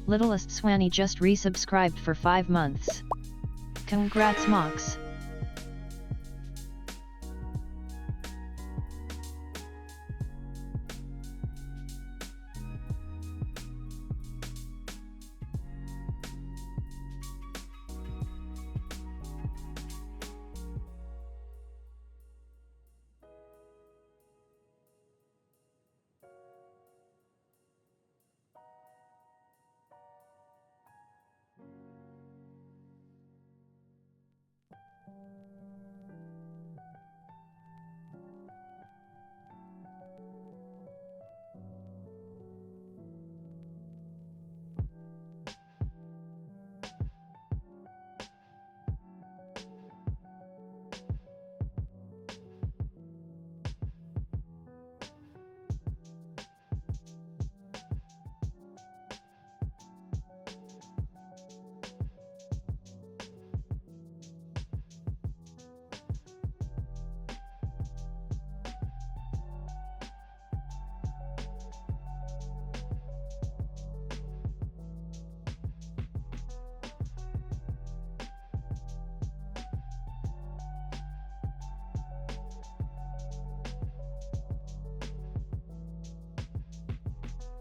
Littlest Swanny just resubscribed for 5 months. Congrats Mox.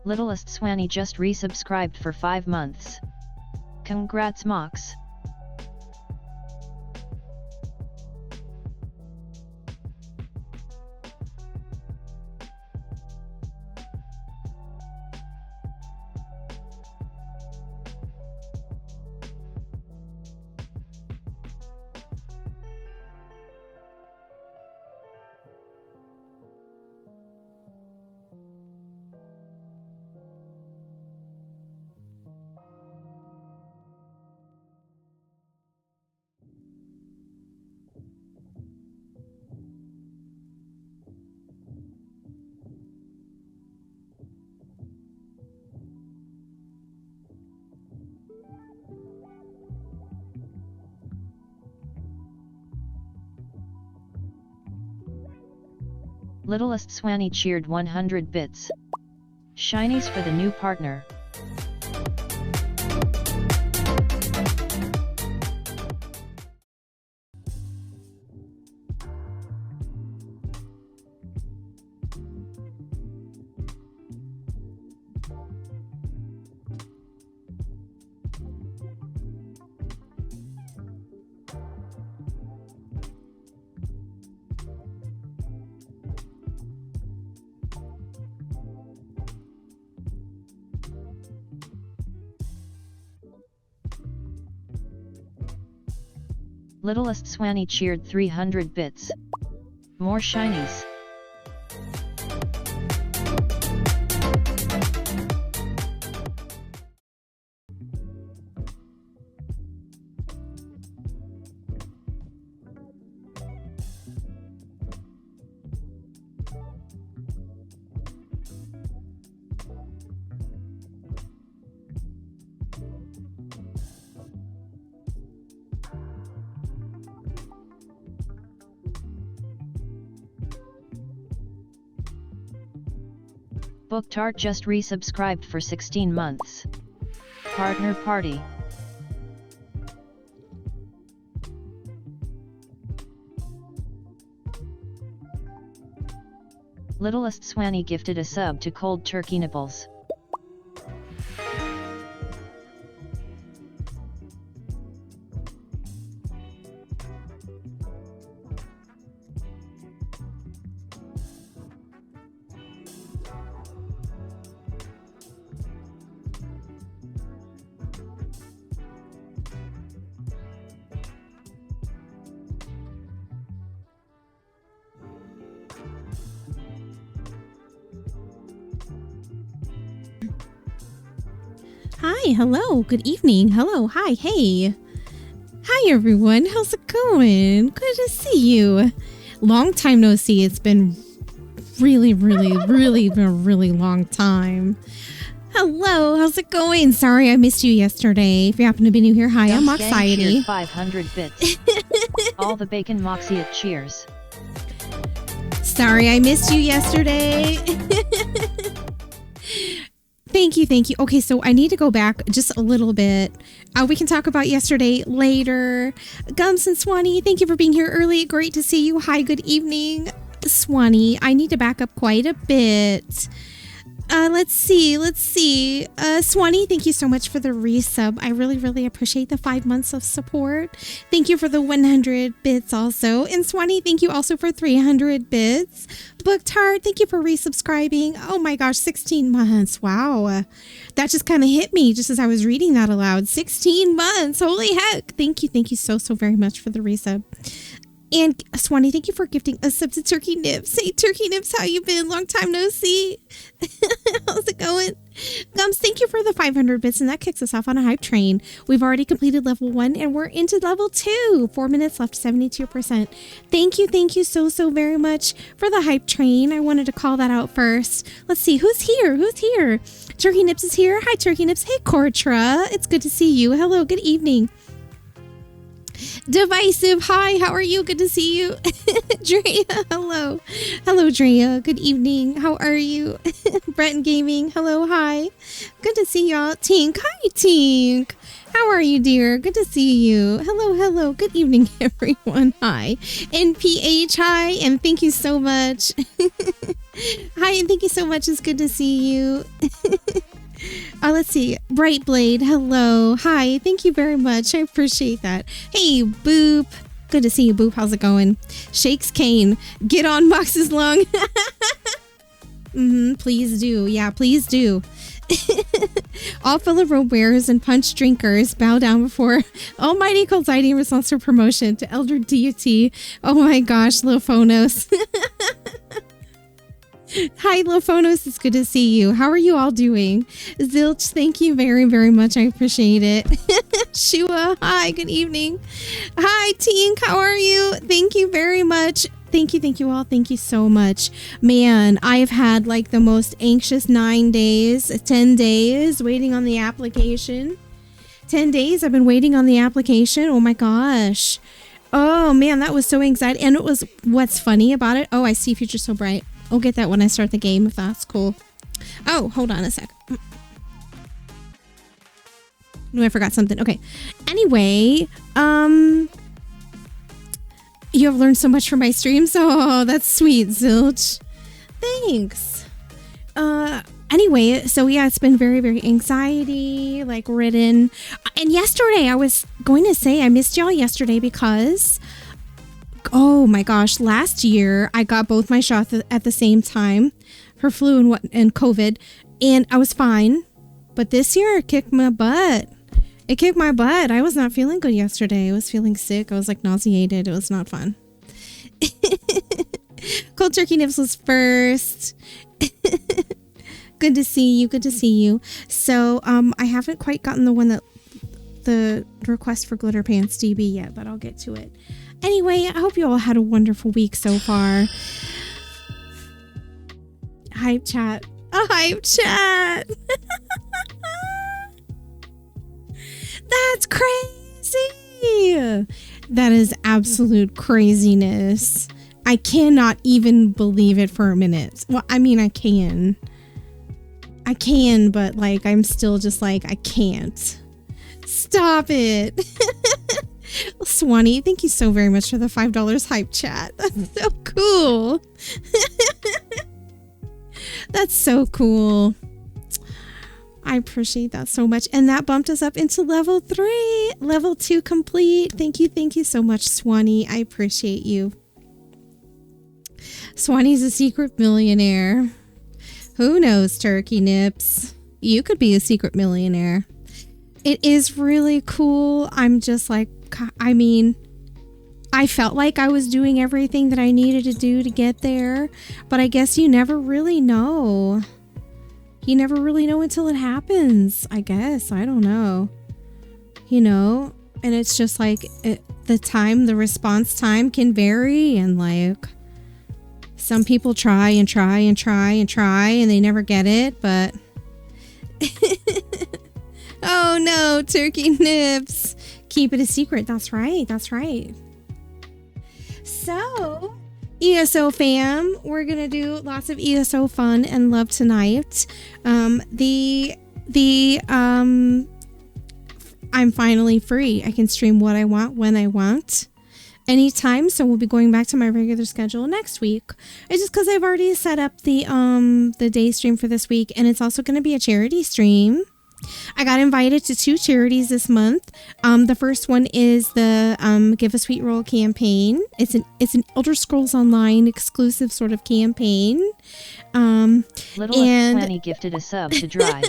Littlest Swanny just resubscribed for 5 months. Congrats Mox. Littlest Swanny cheered 100 bits. Shinies for the new partner. Littlest Swanny cheered 300 bits. More shinies. Booktart just resubscribed for 16 months. Partner party. Littlest Swanny gifted a sub to Cold Turkey Nipples. Hi, hello, good evening, hello, hi, hey. Hi everyone, how's it going? Good to see you. Long time no see, it's been really been a really long time. Hello, how's it going? Sorry I missed you yesterday. If you happen to be new here, hi, I'm Moxiety. 500 bits. All the bacon Moxiety cheers. Sorry I missed you yesterday. Thank you. Thank you. Okay, so I need to go back just a little bit. We can talk about yesterday later. Gums and Swanee, thank you for being here early. Great to see you. Hi, good evening. Swanee, I need to back up quite a bit. Let's see. Swanee, thank you so much for the resub. I really, really appreciate the 5 months of support. Thank you for the 100 bits also. And Swanee, thank you also for 300 bits. Booked Heart, thank you for resubscribing. Oh my gosh, 16 months. Wow. That just kind of hit me just as I was reading that aloud. 16 months. Holy heck. Thank you. Thank you so very much for the resub. And Swanee, thank you for gifting a sub to Turkey Nips. Hey, Turkey Nips, how you been? Long time no see. How's it going? Gums, thank you for the 500 bits, and that kicks us off on a hype train. We've already completed level 1, and we're into level 2. 4 minutes left, 72%. Thank you so very much for the hype train. I wanted to call that out first. Let's see, who's here? Turkey Nips is here. Hi, Turkey Nips. Hey, Kortra. It's good to see you. Hello, good evening. Divisive, hi, how are you? Good to see you. Drea, hello. Hello, Drea. Good evening. How are you? Breton Gaming, hello, hi. Good to see y'all. Tink, hi, Tink. How are you, dear? Good to see you. Hello. Good evening, everyone. Hi. NPH, hi, and thank you so much. Hi, and thank you so much. It's good to see you. Let's see. Bright Blade, hello. Hi, thank you very much. I appreciate that. Hey, Boop. Good to see you, Boop. How's it going? Shakes Kane. Get on Mox's lung. Please do. Yeah, please do. All fellow robe wearers and punch drinkers bow down before Almighty Coldsighty in response to promotion to Elder Deity. Oh my gosh, Lophonos. Hi, Lophonos. It's good to see you. How are you all doing? Zilch, thank you very, very much. I appreciate it. Shua, hi, good evening. Hi, Tink. How are you? Thank you very much. Thank you all. Thank you so much. Man, I've had like the most anxious 9 days, 10 days waiting on the application. 10 days I've been waiting on the application. Oh my gosh. Oh man, that was so anxiety. And it was, what's funny about it? Oh, I see Future So Bright. I'll get that when I start the game, if that's cool. Oh, hold on a sec. No, I forgot something. Okay. Anyway, you have learned so much from my streams. Oh, that's sweet, Zilch. Thanks. Anyway, so yeah, it's been very, very anxiety, like ridden. And yesterday, I was going to say I missed y'all yesterday because... Oh my gosh, last year I got both my shots at the same time for flu and COVID, and I was fine. But this year it kicked my butt. I was not feeling good yesterday. I was feeling sick. I was like nauseated. It was not fun. Cold Turkey Nips was first. Good to see you. So I haven't quite gotten the request for Glitter Pants DB yet, but I'll get to it. Anyway, I hope you all had a wonderful week so far. Hype chat. A hype chat. That's crazy. That is absolute craziness. I cannot even believe it for a minute. Well, I mean, I can, but like, I'm still just like, I can't. Stop it. Swanee, thank you so very much for the $5 hype chat. That's so cool. That's so cool. I appreciate that so much. And that bumped us up into level 3. Level 2 complete. Thank you so much, Swanee. I appreciate you. Swanee's a secret millionaire. Who knows, Turkey Nips? You could be a secret millionaire. It is really cool. I'm just like, I mean, I felt like I was doing everything that I needed to do to get there, but I guess you never really know. You never really know until it happens, I guess. I don't know. You know, and it's just like the response time can vary, and like some people try and they never get it, but oh no, Turkey Nips. Keep it a secret. That's right. So, ESO fam, we're gonna do lots of ESO fun and love tonight. I'm finally free. I can stream what I want when I want, anytime. So we'll be going back to my regular schedule next week. It's just because I've already set up the day stream for this week, and it's also going to be a charity stream. I got invited to 2 charities this month. The first one is the Give a Sweet Roll campaign. It's an Elder Scrolls Online exclusive sort of campaign. Little Swanny gifted a sub to Dries.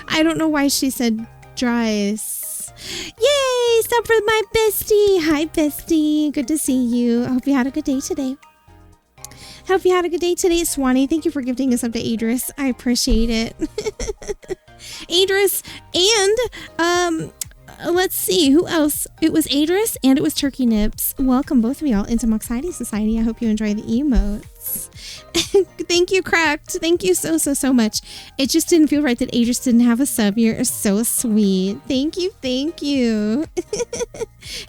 I don't know why she said Dries. Yay! Sub for my bestie. Hi, bestie. Good to see you. I hope you had a good day today. Hope you had a good day today, Swanee. Thank you for gifting us up to Adris. I appreciate it. Adris and let's see who else. It was Adris and it was Turkey Nips. Welcome both of y'all into Moxiety Society. I hope you enjoy the emotes. Thank you, Cracked. Thank you so much. It just didn't feel right that Adris didn't have a sub. You're so sweet. Thank you.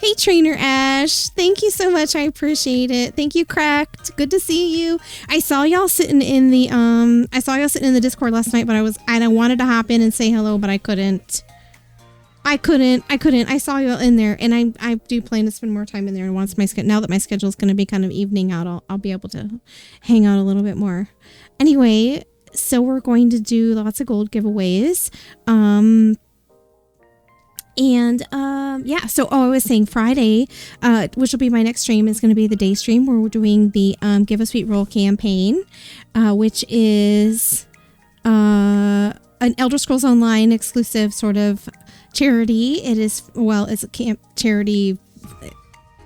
Hey, Trainer Ash. Thank you so much. I appreciate it. Thank you, Cracked. Good to see you. I saw y'all sitting in the Discord last night, but I wanted to hop in and say hello, but I couldn't. I saw y'all in there, and I do plan to spend more time in there. And now that my schedule is going to be kind of evening out, I'll be able to hang out a little bit more. Anyway, so we're going to do lots of gold giveaways. So I was saying Friday, which will be my next stream, is going to be the day stream where we're doing the Give a Sweet Roll campaign, which is an Elder Scrolls Online exclusive sort of charity. It's a charity.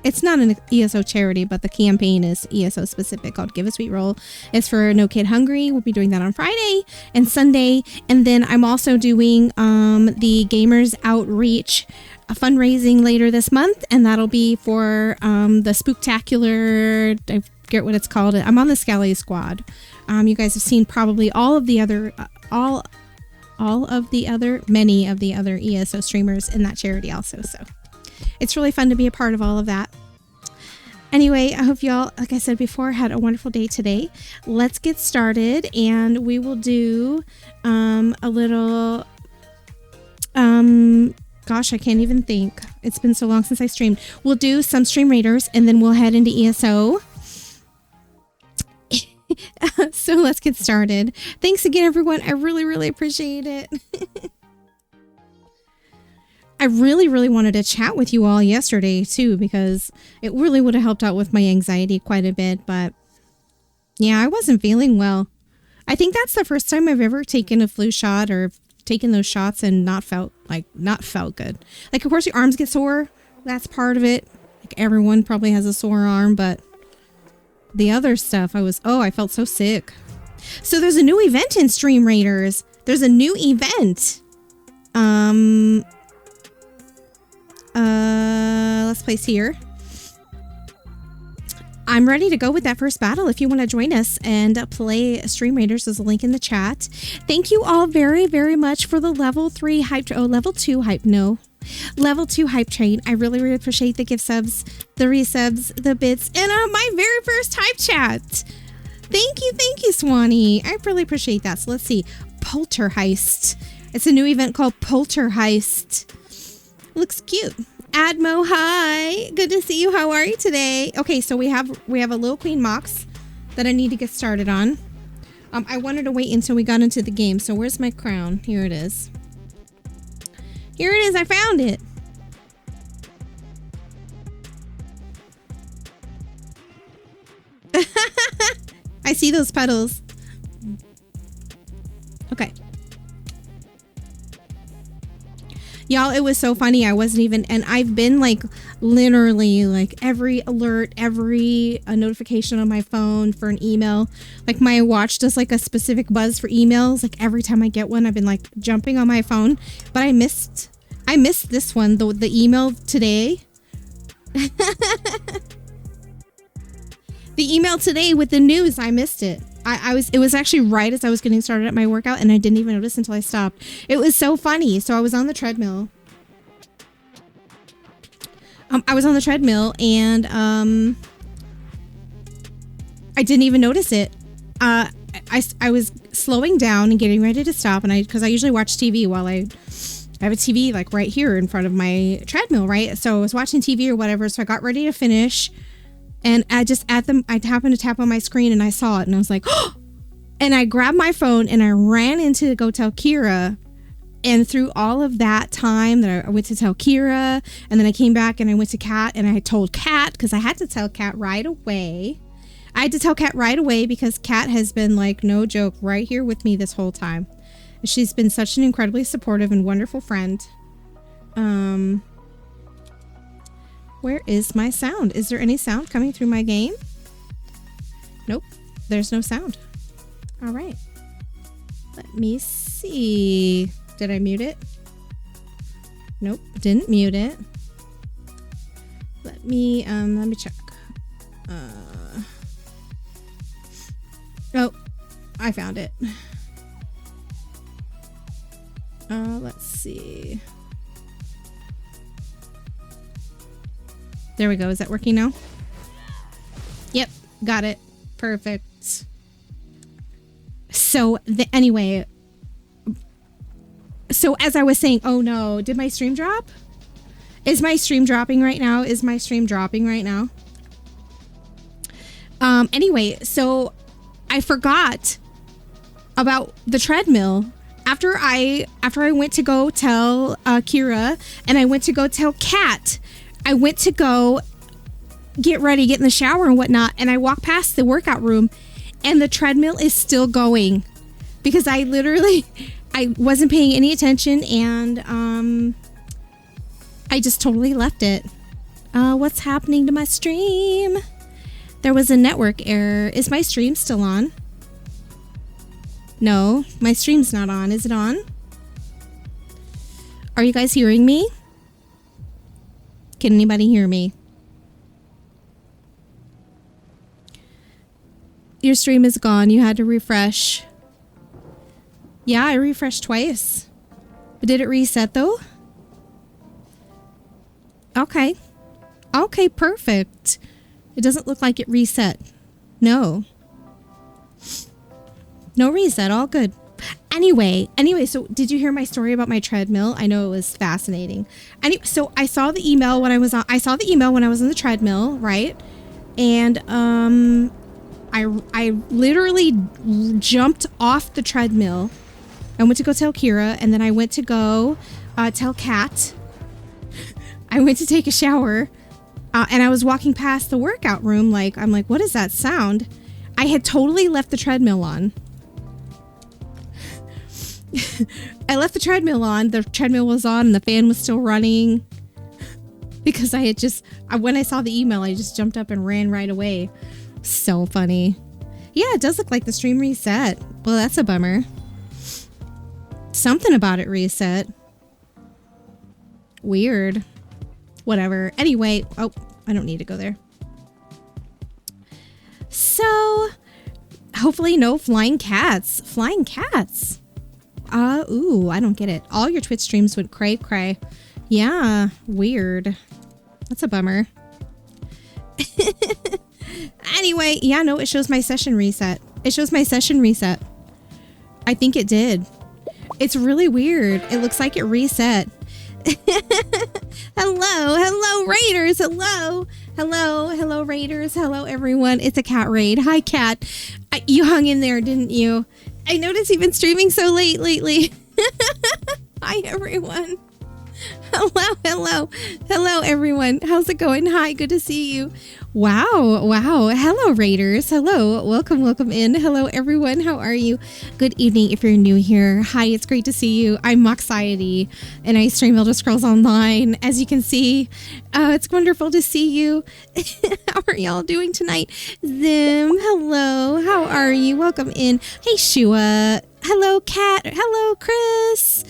It's not an ESO charity, but the campaign is ESO specific, called Give a Sweet Roll. It's for No Kid Hungry. We'll be doing that on Friday and Sunday. And then I'm also doing the Gamers Outreach fundraising later this month. And that'll be for the Spooktacular, I forget what it's called. I'm on the Scally Squad. You guys have seen probably many of the other ESO streamers in that charity also. So it's really fun to be a part of all of that. Anyway, I hope y'all, like I said before, had a wonderful day today. Let's get started, and we will do a little, gosh, I can't even think. It's been so long since I streamed. We'll do some Stream Raiders, and then we'll head into ESO. So let's get started. Thanks again, everyone. I really appreciate it. I really wanted to chat with you all yesterday too, because it really would have helped out with my anxiety quite a bit. But yeah, I wasn't feeling well. I think that's the first time I've ever taken a flu shot or taken those shots and not felt good. Like, of course, your arms get sore. That's part of it. Like, everyone probably has a sore arm, but the other stuff, I felt so sick. So there's a new event in Stream Raiders. There's a new event. Let's place here. I'm ready to go with that first battle. If you want to join us and play Stream Raiders, there's a link in the chat. Thank you all very much for the level 2 hype train. I really appreciate the gift subs, the resubs, the bits, and my very first hype chat. Thank you, Swanee. I really appreciate that. So let's see. Polterheist. It's a new event called Polterheist. Looks cute. Admo, hi. Good to see you. How are you today? Okay, so we have a Little Queen Mox that I need to get started on. I wanted to wait until we got into the game. So where's my crown? Here it is. Here it is. I found it. I see those petals. Okay. Y'all, it was so funny. I wasn't even, and I've been like literally like every alert, every notification on my phone for an email. Like, my watch does like a specific buzz for emails. Like, every time I get one, I've been like jumping on my phone. But I missed this one, the email today. The email today with the news, I missed it. It was actually right as I was getting started at my workout, and I didn't even notice until I stopped. It was so funny. So I was on the treadmill. And I didn't even notice it. I was slowing down and getting ready to stop, and because I usually watch TV while I have a TV like right here in front of my treadmill, right? So I was watching TV or whatever, so I got ready to finish, and I happened to tap on my screen and I saw it, and I was like, oh! And I grabbed my phone and I ran in to go tell Kira. And through all of that time that I went to tell Kira, and then I came back and I went to Kat, and I told Kat, because I had to tell Kat right away. I had to tell Kat right away because Kat has been, like, no joke, right here with me this whole time. She's been such an incredibly supportive and wonderful friend. Where is my sound? Is there any sound coming through my game? Nope, there's no sound. All right. Let me see. Did I mute it? Nope, didn't mute it. Let me check. Oh, I found it. Let's see. There we go. Is that working now? Yep, got it. Perfect. So anyway, so as I was saying, oh no, did my stream drop? Is my stream dropping right now? Is my stream dropping right now? Anyway, so I forgot about the treadmill. After I went to go tell Kira, and I went to go tell Kat, I went to go get ready, get in the shower and whatnot, and I walked past the workout room, and the treadmill is still going because I wasn't paying any attention, and I just totally left it. What's happening to my stream? There was a network error. Is my stream still on? No, my stream's not on. Is it on? Are you guys hearing me? Can anybody hear me? Your stream is gone. You had to refresh. Yeah, I refreshed twice. But did it reset though? Okay. Okay, perfect. It doesn't look like it reset. No. No reset, all good. Anyway, so did you hear my story about my treadmill? I know it was fascinating. So I saw the email when I was on the treadmill, right? And I literally jumped off the treadmill. I went to go tell Kira, and then I went to go tell Kat. I went to take a shower, and I was walking past the workout room. I'm like, what is that sound? I had totally left the treadmill on. I left the treadmill on. The treadmill was on, and the fan was still running. Because when I saw the email, I just jumped up and ran right away. So funny. Yeah, it does look like the stream reset. Well, that's a bummer. Something about it reset. Weird. Whatever. Anyway, oh, I don't need to go there. So, hopefully no flying cats. Flying cats. Ooh, I don't get it. All your Twitch streams went cray. Yeah, weird. That's a bummer. Anyway, yeah, no, it shows my session reset. I think it did. It's really weird. It looks like it reset. Hello, raiders. Hello, raiders. Hello, everyone. It's a cat raid. Hi, cat. You hung in there, didn't you? I noticed you've been streaming so late lately. Hi, everyone. Hello, everyone. How's it going? Hi, good to see you. Wow. Hello, raiders. Hello, welcome in. Hello, everyone. How are you? Good evening if you're new here. Hi, it's great to see you. I'm Moxiety, and I stream Elder Scrolls Online. As you can see, it's wonderful to see you. How are y'all doing tonight? Zim, hello. How are you? Welcome in. Hey, Shua. Hello, Kat. Hello, Chris.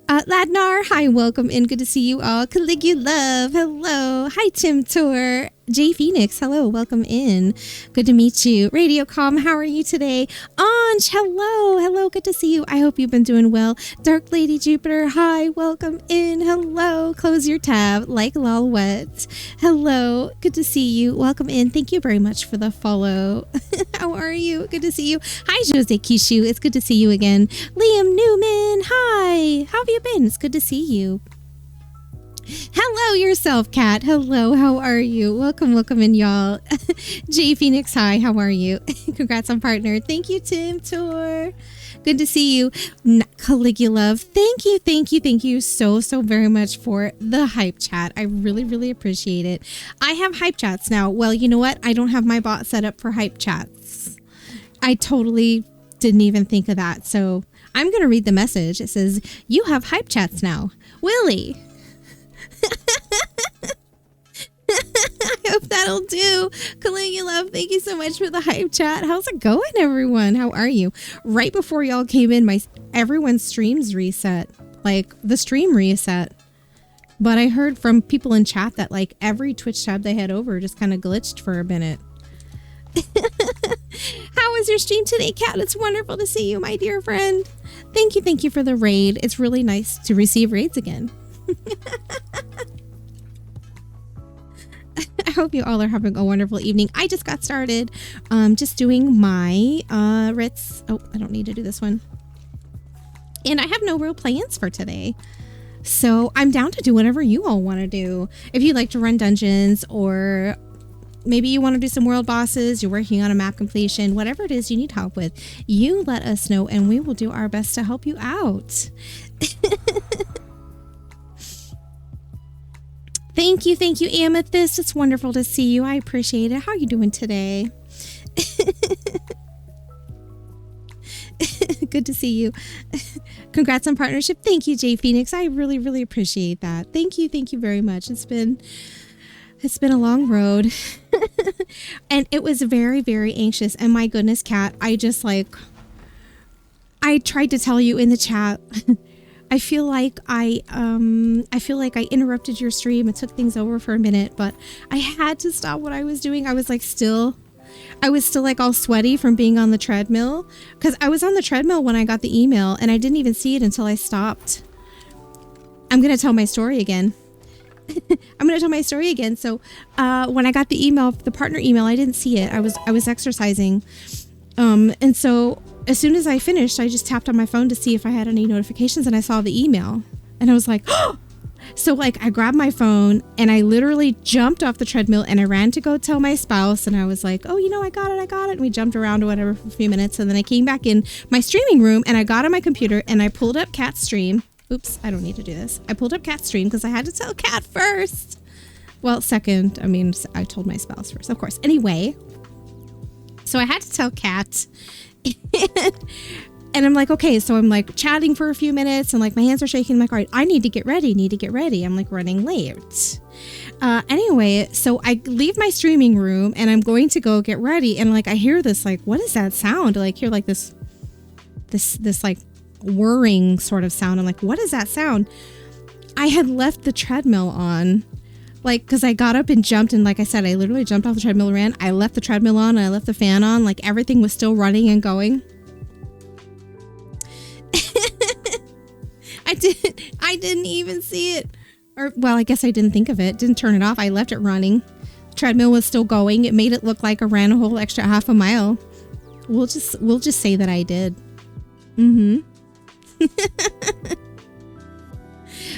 Ladnar, hi, welcome in. Good to see you all. Caligula, hello. Hi, Tim Tor. Jay Phoenix, hello, welcome in. Good to meet you. Radiocom, how are you today? Anj, hello, good to see you. I hope you've been doing well. Dark Lady Jupiter, hi, welcome in. Hello, close your tab, like lol wet. Hello, good to see you. Welcome in. Thank you very much for the follow. How are you? Good to see you. Hi, Jose Kishu. It's good to see you again. Liam Newman, hi. How have you been? It's good to see you. Hello yourself, Kat. Hello, how are you? Welcome in, y'all. Jay Phoenix, hi, how are you? Congrats on partner. Thank you, Tim Tor. Good to see you. Caligula, thank you so very much for the hype chat. I really appreciate it. I have hype chats now. Well, you know what? I don't have my bot set up for hype chats. I totally didn't even think of that. So I'm going to read the message. It says, you have hype chats now. Willie. I hope that'll do. Caligula, thank you so much for the hype chat. How's it going, everyone? How are you? Right before y'all came in, everyone's streams reset. Like, the stream reset. But I heard from people in chat that, like, every Twitch tab they had over just kind of glitched for a minute. How was your stream today, Kat? It's wonderful to see you, my dear friend. Thank you for the raid. It's really nice to receive raids again. I hope you all are having a wonderful evening. I just got started just doing my Ritz. Oh, I don't need to do this one. And I have no real plans for today. So I'm down to do whatever you all want to do. If you'd like to run dungeons, or maybe you want to do some world bosses, you're working on a map completion, whatever it is you need help with, you let us know and we will do our best to help you out. Thank you, Amethyst. It's wonderful to see you. I appreciate it. How are you doing today? Good to see you. Congrats on partnership. Thank you, Jay Phoenix. I really appreciate that. Thank you very much. It's been a long road. And it was very anxious. And my goodness, Kat, I tried to tell you in the chat. I feel like I interrupted your stream and took things over for a minute, but I had to stop what I was doing. I was still like all sweaty from being on the treadmill, because I was on the treadmill when I got the email and I didn't even see it until I stopped. I'm going to tell my story again. So, when I got the email, the partner email, I didn't see it. I was exercising. And so as soon as I finished, I just tapped on my phone to see if I had any notifications, and I saw the email and I was like, oh! So like I grabbed my phone and I literally jumped off the treadmill and I ran to go tell my spouse, and I was like, oh, I got it. And we jumped around or whatever for a few minutes. And then I came back in my streaming room and I got on my computer and I pulled up Kat's stream. Oops, I don't need to do this. I pulled up Kat's stream because I had to tell Kat first. Well, second, I told my spouse first, of course. Anyway, so I had to tell Kat. And I'm like, okay, so I'm like chatting for a few minutes and like my hands are shaking. I'm like, all right, I need to get ready. I'm like running late. Anyway, so I leave my streaming room and I'm going to go get ready. And like, I hear this, like, what is that sound? I like hear like this like whirring sort of sound. I'm like, what is that sound? I had left the treadmill on, like, because I got up and jumped, and like I said, I literally jumped off the treadmill and ran. I left the treadmill on and I left the fan on, like everything was still running and going. I didn't even see it. Or, well, I guess I didn't think of it. Didn't turn it off. I left it running. The treadmill was still going. It made it look like I ran a whole extra half a mile. We'll just say that I did.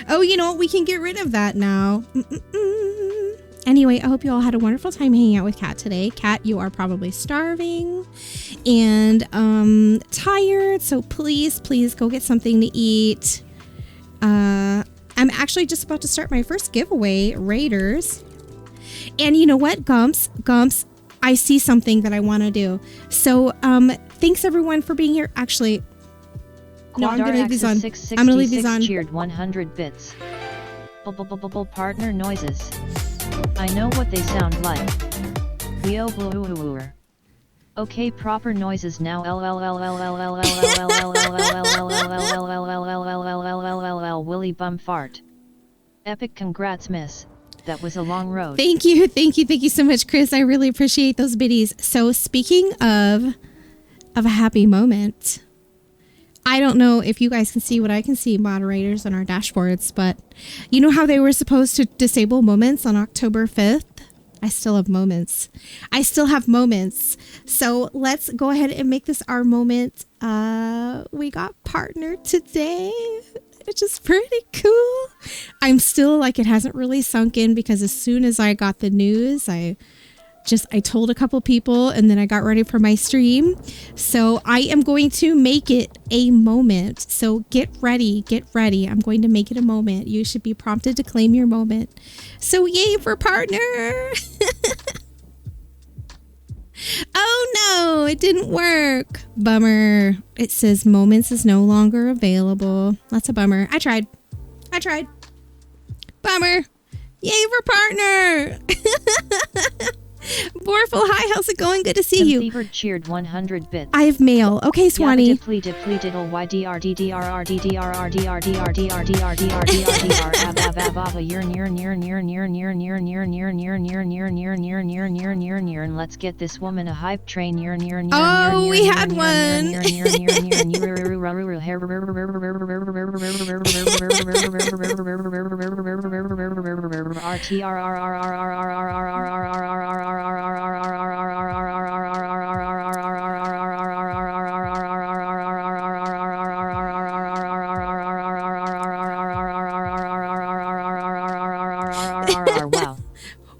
Oh, you know what? We can get rid of that now. Anyway, I hope you all had a wonderful time hanging out with Kat today. Kat, you are probably starving and tired, so please go get something to eat. I'm actually just about to start my first giveaway, Raiders. And you know what, Gumps, I see something that I want to do. So, thanks everyone for being here. Actually, no, I'm going to leave these on. I'm going to leave these on. Cheered 100 bits. Partner noises. I know what they sound like. Okay, proper noises now. Willy bum fart. Epic, congrats, miss. That was a long road. Thank you so much, Chris. I really appreciate those biddies. So speaking of a happy moment, I don't know if you guys can see what I can see, moderators on our dashboards, but you know how they were supposed to disable moments on October 5th? I still have moments. So let's go ahead and make this our moment. We got partnered today, which is pretty cool. I'm still like, it hasn't really sunk in because as soon as I got the news, I told a couple people and then I got ready for my stream. So I am going to make it a moment. So get ready. I'm going to make it a moment. You should be prompted to claim your moment. So yay for partner. Oh no, it didn't work. Bummer. It says moments is no longer available. That's a bummer. I tried. Bummer. Yay for partner. Borful, hi, how's it going? Good to see you. Thievert cheered 100 bits. I have mail. Okay, Swanee. Let's get this woman a hype train. Oh, we had one.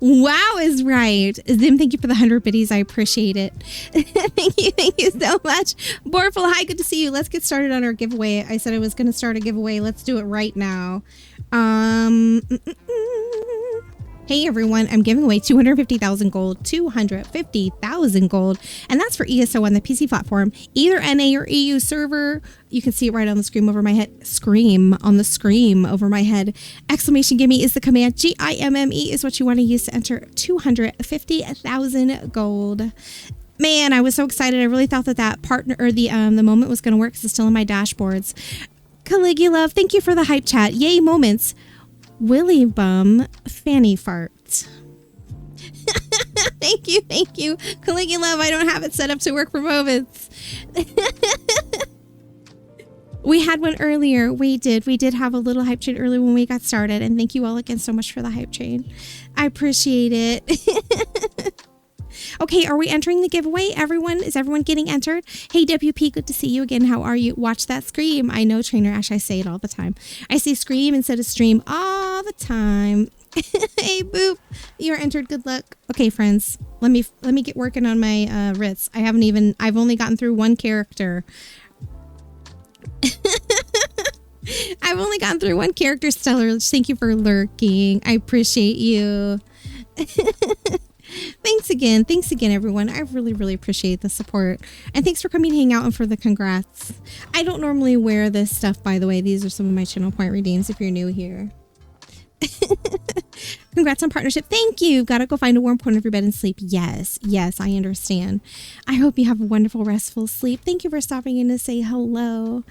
Wow is right. Zim, thank you for the 100 biddies. I appreciate it. Thank you so much. Borful, hi, good to see you. Let's get started on our giveaway. I said I was going to start a giveaway. Let's do it right now. Hey everyone, I'm giving away 250,000 gold, 250,000 gold, and that's for ESO on the PC platform, either NA or EU server. You can see it right on the screen over my head. Scream on the screen over my head. Exclamation gimme is the command. GIMME is what you want to use to enter 250,000 gold. Man, I was so excited. I really thought that partner or the moment was going to work because it's still in my dashboards. Caligula, thank you for the hype chat. Yay moments. Willy bum fanny fart. Thank you. Caligula, I don't have it set up to work for moments. We had one earlier. We did have a little hype train earlier when we got started. And thank you all again so much for the hype train. I appreciate it. Okay, are we entering the giveaway? Is everyone getting entered? Hey, WP, good to see you again. How are you? Watch that scream. I know, Trainer Ash, I say it all the time. I say scream instead of stream all the time. Hey, Boop, you're entered. Good luck. Okay, friends, let me get working on my writs. I've only gotten through one character. I've only gotten through one character, Stellar. Thank you for lurking. I appreciate you. Thanks again, everyone. I really appreciate the support, and thanks for coming to hang out and for the congrats. I don't normally wear this stuff, by the way. These are some of my channel point redeems if you're new here. Congrats on partnership. Thank you. Gotta go find a warm corner of your bed and sleep. Yes, I understand. I hope you have a wonderful restful sleep. Thank you for stopping in to say hello.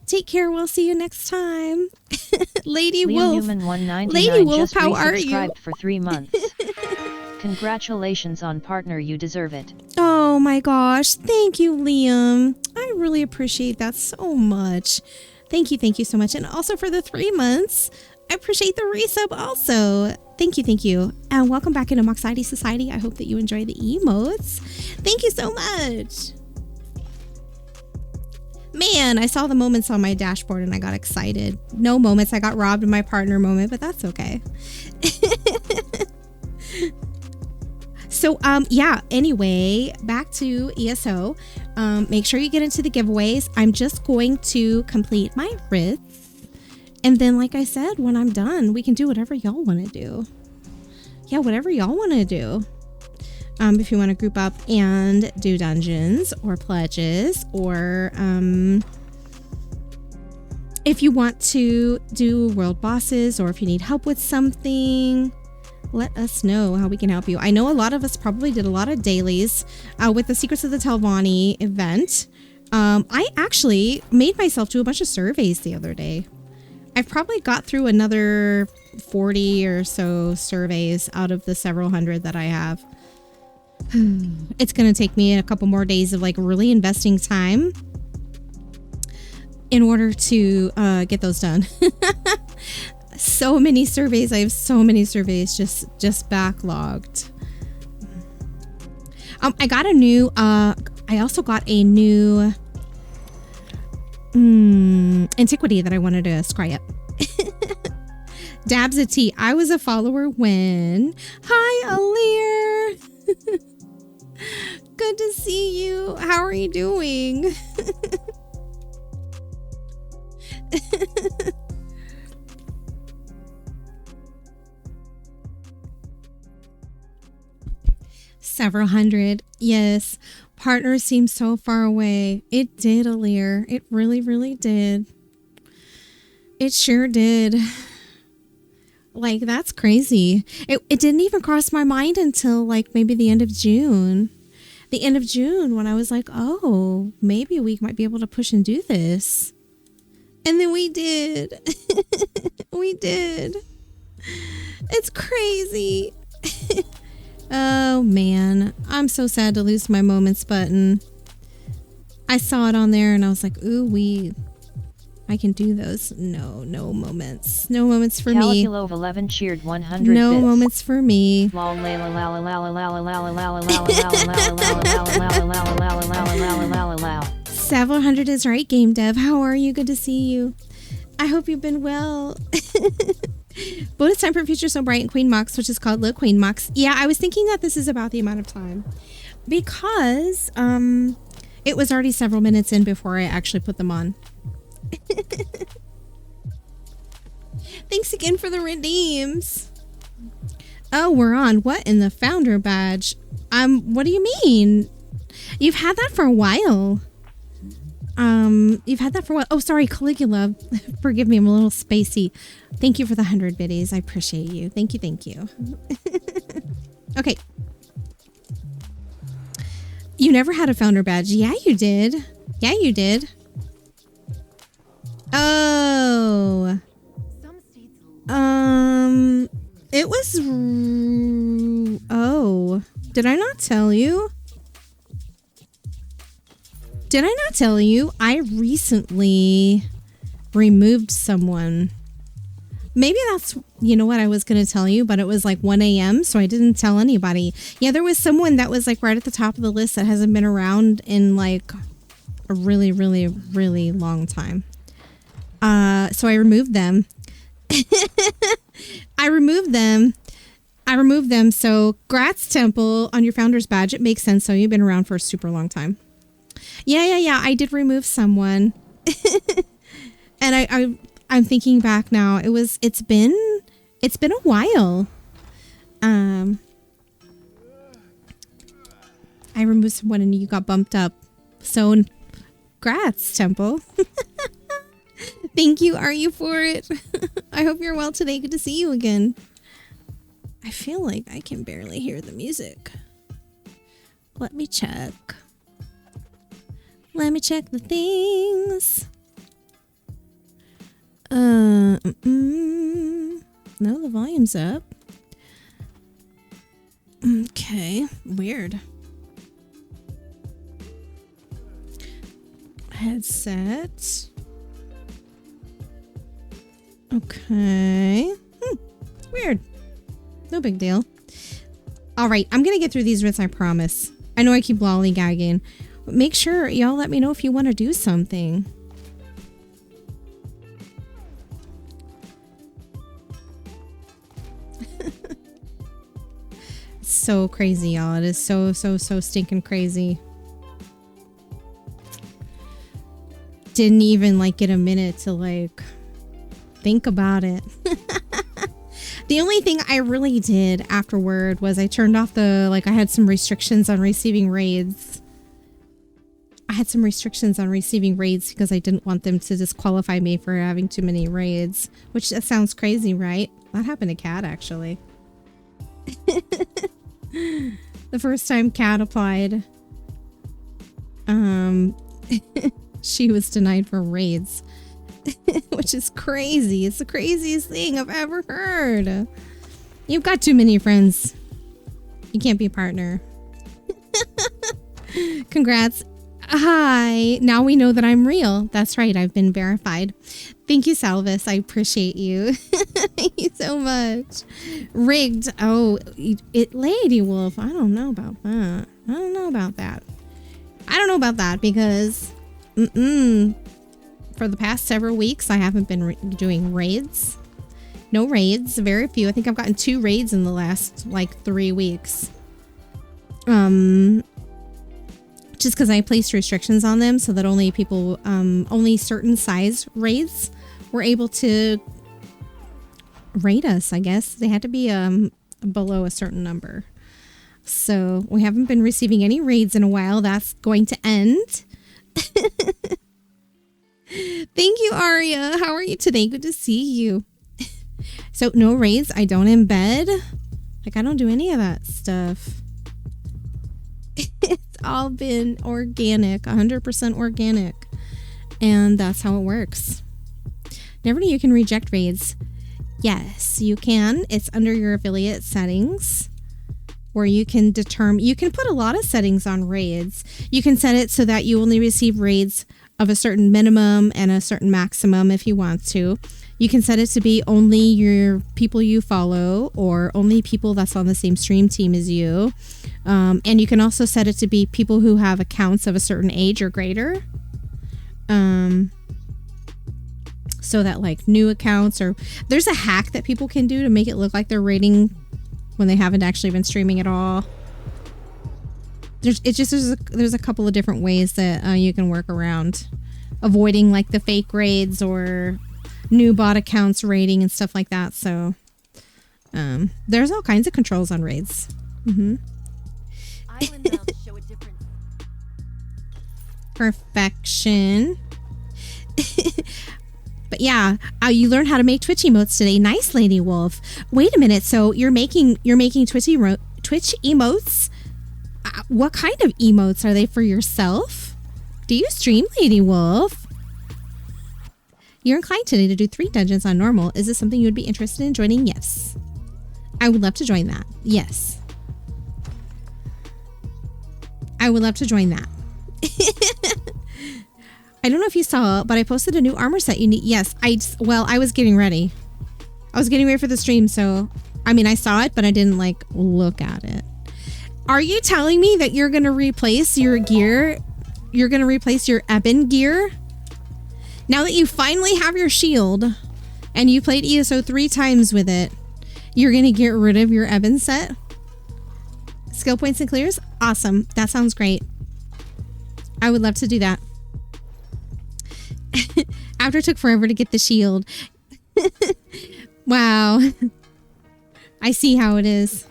Take care. We'll see you next time. Lady Wolf, how are you? For 3 months. Congratulations on partner, you deserve it. Oh my gosh, thank you, Liam. I really appreciate that so much. Thank you so much. And also for the 3 months, I appreciate the resub also. Thank you. And welcome back into Moxiety Society. I hope that you enjoy the emotes. Thank you so much. Man, I saw the moments on my dashboard and I got excited. No moments, I got robbed in my partner moment, but that's okay. So, yeah, anyway, back to ESO. Make sure you get into the giveaways. I'm just going to complete my writs. And then, like I said, when I'm done, we can do whatever y'all want to do. Yeah, whatever y'all want to do. If you want to group up and do dungeons or pledges, or if you want to do world bosses, or if you need help with something, let us know how we can help you. I know a lot of us probably did a lot of dailies with the Secrets of the Telvanni event. I actually made myself do a bunch of surveys the other day. I've probably got through another 40 or so surveys out of the several hundred that I have. It's going to take me a couple more days of like really investing time in order to get those done. So many surveys. I have so many surveys just backlogged. I got a new, I also got a new antiquity that I wanted to scry up. Dabs of tea. I was a follower when... Hi, Alir. Good to see you. How are you doing? Several hundred. Yes. Partners seem so far away. It did, Alir. It really, really did. It sure did. Like, that's crazy. It didn't even cross my mind until like maybe the end of June. The end of June when I was like, oh, maybe we might be able to push and do this. And then we did. We did. It's crazy. Oh man, I'm so sad to lose my moments button. I saw it on there and I was like, ooh, I can do those. No moments. No moments for me. Calicula of 11 cheered 100 No bits. moments for me. 700 is right, Game Dev. How are you? Good to see you. I hope you've been well. Bonus time for Future So Bright and Queen Mox, which is called Little Queen Mox. Yeah, I was thinking that this is about the amount of time because it was already several minutes in before I actually put them on. Thanks again for the redeems. Oh, we're on. What in the founder badge? What do you mean? You've had that for a while. You've had that for a while. Oh, sorry, Caligula. Forgive me, I'm a little spacey. Thank you for the 100 biddies. I appreciate you. Thank you. Okay. You never had a founder badge. Yeah, you did. Yeah, you did. Oh. It was... Oh. Did I not tell you? Did I not tell you? I recently removed someone. Maybe that's, you know what I was going to tell you, but it was like 1 a.m. so I didn't tell anybody. Yeah, there was someone that was like right at the top of the list that hasn't been around in like a really, really, really long time. So I removed them. I removed them. So Gratz Temple on your founder's badge. It makes sense. So you've been around for a super long time. Yeah. I did remove someone. And I'm thinking back now. It's been a while. I removed someone and you got bumped up. So Gratz Temple. Thank you. Are you for it? I hope you're well today. Good to see you again. I feel like I can barely hear the music. Let me check. Let me check the things. No, the volume's up. Okay, weird. Headset. Okay. Weird. No big deal. All right, I'm gonna get through these writs, I promise. I know I keep lollygagging. But make sure y'all let me know if you want to do something. So crazy, y'all. It is so stinking crazy. Didn't even like get a minute to like think about it. The only thing I really did afterward was I turned off I had some restrictions on receiving raids. Because I didn't want them to disqualify me for having too many raids. Which that sounds crazy, right? That happened to Kat, actually. The first time Kat applied, she was denied for raids. which is crazy. It's the craziest thing I've ever heard. You've got too many friends. You can't be a partner. Congrats. Hi. Now we know that I'm real. That's right. I've been verified. Thank you, Salvis. I appreciate you. Thank you so much. Rigged. Oh, Lady Wolf. I don't know about that. I don't know about that because for the past several weeks, I haven't been doing raids. No raids. Very few. I think I've gotten 2 raids in the last like 3 weeks. Just because I placed restrictions on them so that only people, only certain size raids were able to raid us, I guess. They had to be below a certain number. So we haven't been receiving any raids in a while. That's going to end. Thank you, Aria. How are you today? Good to see you. So no raids. I don't embed. Like, I don't do any of that stuff. It's all been organic, 100% organic. And that's how it works. Never knew you can reject raids. Yes, you can. It's under your affiliate settings where you can determine, you can put a lot of settings on raids. You can set it so that you only receive raids of a certain minimum and a certain maximum if you want to. You can set it to be only your people you follow or only people that's on the same stream team as you. And you can also set it to be people who have accounts of a certain age or greater. So that like new accounts, or there's a hack that people can do to make it look like they're raiding when they haven't actually been streaming at all. There's a couple of different ways that you can work around avoiding like the fake raids or new bot accounts raiding and stuff like that. So there's all kinds of controls on raids. Island mounts show a difference. Perfection. But yeah, you learned how to make Twitch emotes today. Nice, Lady Wolf. Wait a minute. So you're making Twitch emotes? What kind of emotes are they for yourself? Do you stream, Lady Wolf? You're inclined today to do 3 dungeons on normal. Is this something you would be interested in joining? Yes. I would love to join that. Yes. I would love to join that. I don't know if you saw, but I posted a new armor set you need. Yes, I was getting ready. I was getting ready for the stream, so I mean, I saw it, but I didn't like look at it. Are you telling me that you're going to replace your gear? You're going to replace your Eben gear? Now that you finally have your shield and you played ESO 3 times with it, you're going to get rid of your Eben set? Skill points and clears? Awesome. That sounds great. I would love to do that. After it took forever to get the shield. Wow. I see how it is.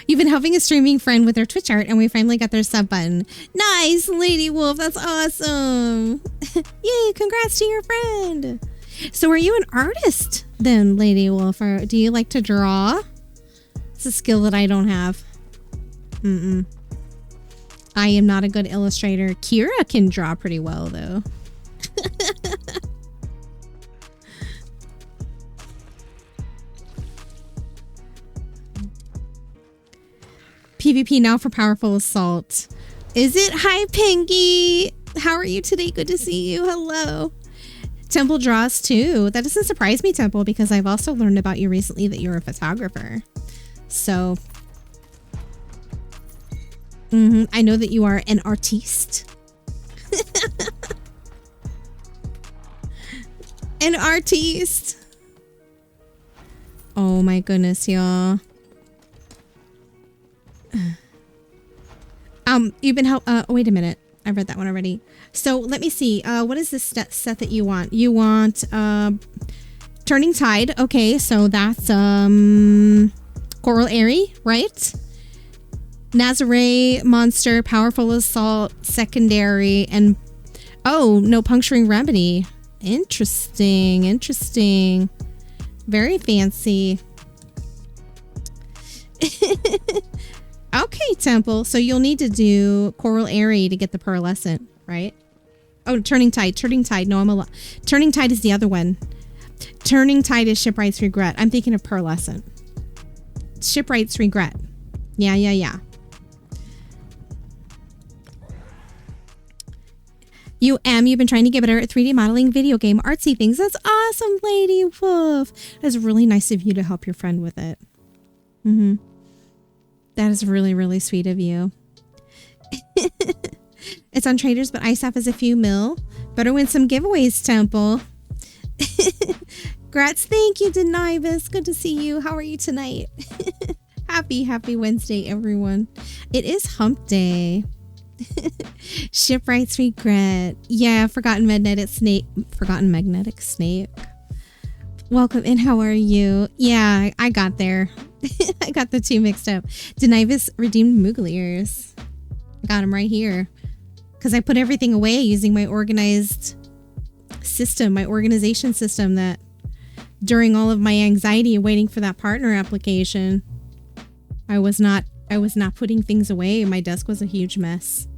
You've been helping a streaming friend with their Twitch art and we finally got their sub button. Nice, Lady Wolf. That's awesome. Yay, congrats to your friend. So are you an artist then, Lady Wolf? Or do you like to draw? It's a skill that I don't have. I am not a good illustrator. Kira can draw pretty well, though. PvP now for Powerful Assault. Is it? Hi, Pinky. How are you today? Good to see you. Hello. Temple draws too. That doesn't surprise me, Temple, because I've also learned about you recently that you're a photographer. So... I know that you are an artiste. An artiste. Oh my goodness, y'all. You've been wait a minute. I read that one already. So let me see. What is this set that you want? You want Turning Tide. Okay, so that's Coral Airy, right? Nazare, Monster, Powerful Assault, Secondary, and oh, no Puncturing Remedy. Interesting, interesting. Very fancy. Okay, Temple. So you'll need to do Coral Airy to get the Pearlescent. right? Oh, Turning Tide. Turning Tide. No, I'm a lot. Turning Tide is the other one. Turning Tide is Shipwright's Regret. I'm thinking of Pearlescent. Shipwright's Regret. Yeah. You've been trying to get better at 3D modeling video game artsy things. That's awesome, Lady Wolf. That's really nice of you to help your friend with it. That is really, really sweet of you. It's on Traders, but ISAF is a few mil. Better win some giveaways, Temple. Grats, thank you, Denivus. Good to see you. How are you tonight? Happy Wednesday, everyone. It is hump day. Shipwright's Regret. Yeah, Forgotten Magnetic Snake. Welcome in. How are you? Yeah, I got there. I got the two mixed up. Denivus redeemed Moogliers. I got him right here. Because I put everything away using my organized system, my organization system that during all of my anxiety waiting for that partner application, I was not putting things away. My desk was a huge mess.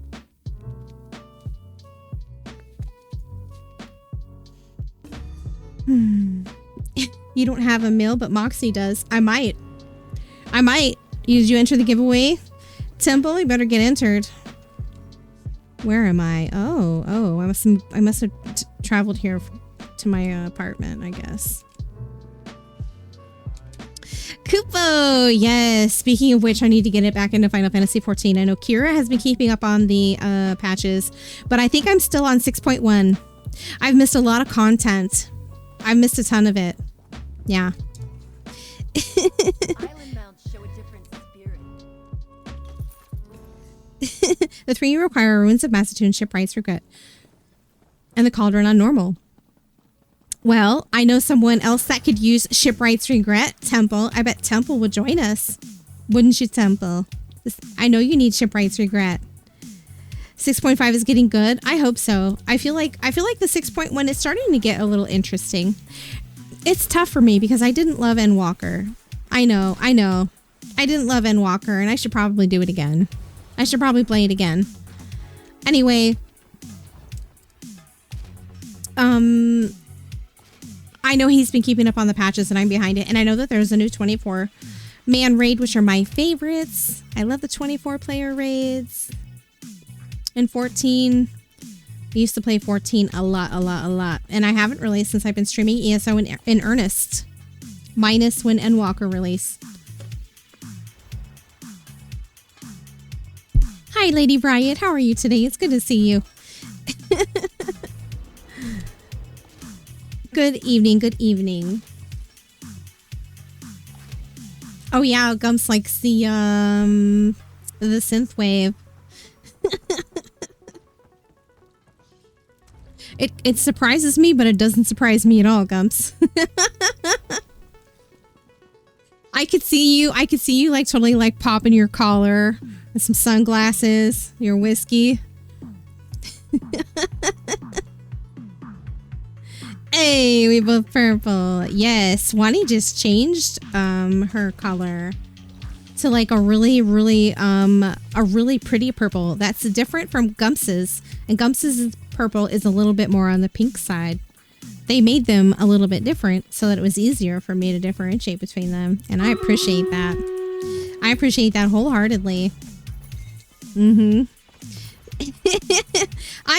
You don't have a mill, but Moxie does. I might. Did you enter the giveaway? Temple, you better get entered. Where am I? Oh, I must have traveled here to my apartment, I guess. Kupo, yes. Speaking of which, I need to get it back into Final Fantasy XIV. I know Kira has been keeping up on the patches, but I think I'm still on 6.1. I've missed a lot of content. I've missed a ton of it. Yeah. Island mounts show a different spirit. The three you require are Ruins of Macedon, Shipwright's Regret, and the Cauldron on normal. Well, I know someone else that could use Shipwright's Regret, Temple. I bet Temple would join us. Wouldn't you, Temple? I know you need Shipwright's Regret. 6.5 is getting good. I hope so. I feel like the 6.1 is starting to get a little interesting. It's tough for me because I didn't love Endwalker. I know. I didn't love Endwalker, and I should probably do it again. I should probably play it again. Anyway, I know he's been keeping up on the patches and I'm behind it. And I know that there's a new 24-man raid, which are my favorites. I love the 24-player raids. And 14, I used to play 14 a lot. And I haven't really since I've been streaming ESO in earnest. Minus when Endwalker released. Hi, Lady Riot. How are you today? It's good to see you. Good evening. Oh yeah, Gumps likes the synthwave. It surprises me, but it doesn't surprise me at all, Gumps. I could see you like totally like popping your collar and some sunglasses, your whiskey. Hey, we both purple. Yes, Swanee just changed her color to like a really pretty purple. That's different from Gumps's. And Gumps's purple is a little bit more on the pink side. They made them a little bit different so that it was easier for me to differentiate between them. And I appreciate that. I appreciate that wholeheartedly. I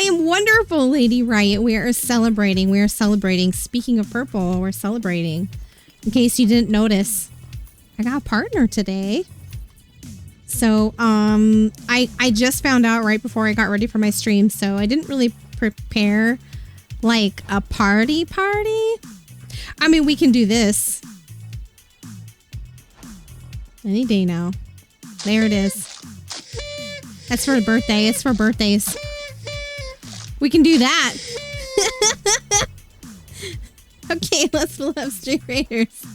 am wonderful, Lady Riot. We are celebrating. Speaking of purple, we're celebrating. In case you didn't notice, I got a partner today. So, I just found out right before I got ready for my stream, so I didn't really prepare like a party. I mean, we can do this any day now. There it is. That's for a birthday. It's for birthdays. We can do that. Okay, let's pull up Street Raiders.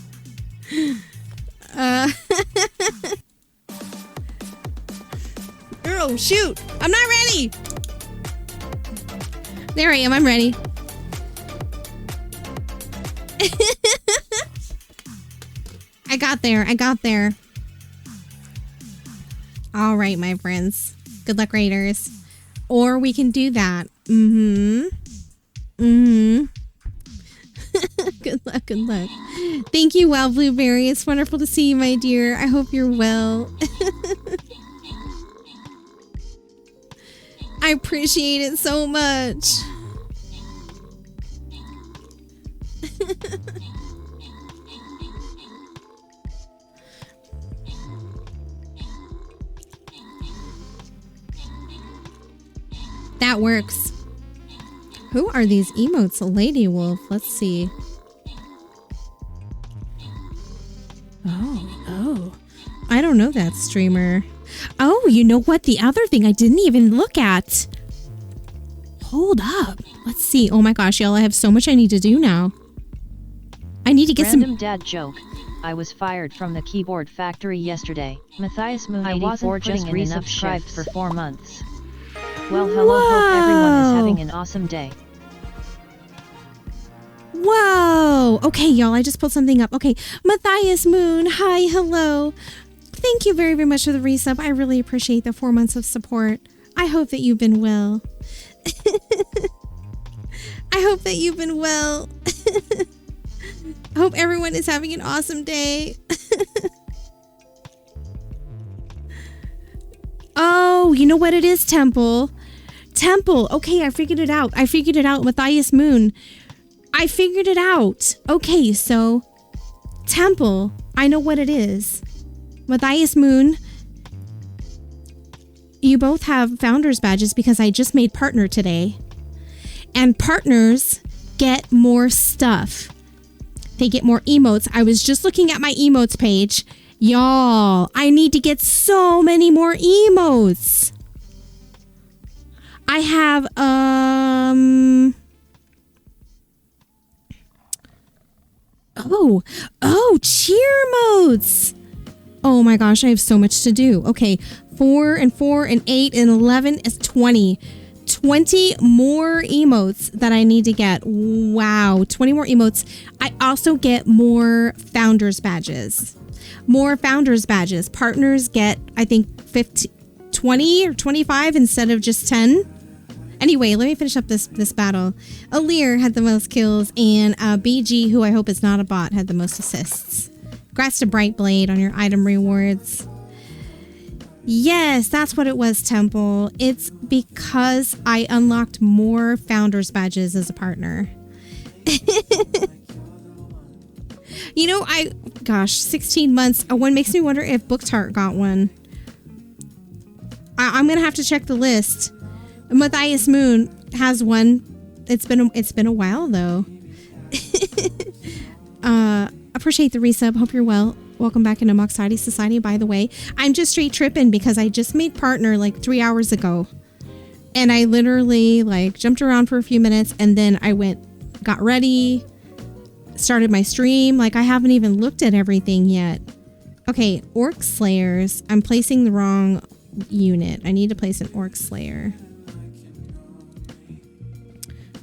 Oh, shoot. I'm not ready. There I am. I'm ready. I got there. All right, my friends. Good luck, Raiders. Or we can do that. Mm-hmm. Mm-hmm. Good luck, good luck. Thank you, Wild Blueberry. It's wonderful to see you, my dear. I hope you're well. I appreciate it so much. That works. Who are these emotes? Lady Wolf. Let's see. Oh. I don't know that streamer. Oh, you know what? The other thing I didn't even look at. Hold up. Let's see. Oh my gosh, y'all. I have so much I need to do now. I need to get Random dad joke. I was fired from the keyboard factory yesterday. Matthias Moon 84 just resubscribed for 4 months. Well, hello, hope everyone is having an awesome day. Whoa! Okay, y'all, I just pulled something up. Okay, Matthias Moon, hi, hello. Thank you very, very much for the resub. I really appreciate the 4 months of support. I hope that you've been well. I hope that you've been well. I hope everyone is having an awesome day. Oh, you know what it is, Temple. Temple. Okay, I figured it out. Matthias Moon. I figured it out. Okay, so Temple. I know what it is. Matthias Moon. You both have founders badges because I just made partner today. And partners get more stuff. They get more emotes. I was just looking at my emotes page. Y'all, I need to get so many more emotes. I have, cheer modes. Oh my gosh, I have so much to do. Okay, 4 and 4 and 8 and 11 is 20. 20 more emotes that I need to get. Wow, 20 more emotes. I also get more founders badges. More founders badges. Partners get, I think, 20 or 25 instead of just 10. Anyway, let me finish up this battle. Alir had the most kills, and BG, who I hope is not a bot, had the most assists. Congrats to Brightblade on your item rewards. Yes, that's what it was, Temple. It's because I unlocked more founders badges as a partner. You know, 16 months. One makes me wonder if Booktart got one. I'm gonna have to check the list. Matthias Moon has one. It's been a while though. Appreciate the resub. Hope you're well. Welcome back into Moxiety Society, by the way. I'm just straight tripping because I just made partner like 3 hours ago. And I literally like jumped around for a few minutes and then I got ready, started my stream. Like I haven't even looked at everything yet. Okay, Orc Slayers. I'm placing the wrong unit. I need to place an Orc Slayer.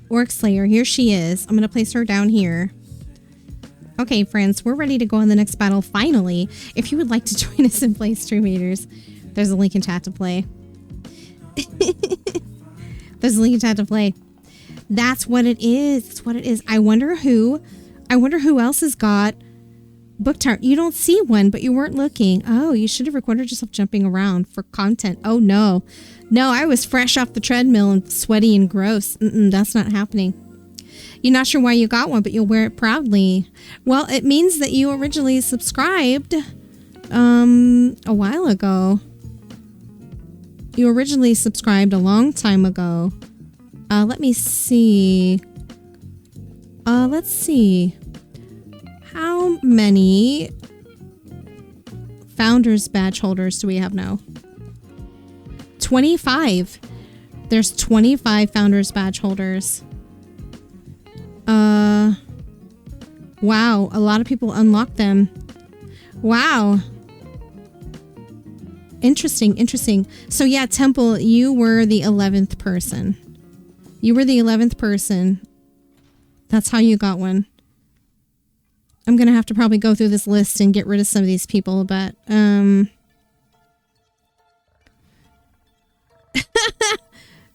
Orc Slayer, here she is. I'm going to place her down here. Okay, friends, we're ready to go on the next battle, finally. If you would like to join us and play Stream Eaters, there's a link in chat to play. There's a link in chat to play. That's what it is. That's what it is. I wonder who else has got Booktart. You don't see one, but you weren't looking. Oh, you should have recorded yourself jumping around for content. Oh, no. No, I was fresh off the treadmill and sweaty and gross. That's not happening. You're not sure why you got one, but you'll wear it proudly. Well, it means that you originally subscribed a while ago. You originally subscribed a long time ago. Let me see. Let's see. How many founders badge holders do we have now? 25. There's 25 founders badge holders. Wow, a lot of people unlocked them. Wow. Interesting. So yeah, Temple, you were the 11th person. You were the 11th person. That's how you got one. I'm going to have to probably go through this list and get rid of some of these people, but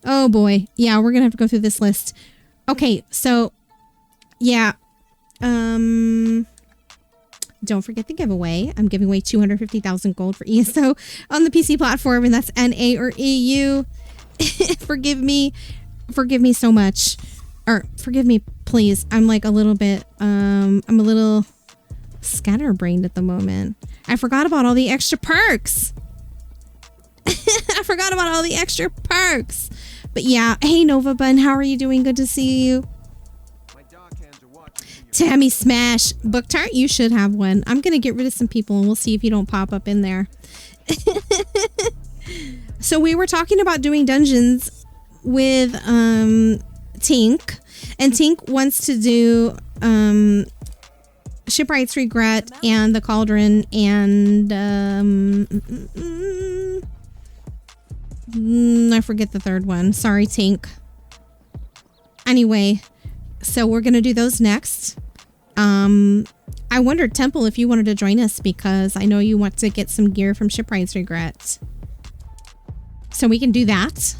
Oh boy. Yeah, we're gonna have to go through this list. Okay, so yeah. Don't forget the giveaway. I'm giving away 250,000 gold for ESO on the PC platform, and that's NA or EU. Forgive me so much. Or forgive me, please. I'm like a little bit, I'm a little scatterbrained at the moment. I forgot about all the extra perks. I forgot about all the extra perks. But yeah, hey Nova Bun, how are you doing? Good to see you. Tammy Smash. Book Tart, you should have one. I'm going to get rid of some people and we'll see if you don't pop up in there. So we were talking about doing dungeons with Tink. And Tink wants to do Shipwright's Regret and the Cauldron and I forget the third one. Sorry, Tink. Anyway, so we're going to do those next. I wondered, Temple, if you wanted to join us because I know you want to get some gear from Shipwright's Regret. So we can do that.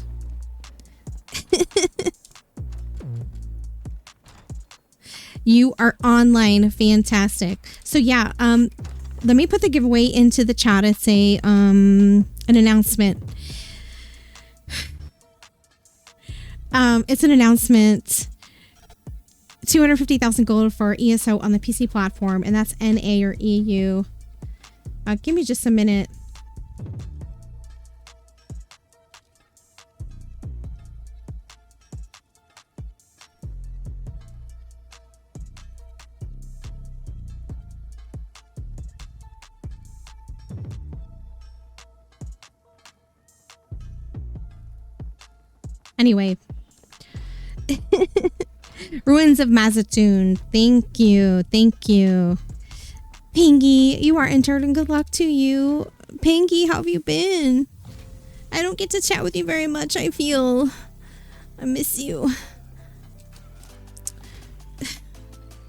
You are online. Fantastic. So yeah, let me put the giveaway into the chat. It's a an announcement. It's an announcement. 250,000 gold for ESO on the PC platform, and that's NA or EU. Give me just a minute. Anyway. Ruins of Mazatoon. Thank you. Thank you. Pingy, you are entered and good luck to you. Pingy, how have you been? I don't get to chat with you very much, I feel. I miss you.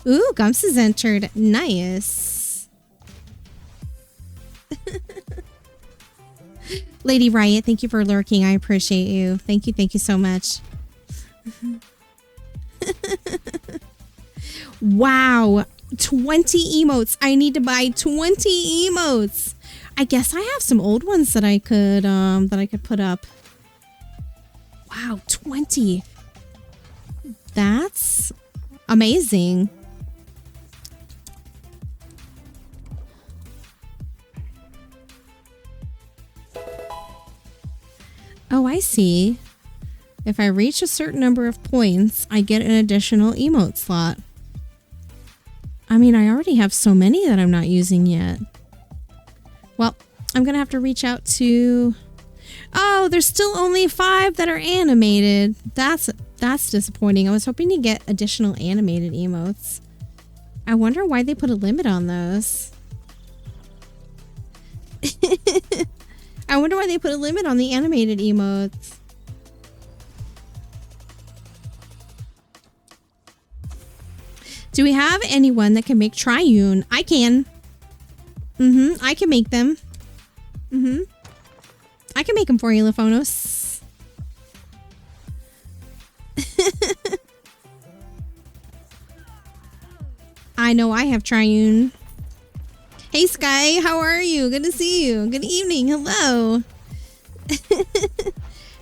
Ooh, Gumps is entered. Nice. Lady Riot, thank you for lurking. I appreciate you. Thank you. Thank you so much. Wow, 20 emotes. I need to buy 20 emotes. I guess I have some old ones that I could put up. Wow, 20. That's amazing. Oh, I see. If I reach a certain number of points, I get an additional emote slot. I mean, I already have so many that I'm not using yet. Well, I'm going to have to reach out to... Oh, there's still only 5 that are animated. That's disappointing. I was hoping to get additional animated emotes. I wonder why they put a limit on those. I wonder why they put a limit on the animated emotes. Do we have anyone that can make triune? I can. I can make them. I can make them for you, Liphonos. I know I have triune. Hey, Sky, how are you? Good to see you. Good evening. Hello.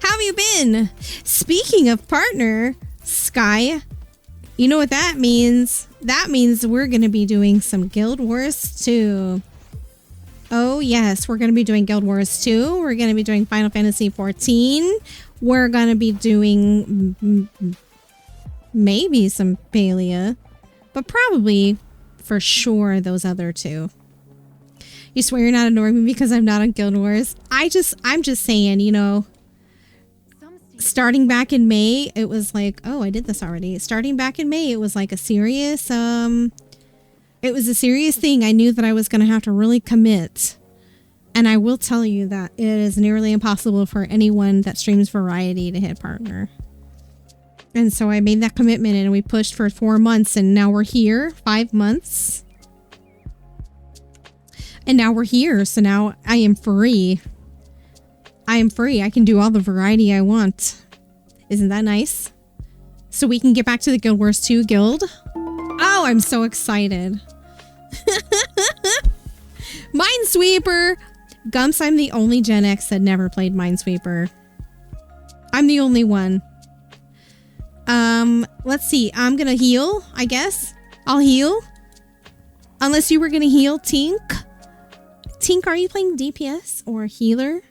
How have you been? Speaking of partner, Sky, you know what that means? That means we're going to be doing some Guild Wars 2. Oh, yes. We're going to be doing Guild Wars 2. We're going to be doing Final Fantasy 14. We're going to be doing maybe some Palia, but probably for sure those other two. You swear you're not ignoring me because I'm not on Guild Wars? I'm just saying, you know, starting back in May, it was like, oh, I did this already. Starting back in May, it was like a serious, it was a serious thing. I knew that I was going to have to really commit. And I will tell you that it is nearly impossible for anyone that streams variety to hit partner. And so I made that commitment and we pushed for 4 months and now we're here, 5 months. And now we're here. So now I am free. I am free. I can do all the variety I want. Isn't that nice? So we can get back to the Guild Wars 2 guild. Oh, I'm so excited. Minesweeper! Gumps, I'm the only Gen X that never played Minesweeper. I'm the only one. Let's see. I'm gonna heal, I guess. I'll heal. Unless you were gonna heal, Tink. Tink, are you playing DPS or healer?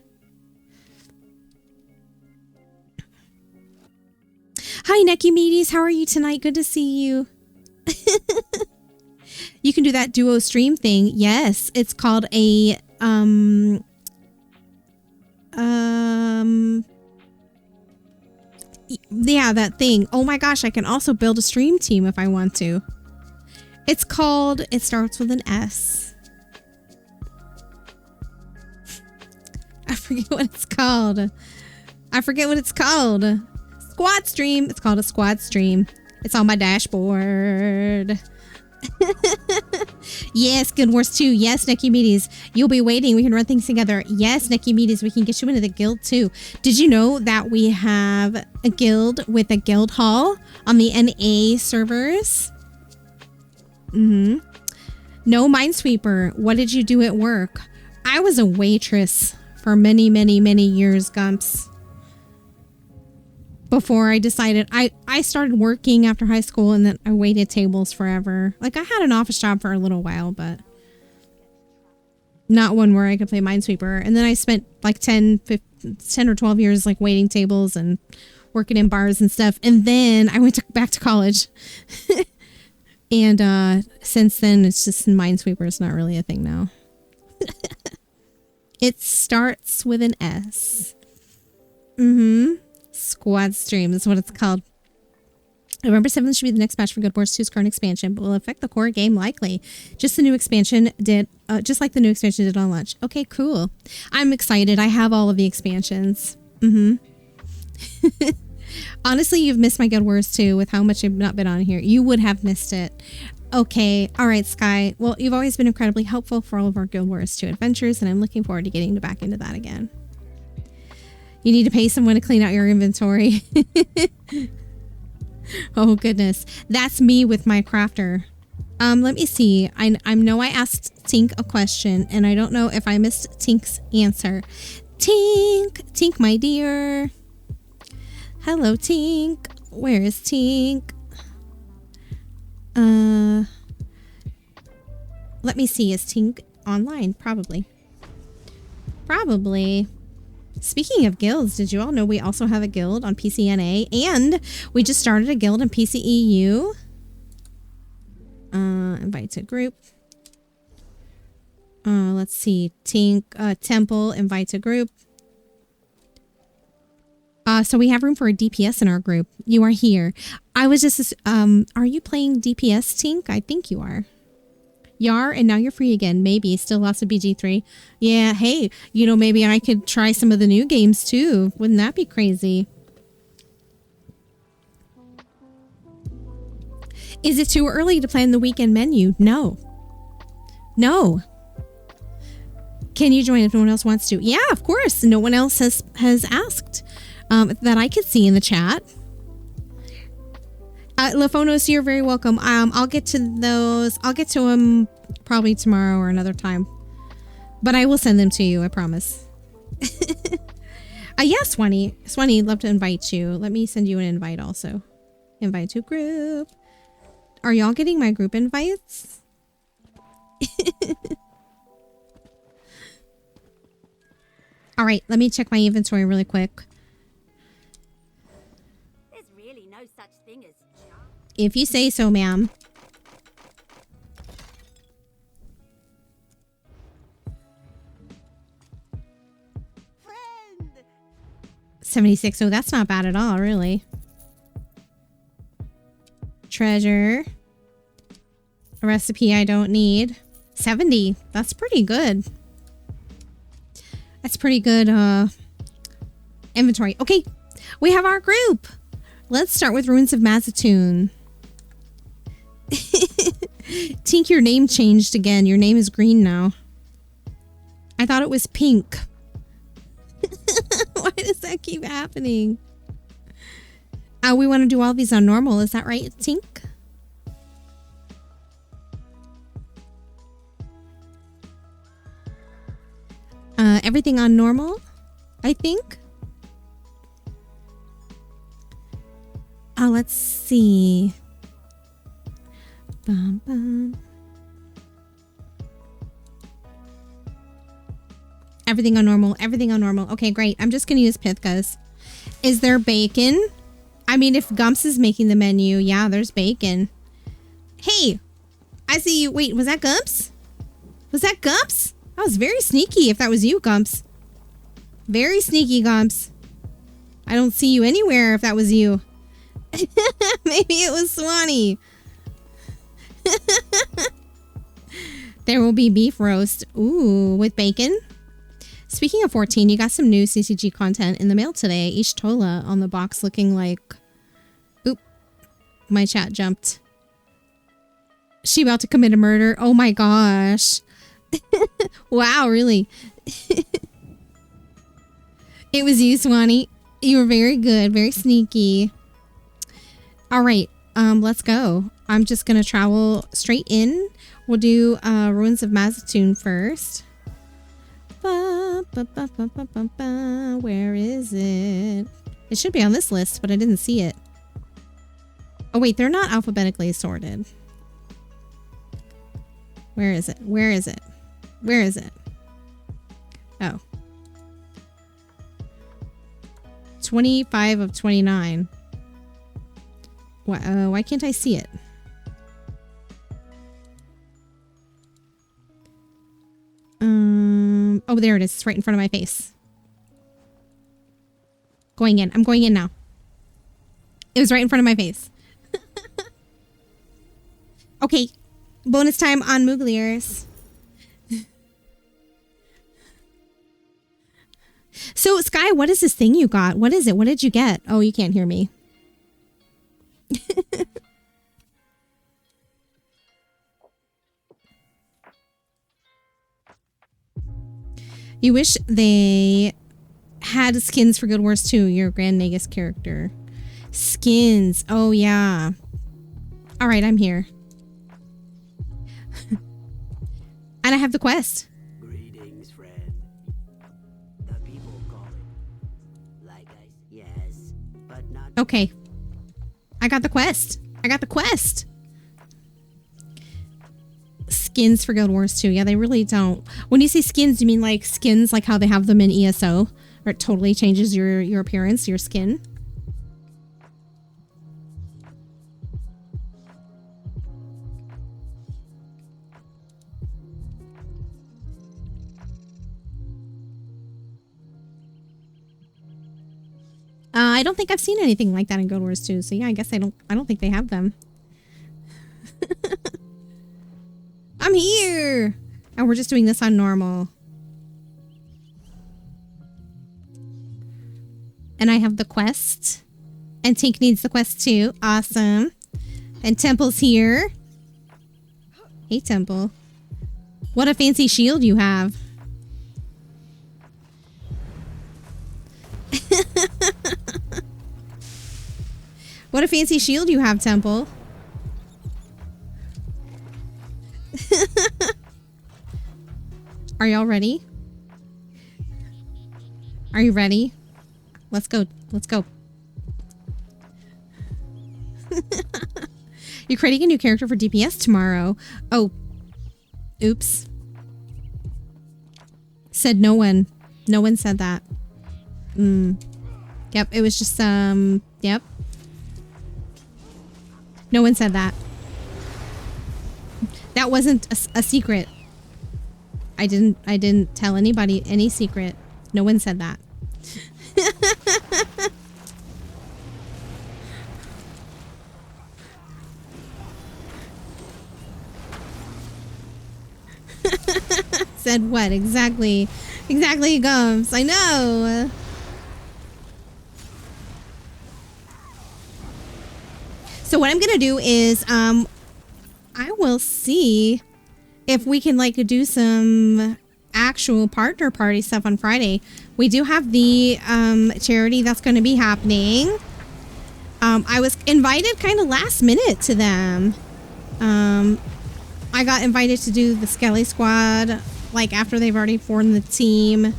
Hi, Necky Meaties. How are you tonight? Good to see you. You can do that duo stream thing. Yes, it's called a yeah, that thing. Oh my gosh, I can also build a stream team if I want to. It's called, it starts with an S. I forget what it's called. I forget what it's called. Squad stream. It's called a squad stream. It's on my dashboard. Yes, Guild Wars 2. Yes, Necky Meaties. You'll be waiting. We can run things together. Yes, Necky Meaties. We can get you into the guild too. Did you know that we have a guild with a guild hall on the NA servers? No Minesweeper. What did you do at work? I was a waitress for many, many, many years, Gumps. Before I decided, I started working after high school and then I waited tables forever. Like I had an office job for a little while, but not one where I could play Minesweeper. And then I spent like 10 or 12 years like waiting tables and working in bars and stuff. And then I went back to college. And since then, it's just Minesweeper is not really a thing now. It starts with an S. Squad stream is what it's called. November 7th should be the next patch for Guild Wars 2's current expansion, but will affect the core game likely. Just the new expansion did, just like the new expansion did on launch. Okay, cool. I'm excited. I have all of the expansions. Honestly, you've missed my Guild Wars 2 with how much I've not been on here. You would have missed it. Okay. All right, Sky. Well, you've always been incredibly helpful for all of our Guild Wars 2 adventures, and I'm looking forward to getting back into that again. You need to pay someone to clean out your inventory. Oh, goodness. That's me with my crafter. Let me see. I know I asked Tink a question, and I don't know if I missed Tink's answer. Tink, my dear. Hello, Tink. Where is Tink? Let me see. Is Tink online? Probably. Speaking of guilds, did you all know we also have a guild on PCNA? And we just started a guild in PCEU. Invite to group. Let's see. Tink, Temple, invite to group. So we have room for a DPS in our group. You are here. I was just, are you playing DPS, Tink? I think you are. Yar, and now you're free again. Maybe. Still lots of BG3. Yeah, hey, you know, maybe I could try some of the new games too. Wouldn't that be crazy? Is it too early to plan the weekend menu? No. Can you join if no one else wants to? Yeah, of course. No one else has asked that I could see in the chat. Lafonos, you're very welcome. I'll get to those. I'll get to them probably tomorrow or another time. But I will send them to you, I promise. Yeah, Swanee, love to invite you. Let me send you an invite also. Invite to group. Are y'all getting my group invites? All right, let me check my inventory really quick. There's really no such thing as charm. If you say so, ma'am. Friend! 76. Oh, that's not bad at all, really. Treasure. A recipe I don't need. 70. That's pretty good. That's pretty good inventory. Okay, we have our group. Let's start with Ruins of Mazatoon. Tink, your name changed again. Your name is green now. I thought it was pink. Why does that keep happening? We want to do all these on normal. Is that right, Tink? Everything on normal, I think. Oh, let's see. Bum, bum. Everything on normal. Everything on normal. Okay, great. I'm just going to use Pithkas. Is there bacon? I mean, if Gumps is making the menu, yeah, there's bacon. Hey, I see you. Wait, was that Gumps? Was that Gumps? That was very sneaky if that was you, Gumps. Very sneaky, Gumps. I don't see you anywhere if that was you. Maybe it was Swanee. There will be beef roast. Ooh, with bacon. Speaking of 14, you got some new CCG content in the mail today. Ishtola on the box looking like... Oop. My chat jumped. She about to commit a murder. Oh my gosh. Wow, really? It was you, Swanee. You were very good. Very sneaky. All right. Let's go. I'm just going to travel straight in. We'll do Ruins of Mazatoon first. Where is it? It should be on this list, but I didn't see it. Oh, wait. They're not alphabetically sorted. Where is it? Where is it? Where is it? Oh. 25 of 29. Why can't I see it? Oh, there it is. It's right in front of my face. Going in. I'm going in now. It was right in front of my face. Okay. Bonus time on Moogliers. So, Sky, what is this thing you got? What is it? What did you get? Oh, you can't hear me. You wish they had skins for Guild Wars 2, your Grand Nagus character. Skins. Oh, yeah. All right, I'm here. And I have the quest. Greetings, friend. The people call it like I yes, but not. Okay. I got the quest. I got the quest. Skins for Guild Wars 2. Yeah, they really don't. When you say skins, you mean like skins like how they have them in ESO? Or it totally changes your appearance, your skin? I don't think I've seen anything like that in Guild Wars 2. So yeah, I guess I don't think they have them. I'm here! And we're just doing this on normal. And I have the quest. And Tink needs the quest too. Awesome. And Temple's here. Hey, Temple. What a fancy shield you have. What a fancy shield you have, Temple. Are y'all ready? Are you ready? Let's go. Let's go. You're creating a new character for DPS tomorrow. Oh. Oops. Said no one. No one said that. Yep, it was just, yep. No one said that. That wasn't a secret. I didn't tell anybody any secret. No one said that. Said what? Exactly. Exactly, Gums. I know. So what I'm going to do is, I will see if we can like do some actual partner party stuff on Friday. We do have the charity that's going to be happening. I was invited kind of last minute to them. I got invited to do the Skelly Squad, like after they've already formed the team.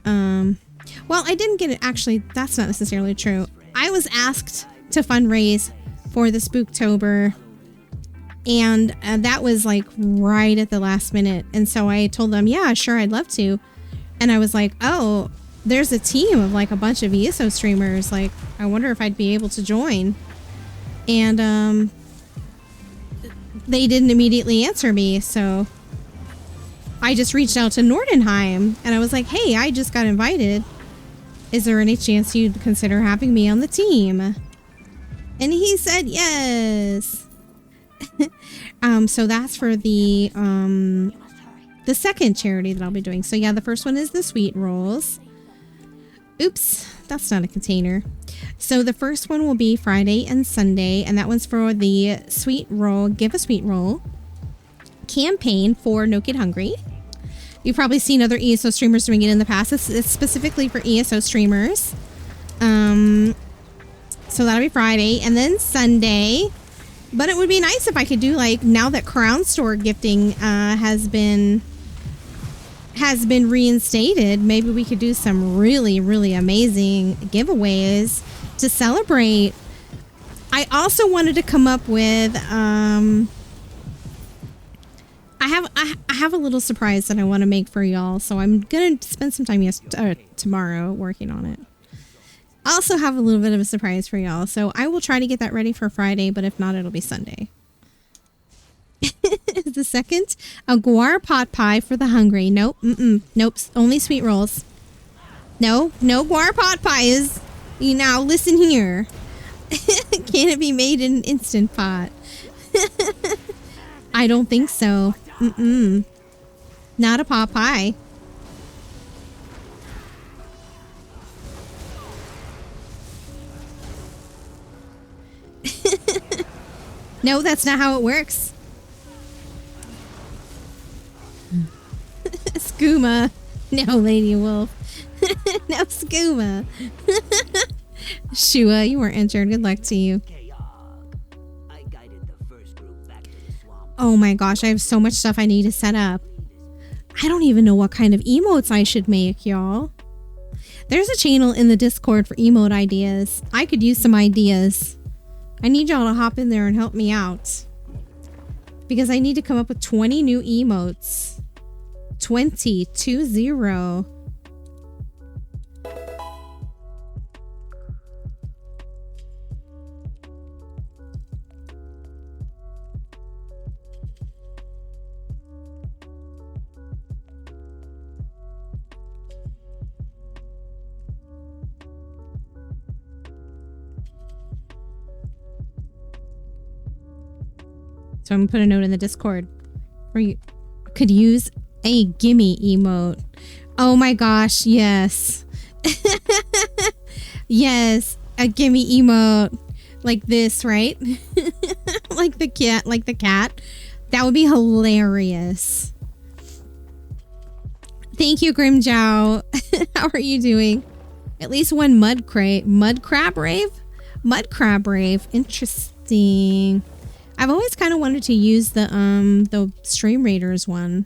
Well, I didn't get it. Actually, that's not necessarily true. I was asked to fundraise for the Spooktober, and that was like right at the last minute. And so I told them, yeah, sure, I'd love to. And I was like, oh, there's a team of like a bunch of ESO streamers. Like, I wonder if I'd be able to join. And they didn't immediately answer me, so I just reached out to Nordenheim and I was like, hey, I just got invited. Is there any chance you'd consider having me on the team? And he said yes. So that's for the second charity that I'll be doing. So yeah, the first one is the sweet rolls. Oops, that's not a container. So the first one will be Friday and Sunday, and that one's for the sweet roll, give a sweet roll campaign for No Kid Hungry. You've probably seen other ESO streamers doing it in the past. It's specifically for ESO streamers. So that'll be Friday, and then Sunday. But it would be nice if I could do, like, now that Crown Store gifting has been reinstated, maybe we could do some really, really amazing giveaways to celebrate. I also wanted to come up with I have a little surprise that I want to make for y'all, so I'm gonna spend some time tomorrow working on it. I also have a little bit of a surprise for y'all, so I will try to get that ready for Friday, but if not, it'll be Sunday. The second, a guar pot pie for the hungry. Nope, nope, only sweet rolls. No guar pot pies. You now listen here. Can it be made in an Instant Pot? I don't think so. Not a pot pie. No, that's not how it works. Skooma. No, Lady Wolf. No, Skooma. Shua, you weren't injured. Good luck to you. Oh my gosh, I have so much stuff I need to set up. I don't even know what kind of emotes I should make, y'all. There's a channel in the Discord for emote ideas. I could use some ideas. I need y'all to hop in there and help me out. Because I need to come up with 20 new emotes. 20. So I'm gonna put a note in the Discord where you could use a gimme emote. Oh my gosh, yes. Yes, a gimme emote. Like this, right? like the cat. That would be hilarious. Thank you, Grimjow. How are you doing? At least one mud crab rave? Mud crab rave. Interesting. I've always kind of wanted to use the Stream Raiders one.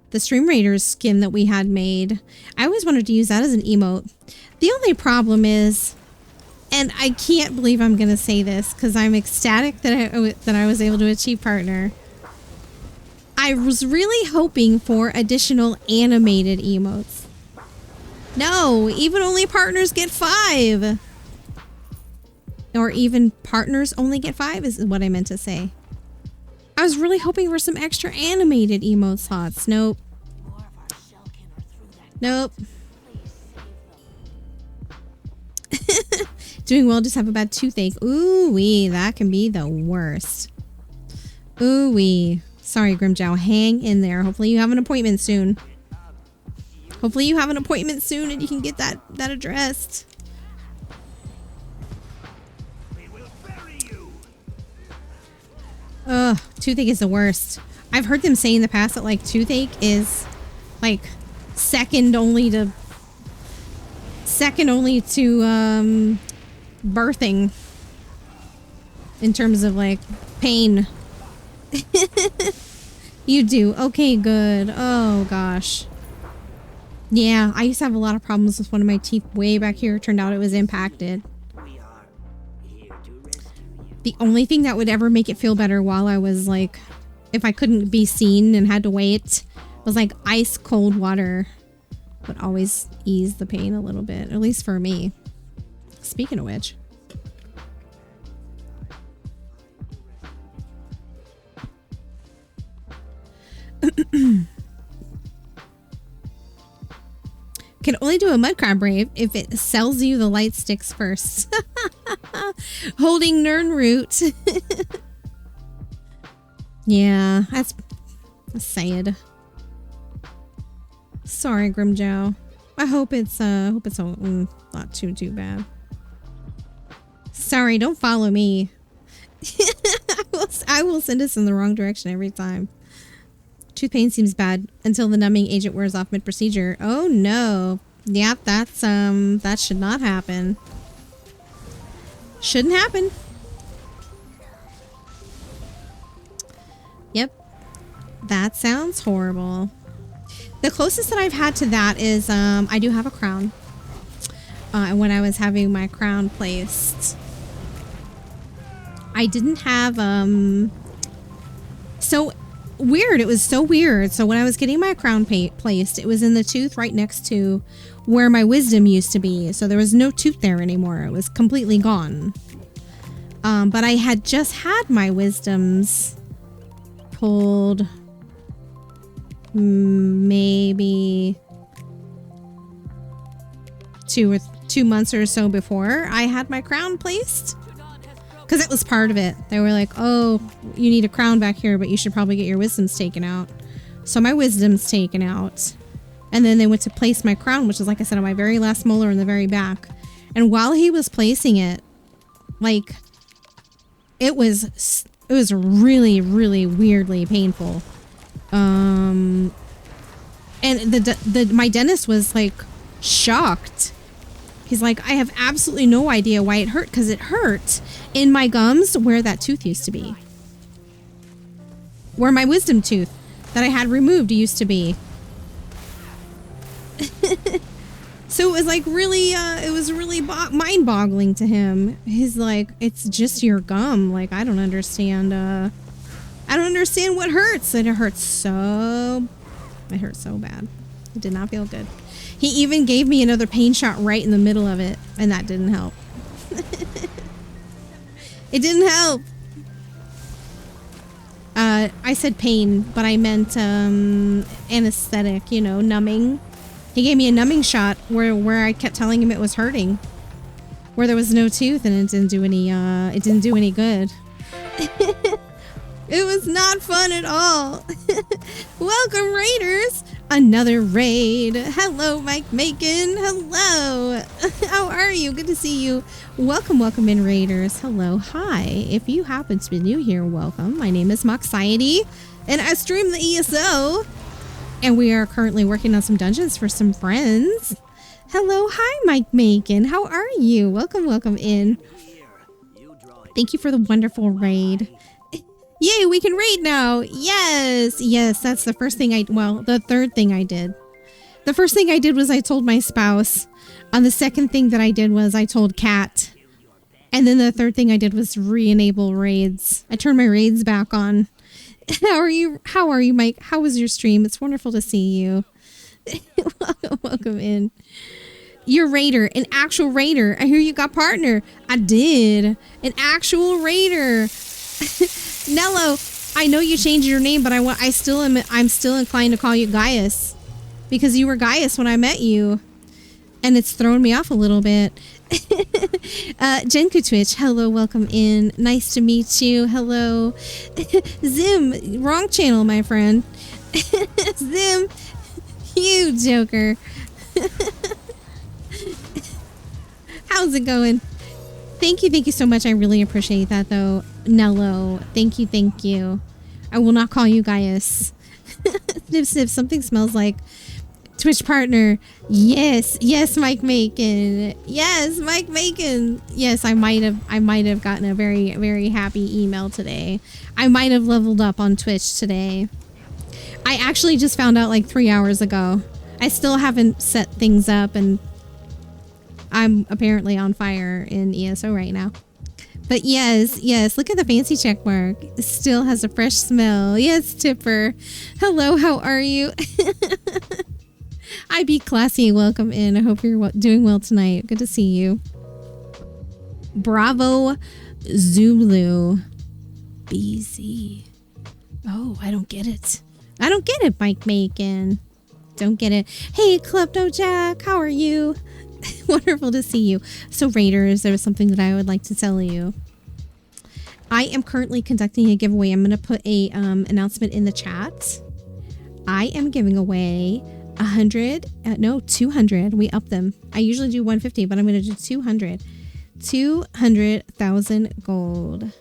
The Stream Raiders skin that we had made. I always wanted to use that as an emote. The only problem is, and I can't believe I'm going to say this because I'm ecstatic that I was able to achieve partner. I was really hoping for additional animated emotes. No, even only partners get 5. Or even partners only get 5 is what I meant to say. I was really hoping for some extra animated emote slots. Nope. Nope. Doing well, just have a bad toothache. Ooh-wee, that can be the worst. Ooh-wee. Sorry, Grimjow. Hang in there. Hopefully you have an appointment soon. Hopefully you have an appointment soon and you can get that addressed. Ugh, toothache is the worst. I've heard them say in the past that, like, toothache is, like, second only to birthing in terms of like pain. You do? Okay, good. Oh gosh. Yeah, I used to have a lot of problems with one of my teeth way back here. Turned out it was impacted. We are here to rescue you. The only thing that would ever make it feel better while I was like, if I couldn't be seen and had to wait, was like ice cold water. Would always ease the pain a little bit, at least for me. Speaking of which. Can only do a mud crab rave if it sells you the light sticks first. Holding Nern root. Yeah, that's sad. Sorry, Grimjow. I hope it's not too bad. Sorry, don't follow me. I will send us in the wrong direction every time. Tooth pain seems bad until the numbing agent wears off mid-procedure. Oh no. Yep, that's that should not happen. Shouldn't happen. Yep. That sounds horrible. The closest that I've had to that is I do have a crown. When I was having my crown placed, I didn't have so weird. It was so weird. So when I was getting my crown placed, it was in the tooth right next to where my wisdom used to be. So there was no tooth there anymore. It was completely gone. But I had just had my wisdoms pulled maybe 2 months or so before I had my crown placed. Because it was part of it. They were like, oh, you need a crown back here, but you should probably get your wisdoms taken out. So my wisdom's taken out. And then they went to place my crown, which is, like I said, on my very last molar in the very back. And while he was placing it, like, it was really, really weirdly painful. And my dentist was, like, shocked. He's like, I have absolutely no idea why it hurt, because it hurt in my gums where that tooth used to be. Where my wisdom tooth that I had removed used to be. So it was like really, it was really mind-boggling to him. He's like, it's just your gum. Like, I don't understand what hurts. And it hurt so bad. It did not feel good. He even gave me another pain shot right in the middle of it, and that didn't help. It didn't help. I said pain, but I meant anesthetic, you know, numbing. He gave me a numbing shot where I kept telling him it was hurting, where there was no tooth, and it didn't do any good. It was not fun at all. Welcome, Raiders. Another raid. Hello, Mike Macon. Hello. How are you? Good to see you. Welcome in, Raiders. Hello. Hi. If you happen to be new here, welcome. My name is Moxiety, and I stream the ESO. And we are currently working on some dungeons for some friends. Hello. Hi, Mike Macon. How are you? Welcome in. Thank you for the wonderful raid. Yay, we can raid now. Yes, that's the first thing the third thing I did. The first thing I did was I told my spouse. The second thing that I did was I told Kat. And then the third thing I did was re-enable raids. I turned my raids back on. How are you, Mike? How was your stream? It's wonderful to see you. Welcome in. You're Raider, an actual Raider. I hear you got partner. I did. An actual Raider. Nello, I know you changed your name, but I'm still inclined to call you Gaius, because you were Gaius when I met you, and it's thrown me off a little bit. Jenku Twitch, hello, welcome in. Nice to meet you. Hello. Zim, wrong channel, my friend. Zim, you joker. How's it going? Thank you so much. I really appreciate that, though. Nello, thank you. I will not call you Gaius. Sniff, sniff, something smells like Twitch partner. Yes, yes, Mike Macon. Yes, Mike Macon. Yes, I might have gotten a very, very happy email today. I might have leveled up on Twitch today. I actually just found out like 3 hours ago. I still haven't set things up, and I'm apparently on fire in ESO right now. But yes, yes, look at the fancy check mark. It still has a fresh smell. Yes, Tipper. Hello, how are you? I be classy. Welcome in. I hope you're doing well tonight. Good to see you. Bravo Zulu BZ. Oh, I don't get it. I don't get it, Mike Macon. Don't get it. Hey, Klepto Jack, how are you? Wonderful to see you. So, Raiders, there was something that I would like to tell you. I am currently conducting a giveaway. I'm going to put a announcement in the chat. I am giving away 200. We up them. I usually do 150, but I'm going to do 200. 200,000 gold.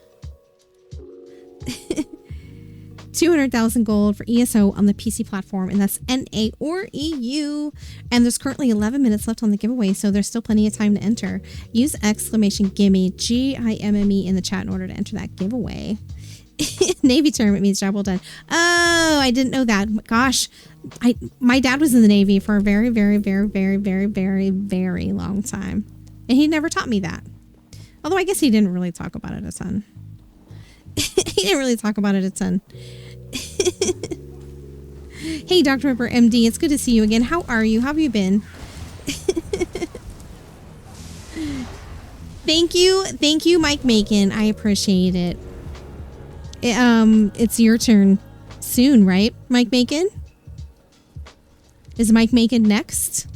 200,000 gold for ESO on the PC platform, and that's NA or EU. And there's currently 11 minutes left on the giveaway, so there's still plenty of time to enter. Use exclamation gimme, GIMME in the chat in order to enter that giveaway. Navy term, it means job well done. Oh, I didn't know that. Gosh, my dad was in the Navy for a very, very, very, very, very, very, very long time, and he never taught me that. Although I guess he didn't really talk about it a ton. He didn't really talk about it a ton. Hey, Dr. Ripper MD, it's good to see you again. How are you? How have you been? Thank you, Mike Macon. I appreciate it. It's your turn soon, right, Mike Macon? Is Mike Macon next?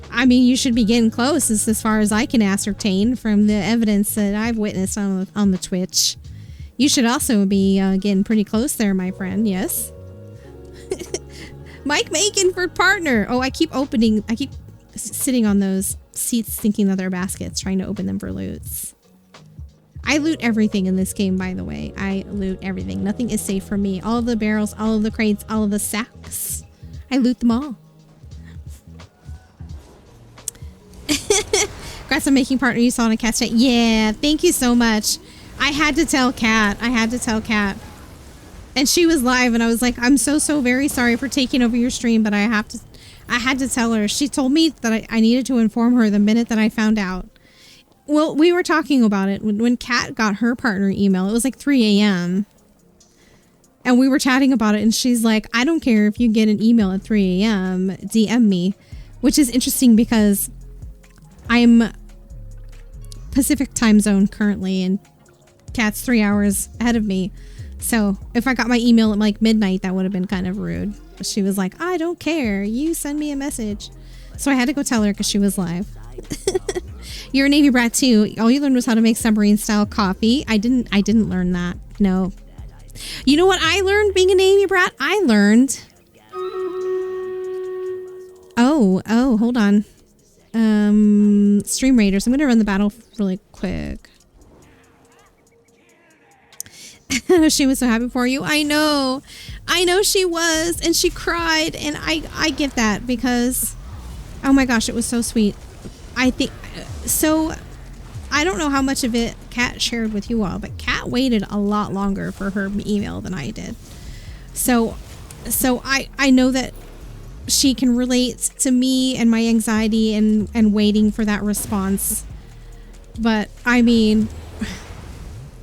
I mean, you should be getting close, as far as I can ascertain from the evidence that I've witnessed on the Twitch. You should also be getting pretty close there, my friend. Yes. Mike Macon for partner. Oh, I keep sitting on those seats thinking that they're baskets, trying to open them for loots. I loot everything in this game, by the way. I loot everything. Nothing is safe from me. All of the barrels, all of the crates, all of the sacks. I loot them all. Congrats on making partner you saw in a cat chat. Yeah, thank you so much. I had to tell Kat. And she was live, and I was like, I'm so very sorry for taking over your stream, but I had to tell her. She told me that I needed to inform her the minute that I found out. Well, we were talking about it when Kat got her partner email. It was like 3 a.m. And we were chatting about it, and she's like, I don't care if you get an email at 3 a.m. DM me, which is interesting because I'm Pacific time zone currently, and Kat's 3 hours ahead of me. So if I got my email at like midnight, that would have been kind of rude. But she was like, I don't care. You send me a message. So I had to go tell her because she was live. You're a Navy brat too. All you learned was how to make submarine style coffee. I didn't learn that. No. You know what I learned being a Navy brat? I learned. Oh, hold on. Stream Raiders. I'm going to run the battle really quick. She was so happy for you. I know she was, and she cried, and I get that because, oh my gosh, it was so sweet. I think so. I don't know how much of it Kat shared with you all, but Kat waited a lot longer for her email than I did. So I know that she can relate to me and my anxiety and waiting for that response. But I mean,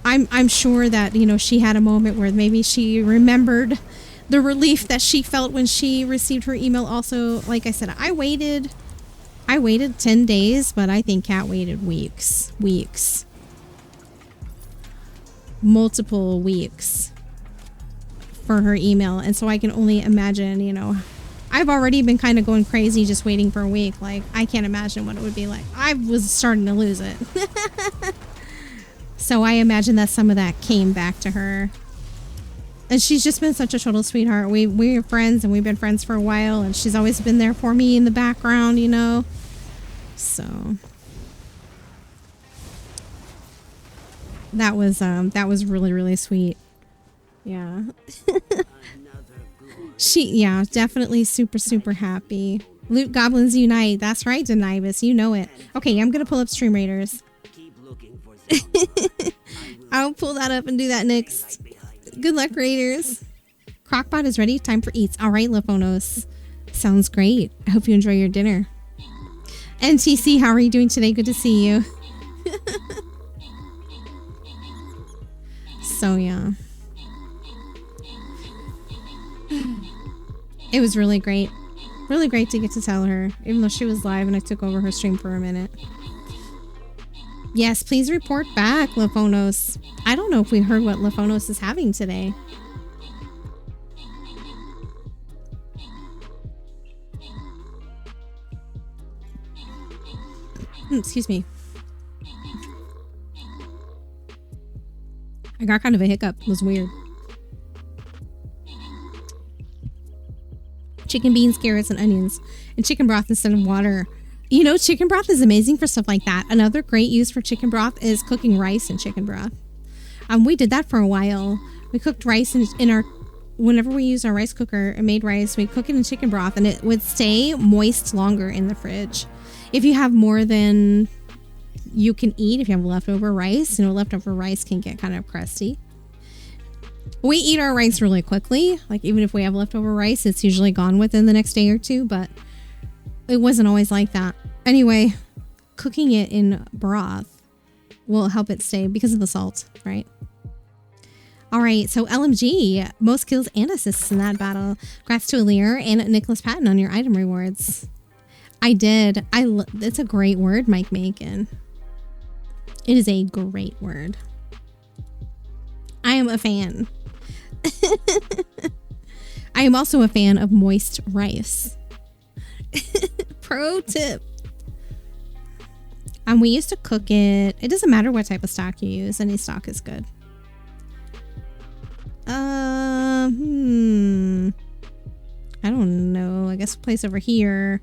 I'm sure that, you know, she had a moment where maybe she remembered the relief that she felt when she received her email. Also, like I said, I waited 10 days, but I think Kat waited weeks. Multiple weeks for her email. And so I can only imagine, you know, I've already been kind of going crazy just waiting for a week. Like, I can't imagine what it would be like. I was starting to lose it. So I imagine that some of that came back to her. And she's just been such a total sweetheart. We're friends, and we've been friends for a while, and she's always been there for me in the background, you know. So that was really, really sweet. Yeah. Yeah, definitely super, super happy. Loot Goblins Unite. That's right, Denibus. You know it. Okay, I'm going to pull up Stream Raiders. Keep looking for something. I'll pull that up and do that next. Good luck, Raiders. Crockpot is ready. Time for eats. All right, Lefonos. Sounds great. I hope you enjoy your dinner. NTC, how are you doing today? Good to see you. So, yeah. It was really great. Really great to get to tell her, even though she was live and I took over her stream for a minute. Yes, please report back, Lefonos. I don't know if we heard what Lefonos is having today. Excuse me. I got kind of a hiccup. It was weird. Chicken beans, carrots, and onions. And chicken broth instead of water. You know, chicken broth is amazing for stuff like that. Another great use for chicken broth is cooking rice in chicken broth. We did that for a while. We cooked rice in our... Whenever we used our rice cooker and made rice, we cook it in chicken broth and it would stay moist longer in the fridge. If you have more than you can eat, if you have leftover rice, you know, leftover rice can get kind of crusty. We eat our rice really quickly. Like, even if we have leftover rice, it's usually gone within the next day or two, but it wasn't always like that. Anyway, cooking it in broth will help it stay because of the salt, right? All right, so LMG, most kills and assists in that battle. Congrats to Alir and Nicholas Patton on your item rewards. I did. It's a great word, Mike Macon. It is a great word. I am a fan. I am also a fan of moist rice. Pro tip. We used to cook it. It doesn't matter what type of stock you use. Any stock is good. I don't know. I guess place over here.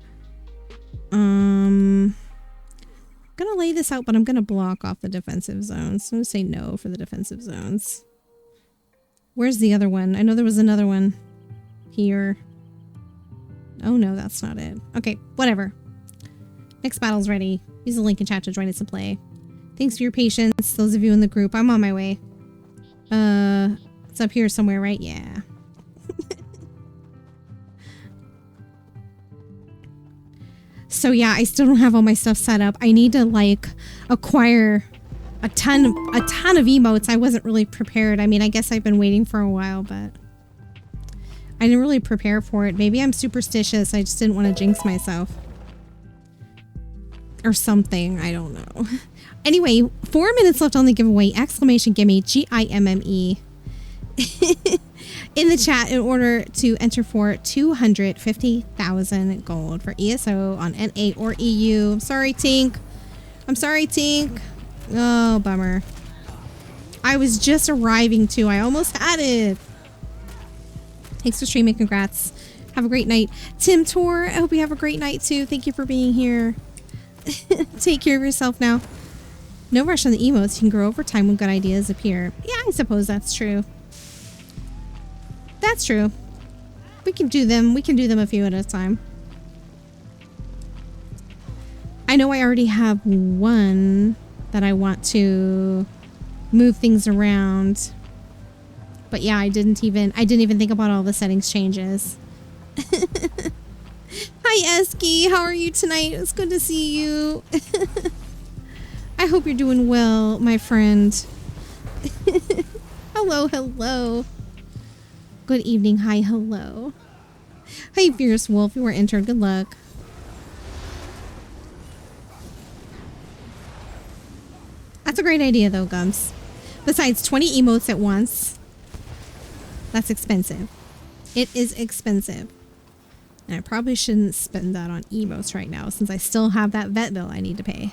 I'm gonna lay this out, but I'm gonna block off the defensive zones. So I'm gonna say no for the defensive zones. Where's the other one? I know there was another one here. Oh no, that's not it. Okay, whatever. Next battle's ready. Use the link in chat to join us and play. Thanks for your patience, those of you in the group. I'm on my way. It's up here somewhere, right? Yeah. So yeah, I still don't have all my stuff set up. I need to like acquire a ton of emotes. I wasn't really prepared. I mean, I guess I've been waiting for a while, but I didn't really prepare for it. Maybe I'm superstitious. I just didn't want to jinx myself. Or something. I don't know. Anyway, 4 minutes left on the giveaway. Exclamation gimme, GIMME. In the chat in order to enter for 250,000 gold for ESO on NA or EU. I'm sorry, Tink. I'm sorry, Tink. Oh, bummer. I was just arriving too. I almost had it. Thanks for streaming. Congrats. Have a great night. Tim Tor, I hope you have a great night too. Thank you for being here. Take care of yourself now. No rush on the emotes. You can grow over time when good ideas appear. Yeah, I suppose that's true. That's true. We can do them. We can do them a few at a time. I know I already have one that I want to move things around. But yeah, I didn't even think about all the settings changes. Hi, Esky. How are you tonight? It's good to see you. I hope you're doing well, my friend. Hello, hello. Good evening. Hi, hello. Hi, Fierce Wolf. You were entered. Good luck. That's a great idea, though, Gums. Besides, 20 emotes at once. That's expensive. It is expensive. And I probably shouldn't spend that on emotes right now, since I still have that vet bill I need to pay.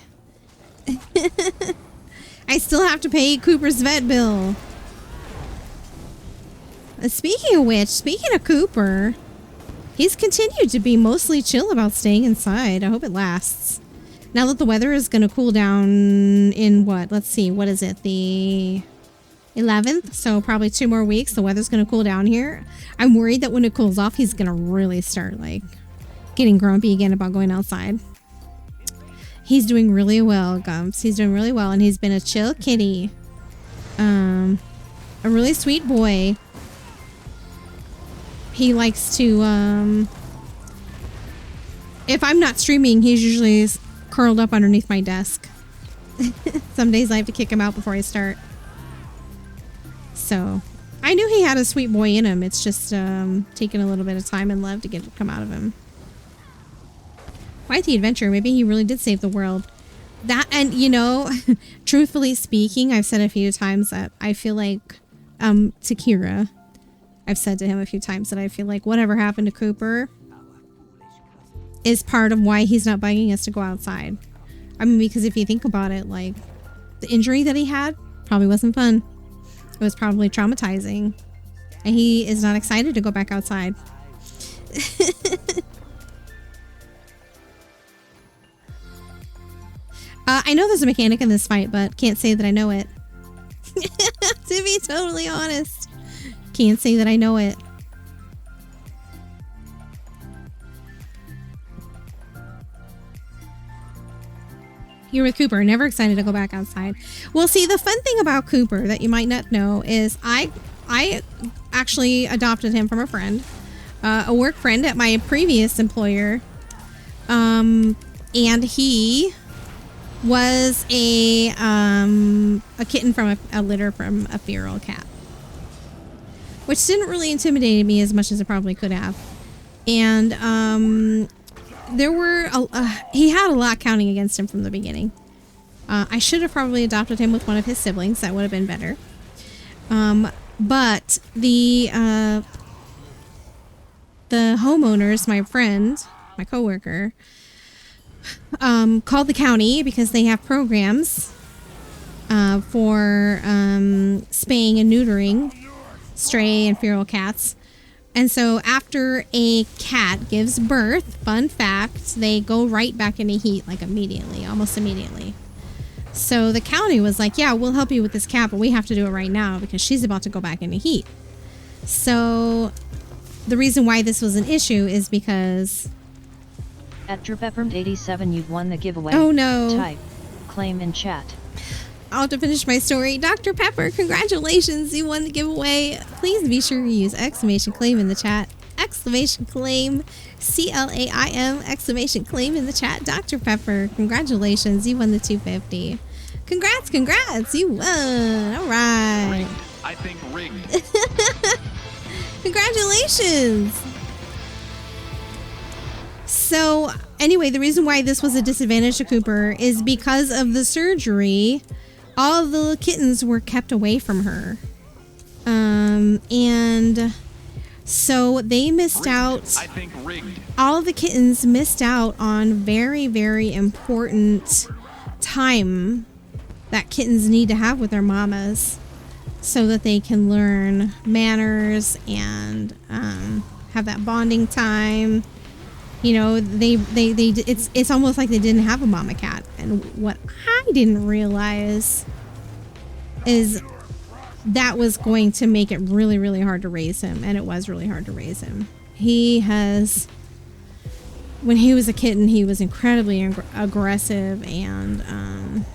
I still have to pay Cooper's vet bill. Speaking of which, speaking of Cooper, he's continued to be mostly chill about staying inside. I hope it lasts. Now that the weather is going to cool down in what? Let's see. What is it? It's 11th, so probably 2 more weeks. The weather's going to cool down here. I'm worried that when it cools off, he's going to really start like getting grumpy again about going outside. He's doing really well, Gumps. He's doing really well, and he's been a chill kitty. A really sweet boy. He likes to, if I'm not streaming, he's usually curled up underneath my desk. Some days I have to kick him out before I start. So, I knew he had a sweet boy in him. It's just taken a little bit of time and love to get it come out of him. Quite the adventure. Maybe he really did save the world. That, and you know, truthfully speaking, I've said a few times that I feel like, to Kira, I've said to him a few times that I feel like whatever happened to Cooper is part of why he's not begging us to go outside. I mean, because if you think about it, like, the injury that he had probably wasn't fun. It was probably traumatizing. And he is not excited to go back outside. I know there's a mechanic in this fight, but can't say that I know it. To be totally honest. Can't say that I know it. You're with Cooper, never excited to go back outside. Well, see, the fun thing about Cooper that you might not know is I actually adopted him from a friend, a work friend at my previous employer. And he was a kitten from a litter from a feral cat, which didn't really intimidate me as much as it probably could have. And there were he had a lot counting against him from the beginning. I should have probably adopted him with one of his siblings. That would have been better. But the homeowners, my friend, my coworker, called the county because they have programs for spaying and neutering stray and feral cats. And so after a cat gives birth, fun fact, they go right back into heat, like immediately, almost immediately. So the county was like, yeah, we'll help you with this cat, but we have to do it right now because she's about to go back into heat. So the reason why this was an issue is because... At Drpepperm87, you've won the giveaway. Oh no. Type. Claim in chat. I'll have to finish my story. Dr. Pepper, congratulations. You won the giveaway. Please be sure to use exclamation claim in the chat. Exclamation claim. CLAIM. Exclamation claim in the chat. Dr. Pepper, congratulations. You won the 250. Congrats. You won. All right. Rigged. I think rigged. Congratulations. So, anyway, the reason why this was a disadvantage to Cooper is because of the surgery. All of the kittens were kept away from her. And so they missed out. I think rigged. All of the kittens missed out on very, very important time that kittens need to have with their mamas so that they can learn manners and have that bonding time. You know, it's almost like they didn't have a mama cat. And what I didn't realize is that was going to make it really, really hard to raise him. And it was really hard to raise him. When he was a kitten, he was incredibly aggressive, and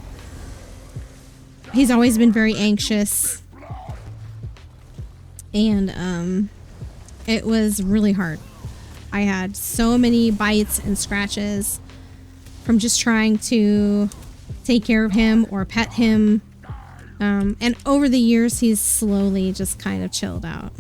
he's always been very anxious. And it was really hard. I had so many bites and scratches from just trying to take care of him or pet him. And over the years, he's slowly just kind of chilled out.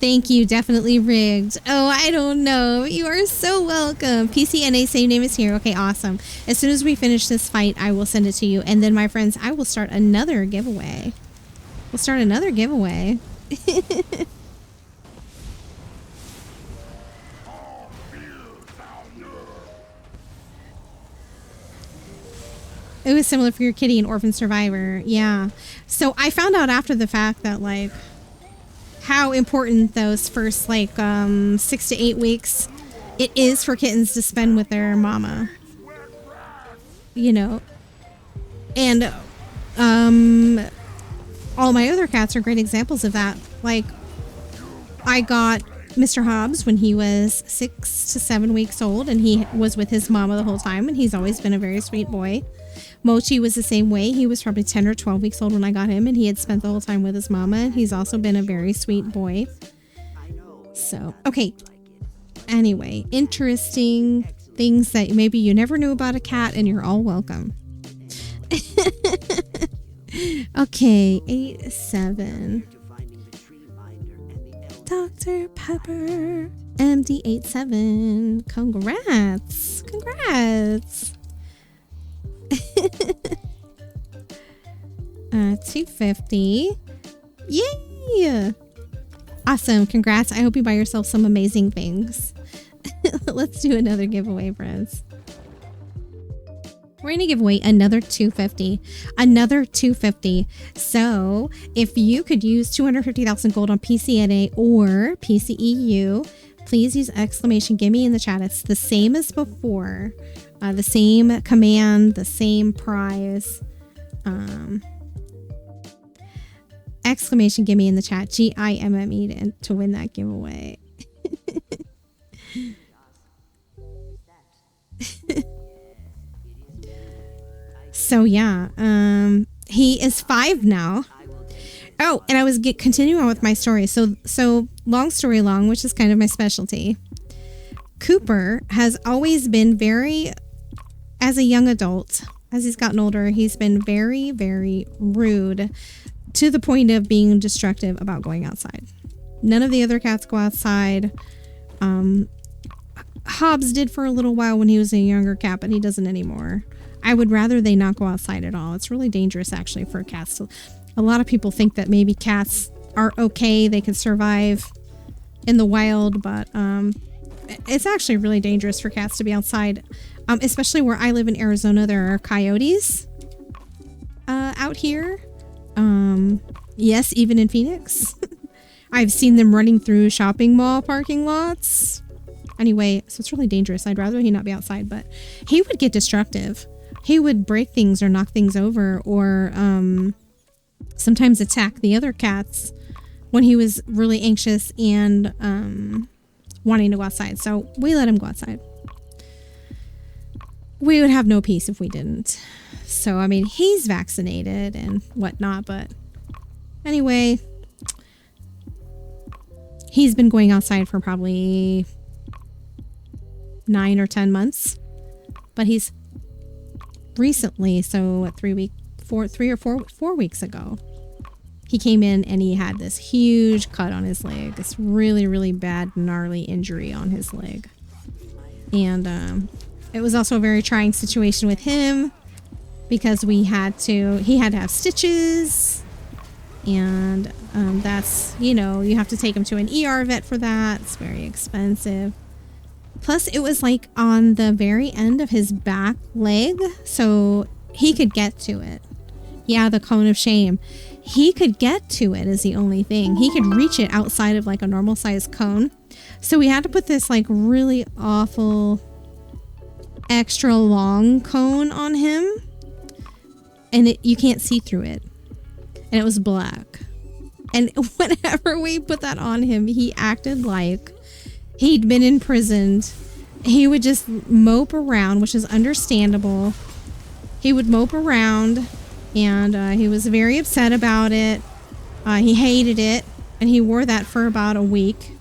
Thank you. Definitely rigged. Oh, I don't know. You are so welcome. PCNA, same name is here. Okay, awesome. As soon as we finish this fight, I will send it to you. And then, my friends, I will start another giveaway. We'll start another giveaway. It was similar for your kitty in Orphan Survivor. Yeah. So I found out after the fact that, like, how important those first, like, 6 to 8 weeks it is for kittens to spend with their mama. You know? And all my other cats are great examples of that. Like, I got Mr. Hobbs when he was 6 to 7 weeks old, and he was with his mama the whole time, and he's always been a very sweet boy. Mochi was the same way. He was probably 10 or 12 weeks old when I got him, and he had spent the whole time with his mama, and he's also been a very sweet boy. So, okay. Anyway, interesting things that maybe you never knew about a cat, and you're all welcome. Okay, 8-7. Dr. Pepper, MD87. Congrats. Congrats. 250. Yay! Awesome. Congrats. I hope you buy yourself some amazing things. Let's do another giveaway, friends. We're going to give away another 250. Another 250. So if you could use 250,000 gold on PCNA or PCEU, please use exclamation gimme in the chat. It's the same as before. The same command, the same prize. Exclamation gimme in the chat. GIMME to win that giveaway. So yeah, he is 5 now. Oh, and I was continuing on with my story. So long story long, which is kind of my specialty. Cooper has always been very, as a young adult, as he's gotten older, he's been very, very rude to the point of being destructive about going outside. None of the other cats go outside. Hobbs did for a little while when he was a younger cat, but he doesn't anymore. I would rather they not go outside at all. It's really dangerous actually for cats. A lot of people think that maybe cats are okay. They can survive in the wild, but it's actually really dangerous for cats to be outside. Especially where I live in Arizona, there are coyotes out here. Yes, even in Phoenix. I've seen them running through shopping mall parking lots. Anyway, so it's really dangerous. I'd rather he not be outside, but he would get destructive. He would break things or knock things over or sometimes attack the other cats when he was really anxious and wanting to go outside. So we let him go outside. We would have no peace if we didn't. So, I mean, he's vaccinated and whatnot, but anyway, he's been going outside for probably 9 or 10 months, but he's recently, so what, 4 weeks ago, he came in and he had this huge cut on his leg, this really, really bad, gnarly injury on his leg. And it was also a very trying situation with him because he had to have stitches, and that's, you know, you have to take him to an ER vet for that. It's very expensive. Plus, it was like on the very end of his back leg, so he could get to it. Yeah, the cone of shame. He could get to it is the only thing. He could reach it outside of like a normal sized cone. So we had to put this like really awful extra long cone on him. And you can't see through it. And it was black. And whenever we put that on him, he acted like he'd been imprisoned. He would just mope around, which is understandable. He would mope around, and he was very upset about it. He hated it, and he wore that for about a week.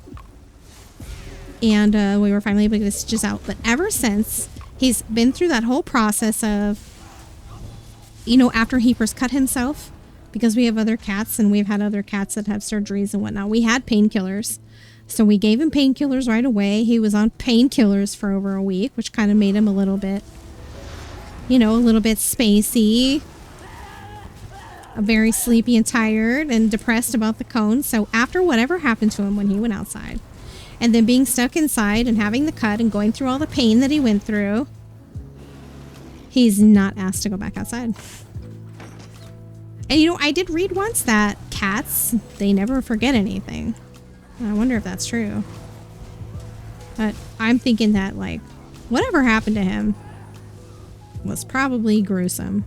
And we were finally able to get the stitches out. But ever since, he's been through that whole process of, you know, after he first cut himself, because we have other cats, and we've had other cats that have surgeries and whatnot. We had painkillers. So we gave him painkillers right away. He was on painkillers for over a week, which kind of made him a little bit, you know, a little bit spacey, very sleepy and tired and depressed about the cone. So after whatever happened to him when he went outside, and then being stuck inside and having the cut and going through all the pain that he went through, he's not asked to go back outside. And you know, I did read once that cats, they never forget anything. I wonder if that's true. But I'm thinking that, like, whatever happened to him was probably gruesome.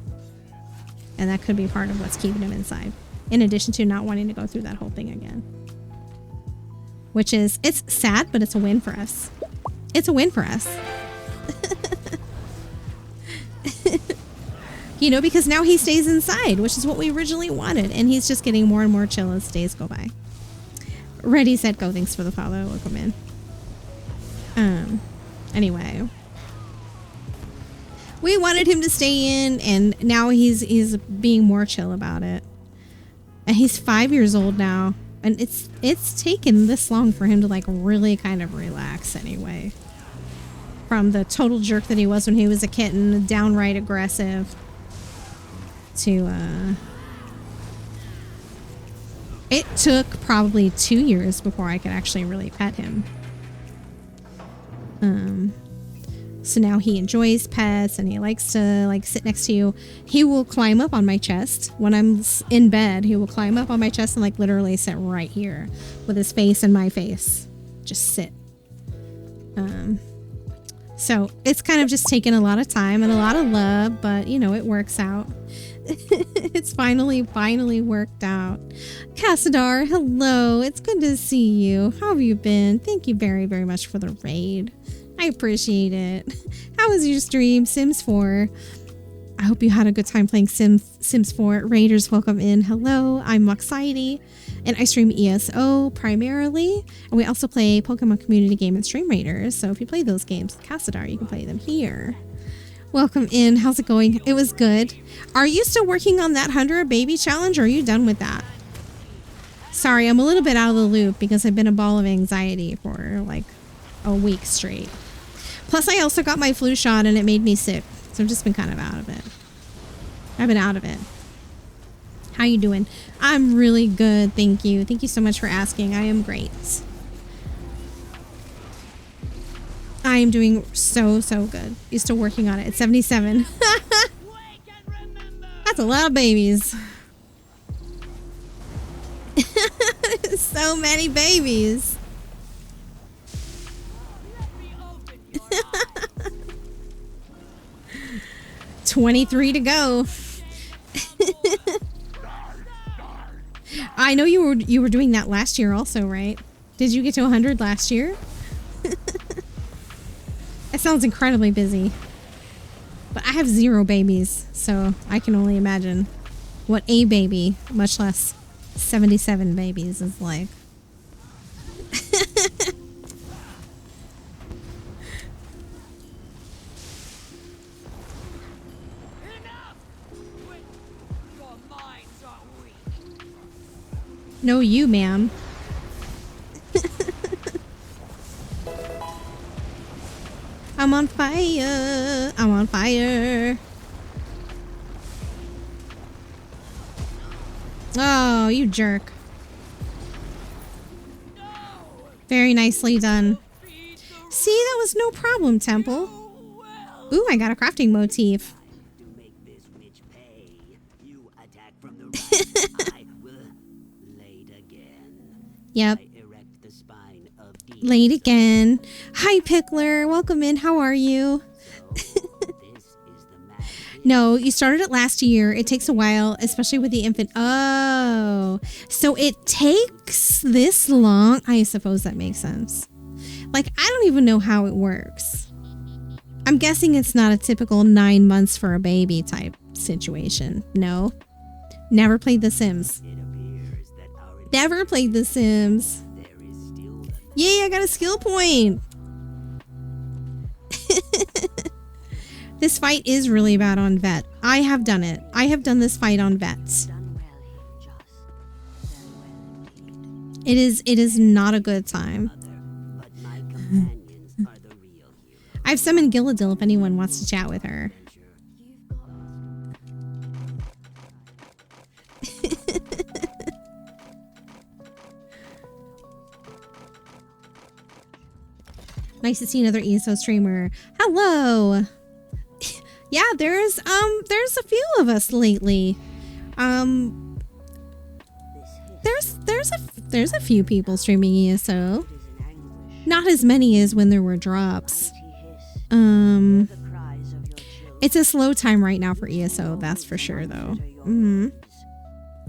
And that could be part of what's keeping him inside. In addition to not wanting to go through that whole thing again. Which is, it's sad, but it's a win for us. It's a win for us. You know, because now he stays inside, which is what we originally wanted. And he's just getting more and more chill as days go by. Ready, set, go. Thanks for the follow. Welcome in. Anyway. We wanted him to stay in, and now he's being more chill about it. And he's 5 years old now. And it's taken this long for him to like really kind of relax anyway. From the total jerk that he was when he was a kitten, downright aggressive, to it took probably 2 years before I could actually really pet him. So now he enjoys pets and he likes to like sit next to you. He will climb up on my chest when I'm in bed. He will climb up on my chest and like literally sit right here with his face in my face. Just sit. So it's kind of just taken a lot of time and a lot of love, but you know, it works out. It's finally worked out. Cassadar, hello. It's good to see you. How have you been? Thank you very, very much for the raid. I appreciate it. How was your stream? Sims 4. I hope you had a good time playing Sims 4. Raiders, welcome in. Hello, I'm Moxiety, and I stream ESO primarily. And we also play Pokemon Community Game and Stream Raiders. So if you play those games with Cassadar, you can play them here. Welcome in. How's it going? It was good. Are you still working on that 100 baby challenge, or are you done with that? Sorry, I'm a little bit out of the loop because I've been a ball of anxiety for like a week straight. Plus, I also got my flu shot and it made me sick. So I've just been kind of out of it. I've been out of it. How you doing? I'm really good, thank you. Thank you so much for asking. I am great. I am doing so good. You're still working on it. It's 77. That's a lot of babies. So many babies. 23 to go. I know you were doing that last year also, right? Did you get to 100 last year? It sounds incredibly busy. But I have 0 babies, so I can only imagine what a baby, much less 77 babies, is like. No, you, ma'am. I'm on fire. I'm on fire. Oh, you jerk. Very nicely done. See, that was no problem, Temple. Ooh, I got a crafting motif. To make this witch pay, you attack from the right. I will late again. Yep. I erect the spine of Late again. Hi, Pickler. Welcome in. How are you? this is the magic. No, you started it last year. It takes a while, especially with the infant. Oh, so it takes this long. I suppose that makes sense. Like, I don't even know how it works. I'm guessing it's not a typical 9 months for a baby type situation. No. Never played The Sims. It appears that our Never played The Sims. there is still a Yay, I got a skill point. This fight is really bad on vet. I have done it. I have done this fight on vets. It is not a good time. but my companions are the real heroes. I've summoned Gilladil if anyone wants to chat with her. Nice to see another ESO streamer. Hello. Yeah, there's a few of us lately. There's a few people streaming ESO. Not as many as when there were drops. It's a slow time right now for ESO, that's for sure though. Mm-hmm.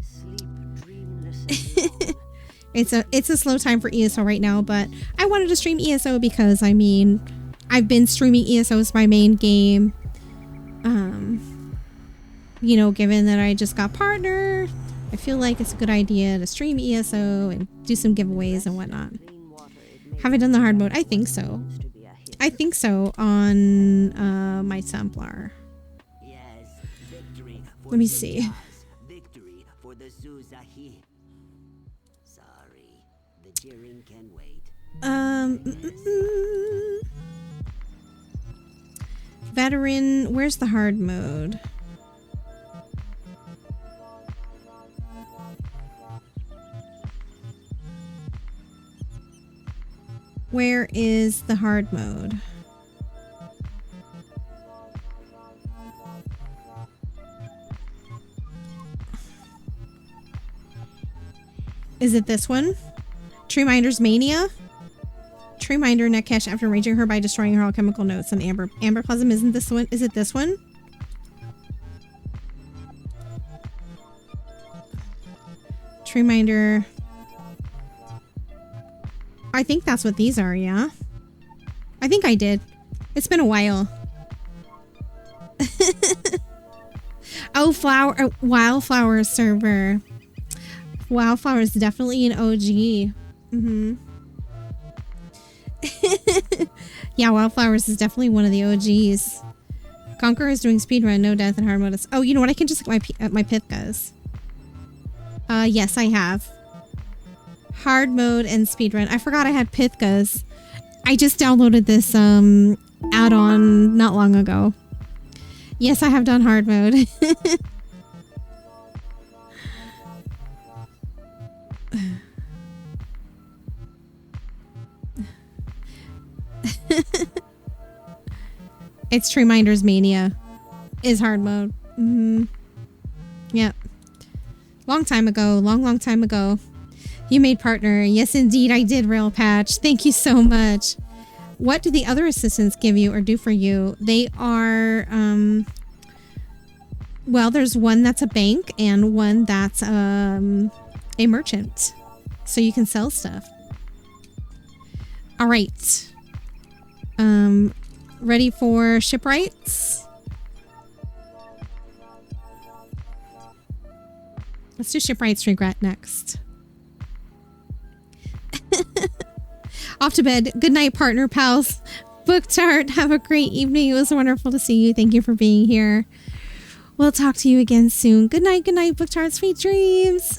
Sleep dreamless and long. It's a slow time for ESO right now, but I wanted to stream ESO because, I mean, I've been streaming ESO as my main game. You know, given that I just got partner, I feel like it's a good idea to stream ESO and do some giveaways and whatnot. Clean water, it may Have I done the hard mode? I think so. supposed to be a hit. I think so on my sampler. Yes, victory for Let me the see. Jazz. Victory for the Zuzahi. Sorry, the jeering can wait. Veteran, where's the hard mode? Where is the hard mode? Is it this one? Tree Minder's Mania? Tree Minder net cash after raging her by destroying her alchemical notes on Amber Plasm. Isn't this one? Is it this one? Tree Minder. I think that's what these are, yeah? I think I did. It's been a while. Oh, Wildflower server. Wildflower is definitely an OG. Mm-hmm. Yeah, Wildflowers is definitely one of the OGs. Conqueror is doing speedrun, no death and hard mode. Oh, you know what? I can just look at my Pithkas. Yes, I have. Hard mode and speedrun. I forgot I had Pithkas. I just downloaded this add-on not long ago. Yes, I have done hard mode. It's Tree Minder's Mania. Is hard mode. Mm-hmm. Yep. Long time ago. Long time ago. You made partner. Yes, indeed, I did, Rail Patch. Thank you so much. What do the other assistants give you or do for you? They are, well, there's one that's a bank and one that's a merchant. So you can sell stuff. All right. Ready for shipwrights? Let's do shipwrights regret next. Off to bed. Good night, partner pals. Book Tart, have a great evening. It was wonderful to see you. Thank you for being here. We'll talk to you again soon. Good night, Book Tart. Sweet dreams.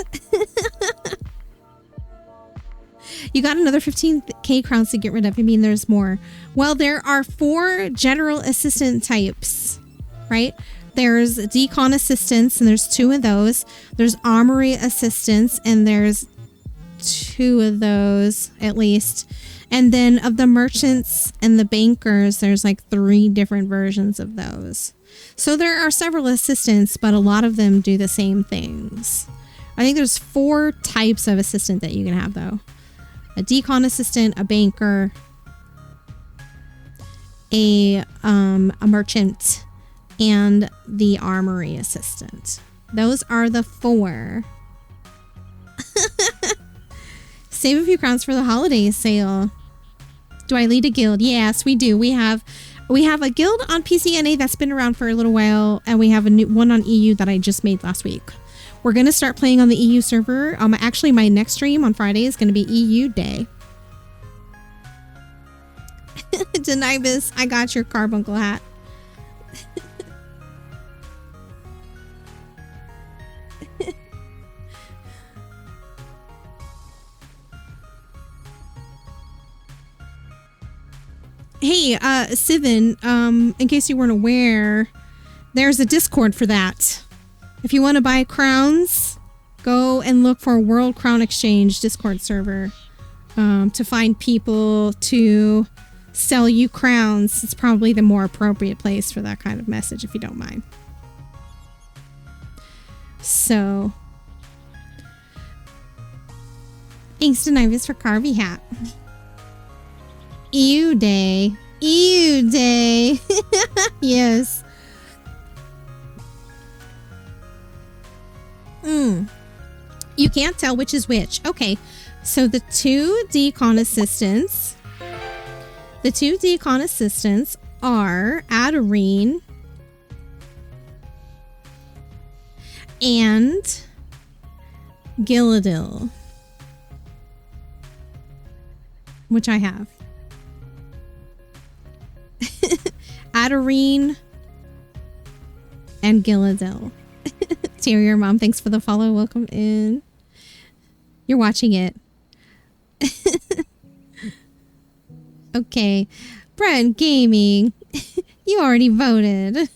You got another 15k crowns to get rid of. I mean, there's more. Well, there are 4 general assistant types, right? There's decon assistants, and there's 2 of those. There's armory assistants, and there's 2 of those at least. And then of the merchants and the bankers, there's like 3 different versions of those. So there are several assistants, but a lot of them do the same things. I think there's 4 types of assistant that you can have though. A decon assistant, a banker, a merchant, and the armory assistant. Those are the 4. Save a few crowns for the holiday sale. Do I lead a guild? Yes, we do. We have a guild on PCNA that's been around for a little while, and we have a new one on EU that I just made last week. We're gonna start playing on the EU server. Actually, my next stream on Friday is gonna be EU Day. Denibus, I got your carbuncle hat. Hey, Sivin, in case you weren't aware, there's a Discord for that. If you want to buy crowns, go and look for World Crown Exchange Discord server to find people to sell you crowns. It's probably the more appropriate place for that kind of message, if you don't mind. So, thanks to Nivis for Carvey hat. EU Day. EU Day. Yes. You can't tell which is which. Okay, so the two decon assistants are Adarine and Gilladil, which I have. Adarine and Gilladil. Terrier Mom, thanks for the follow. Welcome in. You're watching it. Okay. Brent Gaming. You already voted.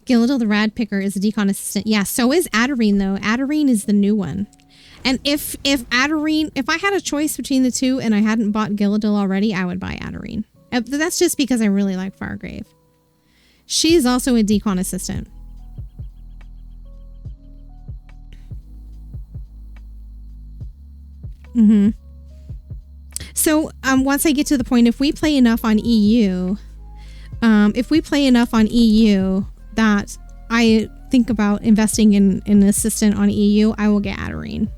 Gilladil the Rad Picker is a decon assistant. Yeah, so is Adarine though. Adarine is the new one. And if I had a choice between the two and I hadn't bought Gilladil already, I would buy Adarine. That's just because I really like Fargrave. She's also a decon assistant. So once I get to the point, if we play enough on EU, that I think about investing in an assistant on EU, I will get Adarine.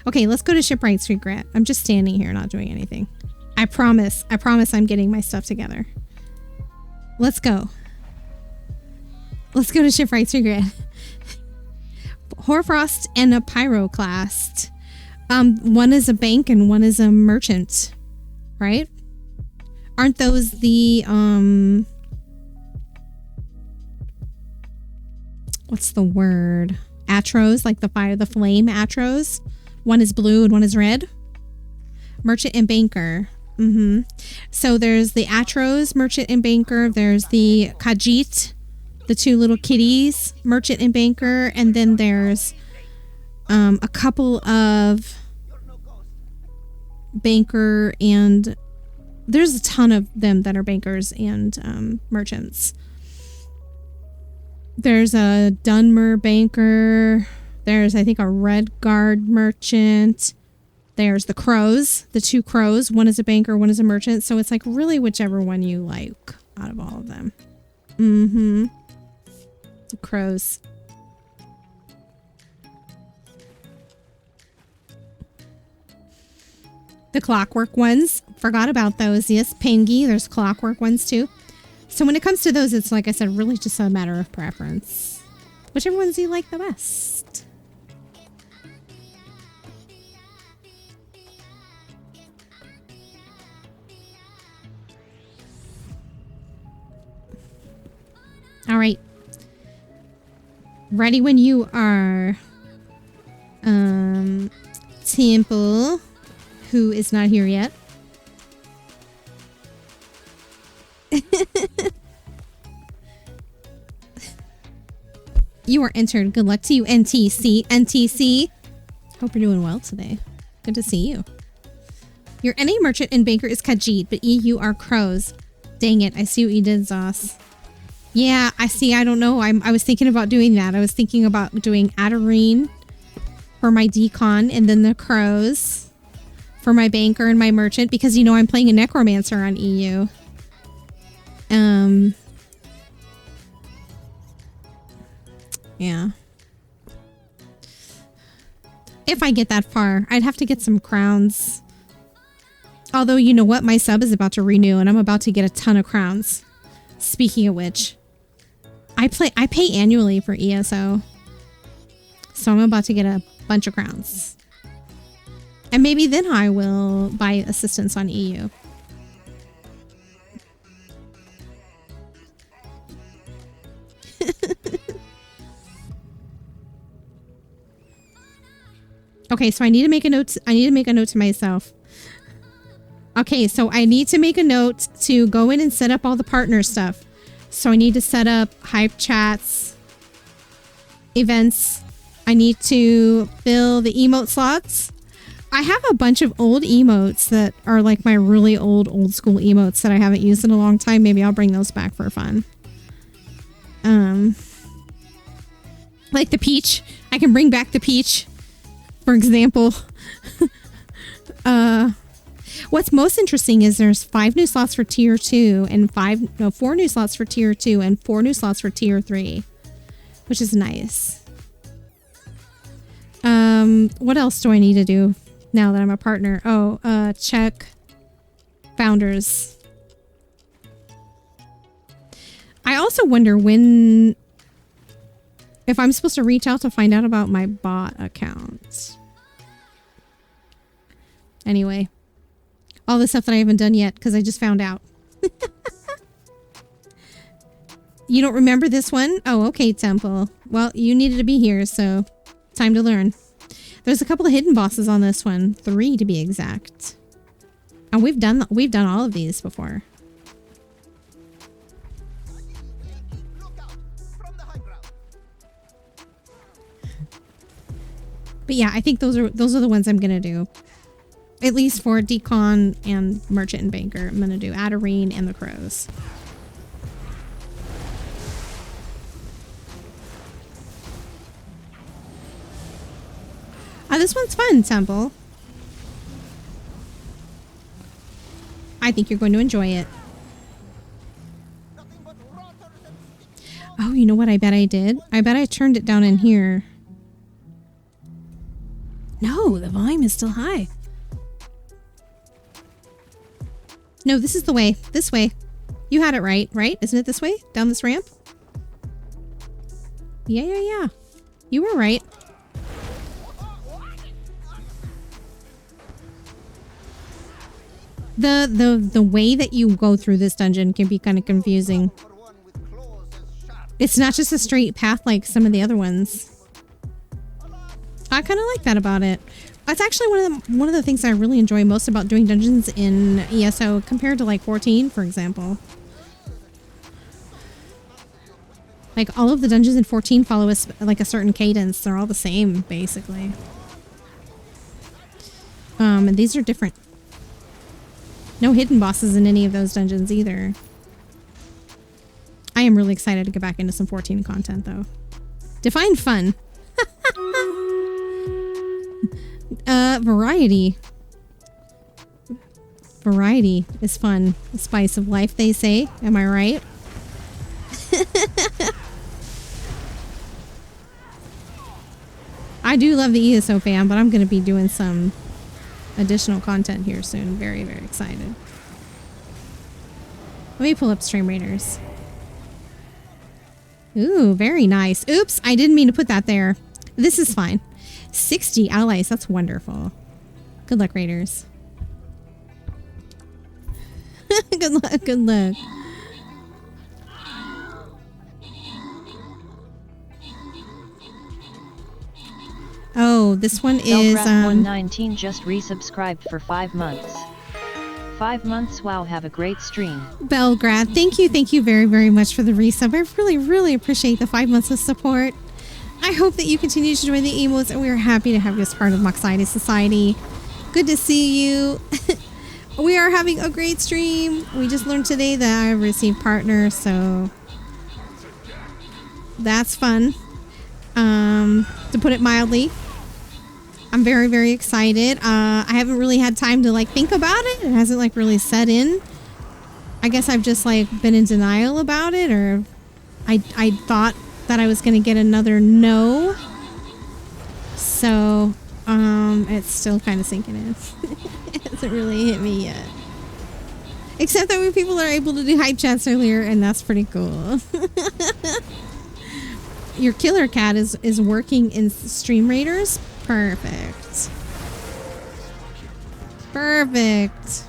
Okay, let's go to Shipwright's Regret. I'm just standing here not doing anything. I promise I'm getting my stuff together. Let's go. Let's go to Shipwright's Regret. Hoarfrost and a Pyroclast. One is a bank and one is a merchant, right? Aren't those the, what's the word? Atros, like the fire, the flame Atros. One is blue and one is red. Merchant and banker. So there's the Atros, merchant and banker. There's the Khajiit, the two little kitties, merchant and banker. And then there's a couple of banker, and there's a ton of them that are bankers and merchants. There's a Dunmer banker. There's, I think, a Red Guard merchant. There's the crows, the two crows. One is a banker, one is a merchant. So it's like really whichever one you like out of all of them. The crows. The clockwork ones. Forgot about those. Yes, Pengi. There's clockwork ones too. So when it comes to those, it's like I said, really just a matter of preference. Whichever ones you like the best. All right. Ready when you are. Temple, who is not here yet. You are entered. Good luck to you, NTC. NTC. Hope you're doing well today. Good to see you. Your NA merchant and banker is Khajiit, but EU are crows. Dang it. I see what you did, Zos. Yeah, I see. I don't know. I was thinking about doing that. I was thinking about doing Adarine for my decon and then the crows for my banker and my merchant because, you know, I'm playing a necromancer on EU. Yeah. If I get that far, I'd have to get some crowns. Although, you know what? My sub is about to renew and I'm about to get a ton of crowns. Speaking of which, I pay annually for ESO. So I'm about to get a bunch of crowns. And maybe then I will buy assistance on EU. Okay, so I need to make a note. I need to make a note to myself. Okay, so I need to make a note to go in and set up all the partner stuff. So I need to set up hype chats, events. I need to fill the emote slots. I have a bunch of old emotes that are like my really old school emotes that I haven't used in a long time. Maybe I'll bring those back for fun. Like the peach. I can bring back the peach, for example. What's most interesting is there's 5 new slots for tier 2 and 4 new slots for tier 2 and 4 new slots for tier 3. which is nice. What else do I need to do now that I'm a partner? Oh, check founders. I also wonder if I'm supposed to reach out to find out about my bot account. Anyway, all the stuff that I haven't done yet because I just found out. You don't remember this one? Oh, okay, Temple. Well, you needed to be here, so time to learn. There's a couple of hidden bosses on this one. 3 to be exact. And we've done all of these before. But yeah, I think those are the ones I'm gonna do. At least for Decon and Merchant and Banker. I'm gonna do Adarine and the Crows. Oh, this one's fun, Temple. I think you're going to enjoy it. Oh, you know what I bet I did? I bet I turned it down in here. No, the volume is still high. No, this is the way. This way. You had it right? Isn't it this way? Down this ramp? Yeah. You were right. The way that you go through this dungeon can be kind of confusing. It's not just a straight path like some of the other ones. I kind of like that about it. That's actually one of the things I really enjoy most about doing dungeons in ESO compared to like 14, for example. Like all of the dungeons in 14 follow like a certain cadence. They're all the same, basically. And these are different. No hidden bosses in any of those dungeons either. I am really excited to get back into some 14 content, though. Define fun. Variety. Variety is fun. The spice of life, they say. Am I right? I do love the ESO fam, but I'm going to be doing some additional content here soon. Very, very excited. Let me pull up Stream Raiders. Ooh, very nice. Oops, I didn't mean to put that there. This is fine. 60 allies. That's wonderful. Good luck, Raiders. Good luck, good luck. Oh, this one is 119 just resubscribed for 5 months. 5 months, wow, have a great stream. Belgrad, thank you very, very much for the resub. I really, really appreciate the 5 months of support. I hope that you continue to join the emotes, and we are happy to have you as part of Moxiety Society. Good to see you. We are having a great stream. We just learned today that I received partner, so that's fun. To put it mildly, I'm very, very excited. I haven't really had time to like think about it. It hasn't like really set in. I guess I've just like been in denial about it, or I thought that I was gonna get another no. So it's still kind of sinking in. It hasn't really hit me yet. Except that when people are able to do hype chats earlier, and that's pretty cool. Your killer cat is working in Stream Raiders. Perfect. Perfect.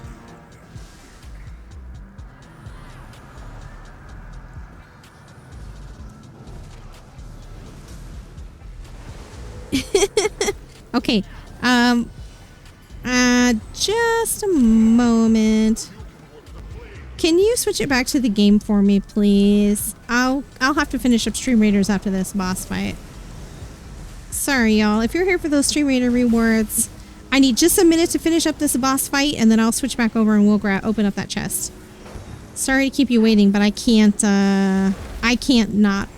Okay. Just a moment. Can you switch it back to the game for me, please? I'll have to finish up Stream Raiders after this boss fight. Sorry, y'all. If you're here for those Stream Raider rewards, I need just a minute to finish up this boss fight, and then I'll switch back over and we'll open up that chest. Sorry to keep you waiting, but I can't not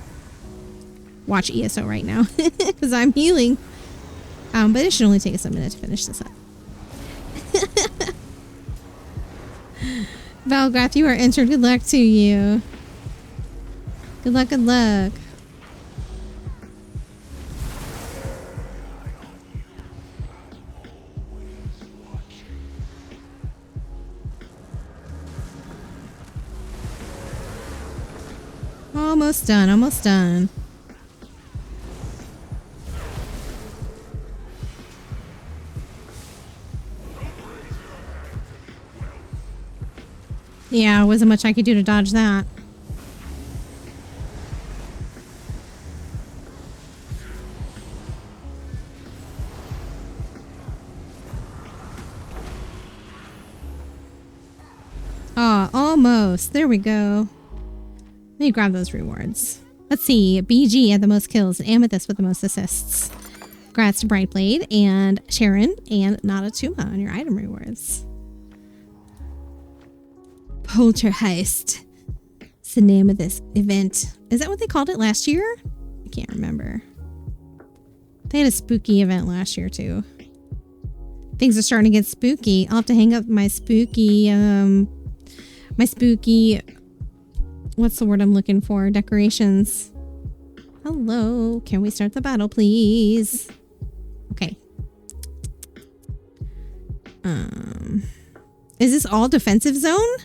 watch ESO right now because I'm healing. But it should only take us a minute to finish this up. Valgrath, you are entered. Good luck to you. Good luck, good luck. Almost done, almost done. Yeah, wasn't much I could do to dodge that. Ah, almost. There we go. Let me grab those rewards. Let's see. BG had the most kills and Amethyst with the most assists. Congrats to Brightblade and Sharon and Nadatuma on your item rewards. Poltergeist. It's the name of this event. Is that what they called it last year? I can't remember. They had a spooky event last year too. Things are starting to get spooky. I'll have to hang up my spooky, what's the word I'm looking for? Decorations. Hello. Can we start the battle, please? Okay. Is this all defensive zone?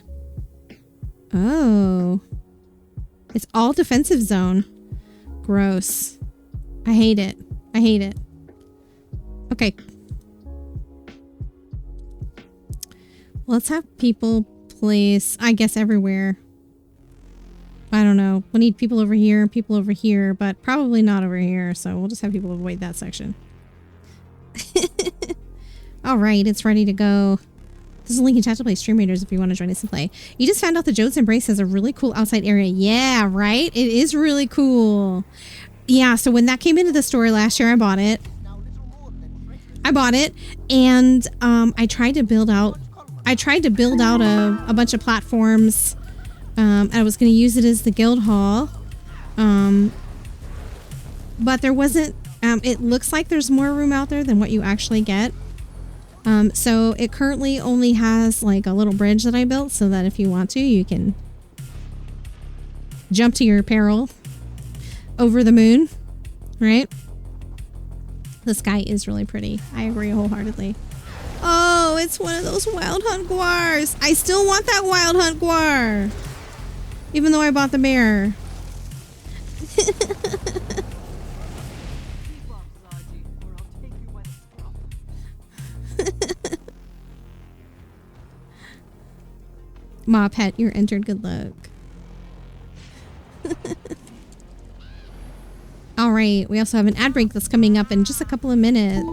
Oh. It's all defensive zone. Gross. I hate it. I hate it. Okay. Let's have people place, I guess, everywhere. I don't know. We'll need people over here and people over here, but probably not over here. So we'll just have people avoid that section. All right, it's ready to go. There's a link in chat to play Stream Raiders if you want to join us and play. You just found out the Jode's Embrace has a really cool outside area. Yeah, right? It is really cool. Yeah, so when that came into the store last year, I bought it. And I tried to build out a bunch of platforms. I was going to use it as the guild hall. But there wasn't, it looks like there's more room out there than what you actually get. So it currently only has like a little bridge that I built so that if you want to, you can jump to your peril over the moon, right? The sky is really pretty. I agree wholeheartedly. Oh, it's one of those Wild Hunt Guars. I still want that Wild Hunt Guar. Even though I bought the bear. Ma Pet, you're entered. Good luck. All right, we also have an ad break that's coming up in just a couple of minutes.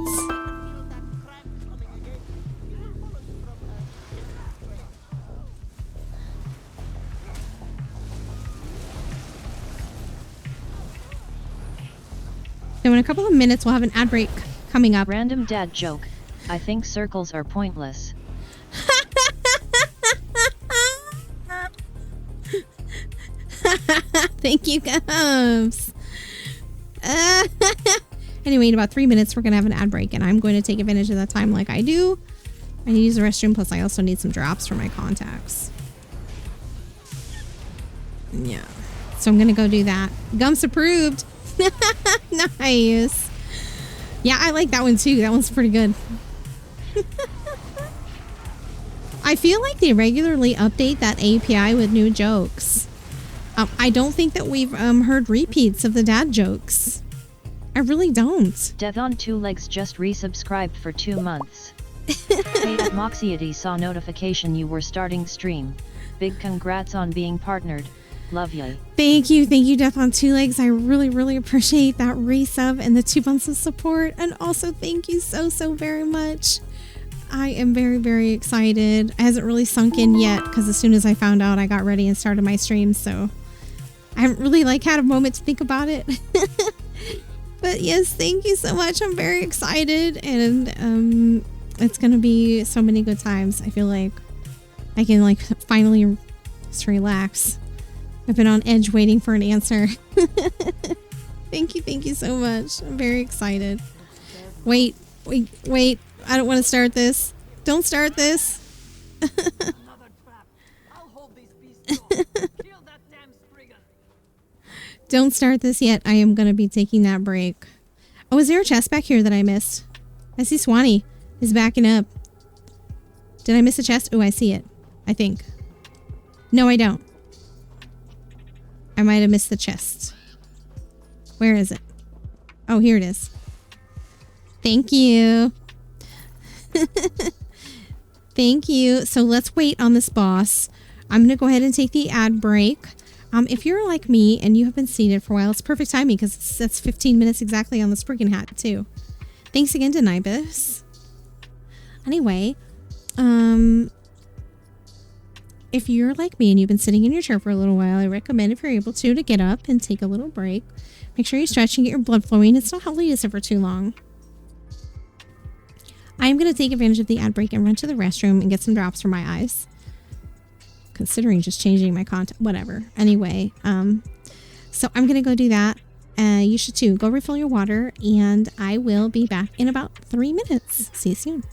So in a couple of minutes, we'll have an ad break coming up. Random dad joke. I think circles are pointless. Thank you, Gums. Anyway, in about 3 minutes, we're going to have an ad break, and I'm going to take advantage of that time like I do. I need to use the restroom, plus I also need some drops for my contacts. Yeah. So I'm going to go do that. Gums approved. Nice. Yeah, I like that one too. That one's pretty good. I feel like they regularly update that API with new jokes. I don't think that we've heard repeats of the dad jokes. I really don't. Death on Two Legs just resubscribed for 2 months. Hey, at Moxiety saw notification you were starting stream. Big congrats on being partnered. Love ya. Thank you, Death on Two Legs. I really appreciate that resub and the 2 months of support. And also thank you so very much. I am very excited. It hasn't really sunk in yet because as soon as I found out, I got ready and started my stream. So I haven't really had a moment to think about it. But yes, thank you so much. I'm very excited, and it's gonna be so many good times. I feel like I can finally just relax. I've been on edge waiting for an answer. Thank you so much. I'm very excited. Wait. I don't want to start this. Don't start this. Don't start this yet. I am going to be taking that break. Oh, is there a chest back here that I missed? I see Swanee is backing up. Did I miss a chest? Oh, I see it. I think. No, I don't. I might have missed the chest. Where is it? Oh, here it is. Thank you. Thank you. So let's wait on this boss. I'm going to go ahead and take the ad break. If you're like me and you have been seated for a while, it's perfect timing because that's 15 minutes exactly on the Spriggan hat too. Thanks again to Nibus. Anyway, if you're like me and you've been sitting in your chair for a little while, I recommend if you're able to get up and take a little break. Make sure you stretch and get your blood flowing. It's not healthy to sit for too long. I'm going to take advantage of the ad break and run to the restroom and get some drops for my eyes. Considering just changing my content, whatever. Anyway, so I'm going to go do that. You should too. Go refill your water and I will be back in about 3 minutes. See you soon.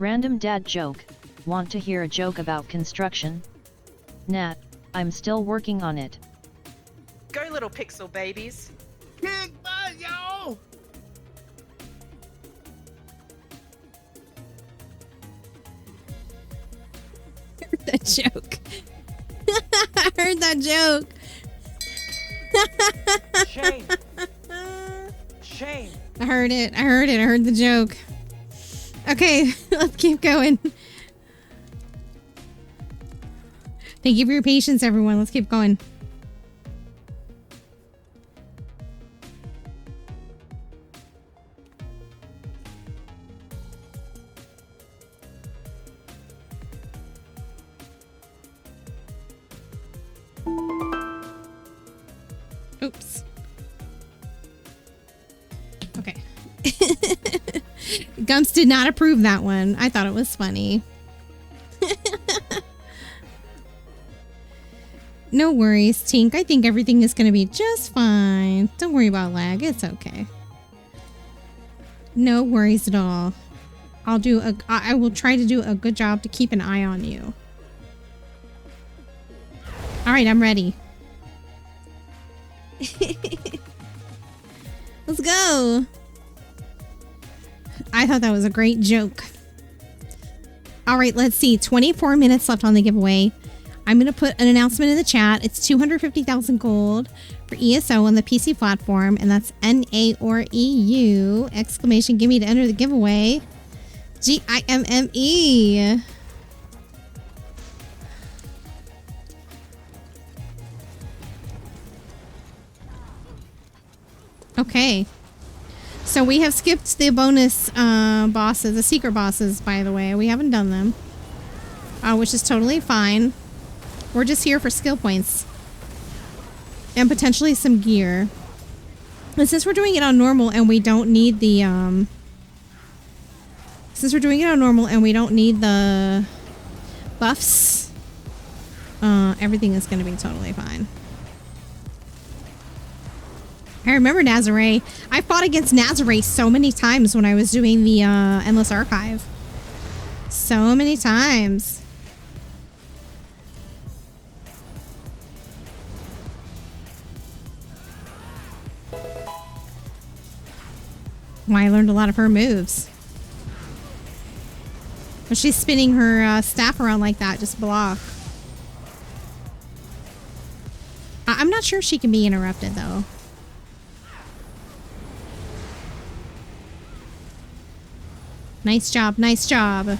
Random dad joke. Want to hear a joke about construction? Nat, I'm still working on it. Go little pixel babies. Kick butt, yo! Heard that joke. I heard that joke. Shame. Shame. I heard it. I heard it. I heard the joke. Okay, let's keep going. Thank you for your patience, everyone. Let's keep going. Oops. Okay. Gumps did not approve that one. I thought it was funny. No worries, Tink. I think everything is going to be just fine. Don't worry about lag. It's okay. No worries at all. I will try to do a good job to keep an eye on you. All right, I'm ready. Let's go. I thought that was a great joke. All right, let's see. 24 minutes left on the giveaway. I'm going to put an announcement in the chat. It's 250,000 gold for ESO on the PC platform, and that's NA or EU! Exclamation gimme to enter the giveaway. GIMME. Okay. So we have skipped the bonus bosses, the secret bosses, by the way. We haven't done them. Which is totally fine. We're just here for skill points. And potentially some gear. And since we're doing it on normal and we don't need the, since we're doing it on normal and we don't need the buffs, everything is going to be totally fine. I remember Nazare. I fought against Nazare so many times when I was doing the Endless Archive. So many times. Well, I learned a lot of her moves. When she's spinning her staff around like that, just block. I'm not sure if she can be interrupted, though. Nice job, nice job.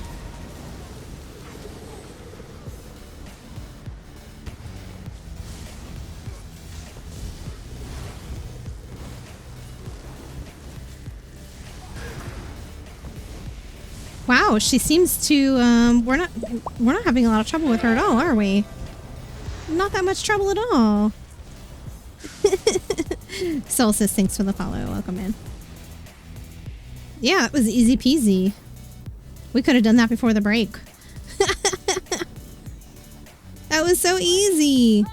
Wow, she seems to we're not having a lot of trouble with her at all, are we? Not that much trouble at all. Solstice, thanks for the follow. Welcome in. Yeah, it was easy peasy. We could have done that before the break. That was so easy.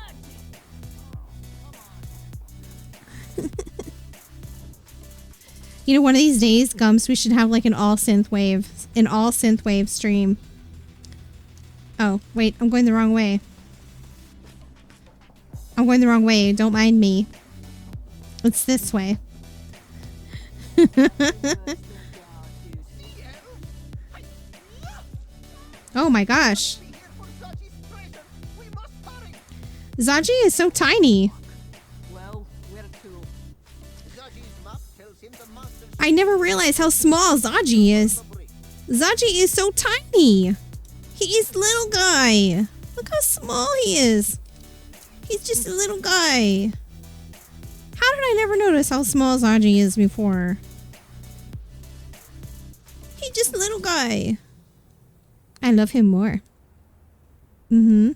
You know, one of these days, Gumps, we should have like an all synthwave stream. Oh, wait, I'm going the wrong way. I'm going the wrong way. Don't mind me. It's this way. Oh my gosh. Zaji is so tiny. I never realized how small Zaji is. Zaji is so tiny. He is little guy. Look how small he is. He's just a little guy. How did I never notice how small Zaji is before? He's just a little guy. I love him more. Reliving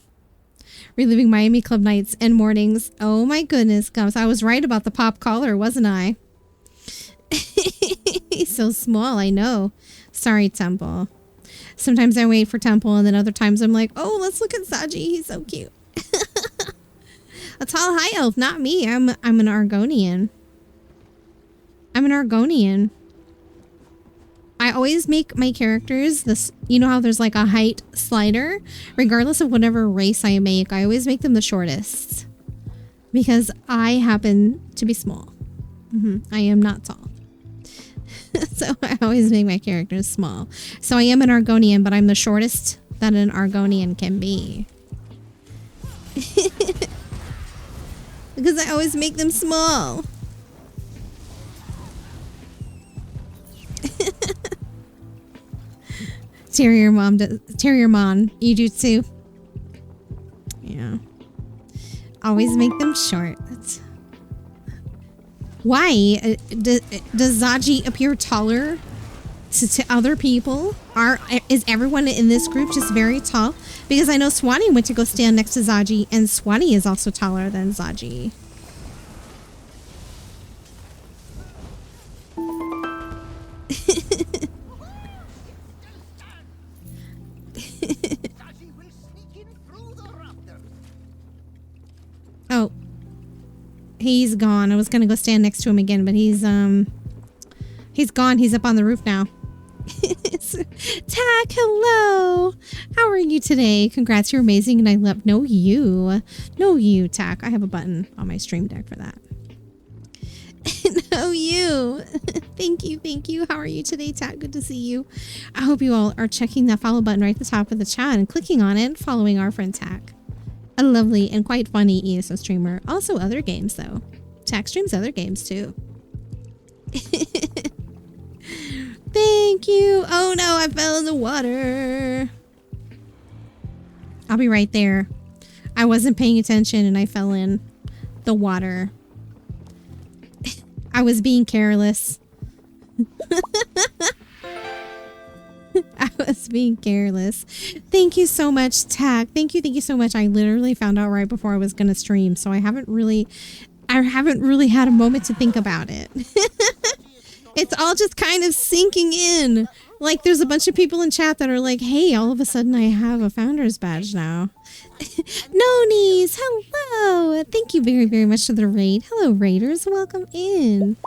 Miami Club nights and mornings. Oh my goodness, Gumps. I was right about the pop collar, wasn't I? He's so small, I know. Sorry, Temple. Sometimes I wait for Temple, and then other times I'm like, oh, let's look at Zaji. He's so cute. A tall high elf, not me. I'm an Argonian. I'm an Argonian. I always make my characters this, you know how there's like a height slider? Regardless of whatever race I make, I always make them the shortest. Because I happen to be small. I am not tall. So I always make my characters small. So I am an Argonian, but I'm the shortest that an Argonian can be. Because I always make them small. Terrier Mon, you do too. Yeah. Always make them short. Why? Does Zaji appear taller to other people? Is everyone in this group just very tall? Because I know Swanee went to go stand next to Zaji, and Swanee is also taller than Zaji. Oh, he's gone. I was gonna go stand next to him again, but he's gone. He's up on the roof now. Tack, hello. How are you today? Congrats, you're amazing, and I love no you, Tack. I have a button on my stream deck for that. No you. Thank you. How are you today, Tack? Good to see you. I hope you all are checking that follow button right at the top of the chat and clicking on it, following our friend Tack. A lovely and quite funny ESO streamer. Also other games though. Tack streams other games too. Thank you. Oh no, I fell in the water. I'll be right there. I wasn't paying attention and I fell in the water. I was being careless. I was being careless. Thank you so much, Tack. Thank you so much. I literally found out right before I was gonna stream, so I haven't really had a moment to think about it. It's all just kind of sinking in. Like there's a bunch of people in chat that are like, hey, all of a sudden I have a founder's badge now. Nonies, hello. Thank you very, very much for the raid. Hello, raiders. Welcome in.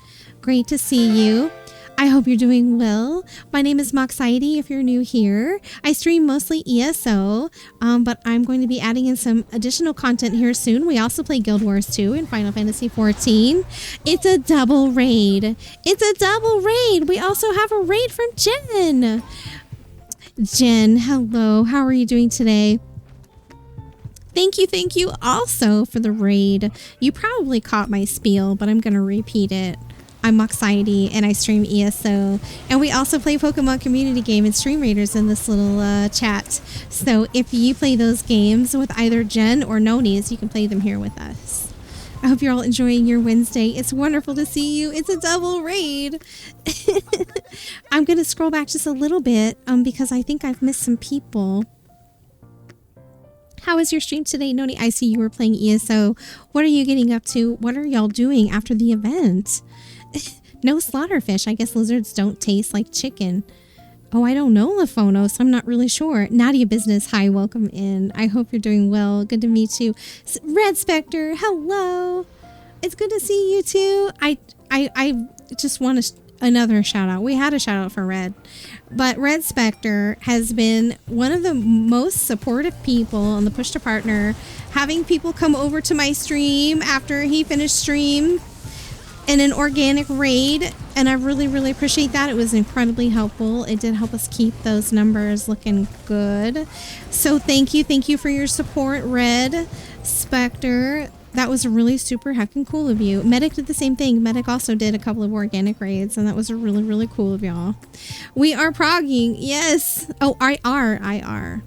Great to see you. I hope you're doing well. My name is Moxiety if you're new here. I stream mostly ESO, but I'm going to be adding in some additional content here soon. We also play Guild Wars 2 and Final Fantasy 14. It's a double raid. We also have a raid from Jen. Jen, hello. How are you doing today? Thank you also for the raid. You probably caught my spiel, but I'm going to repeat it. I'm Moxiety and I stream ESO, and we also play Pokemon community game and stream raiders in this little chat. So if you play those games with either Jen or Nonies, you can play them here with us. I hope you're all enjoying your Wednesday. It's wonderful to see you. It's a double raid. I'm going to scroll back just a little bit because I think I've missed some people. How was your stream today, Noni? I see you were playing ESO. What are you getting up to? What are y'all doing after the event? No slaughterfish. I guess lizards don't taste like chicken. Oh, I don't know, Laphonos. I'm not really sure. Nadia Business, hi, welcome in. I hope you're doing well. Good to meet you. Red Spectre, hello. It's good to see you too. I just want another shout out. We had a shout out for Red, but Red Spectre has been one of the most supportive people on the Push to Partner, having people come over to my stream after he finished stream in an organic raid, and I really appreciate that. It was incredibly helpful. It did help us keep those numbers looking good. So thank you for your support, Red Spectre. That was really super heckin' cool of you. Medic did the same thing. Medic also did a couple of organic raids, and that was really cool of y'all. We are progging, yes. Oh, IR.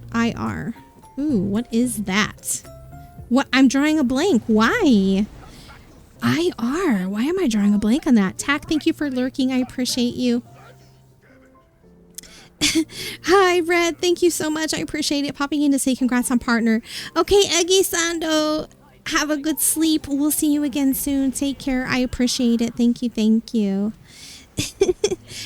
Ooh, what is that? What? I'm drawing a blank. Why? IR. Why am I drawing a blank on that? Tack, thank you for lurking. I appreciate you. Hi, Red. Thank you so much. I appreciate it. Popping in to say congrats on partner. Okay, Eggy Sando. Have a good sleep. We'll see you again soon. Take care. I appreciate it. Thank you.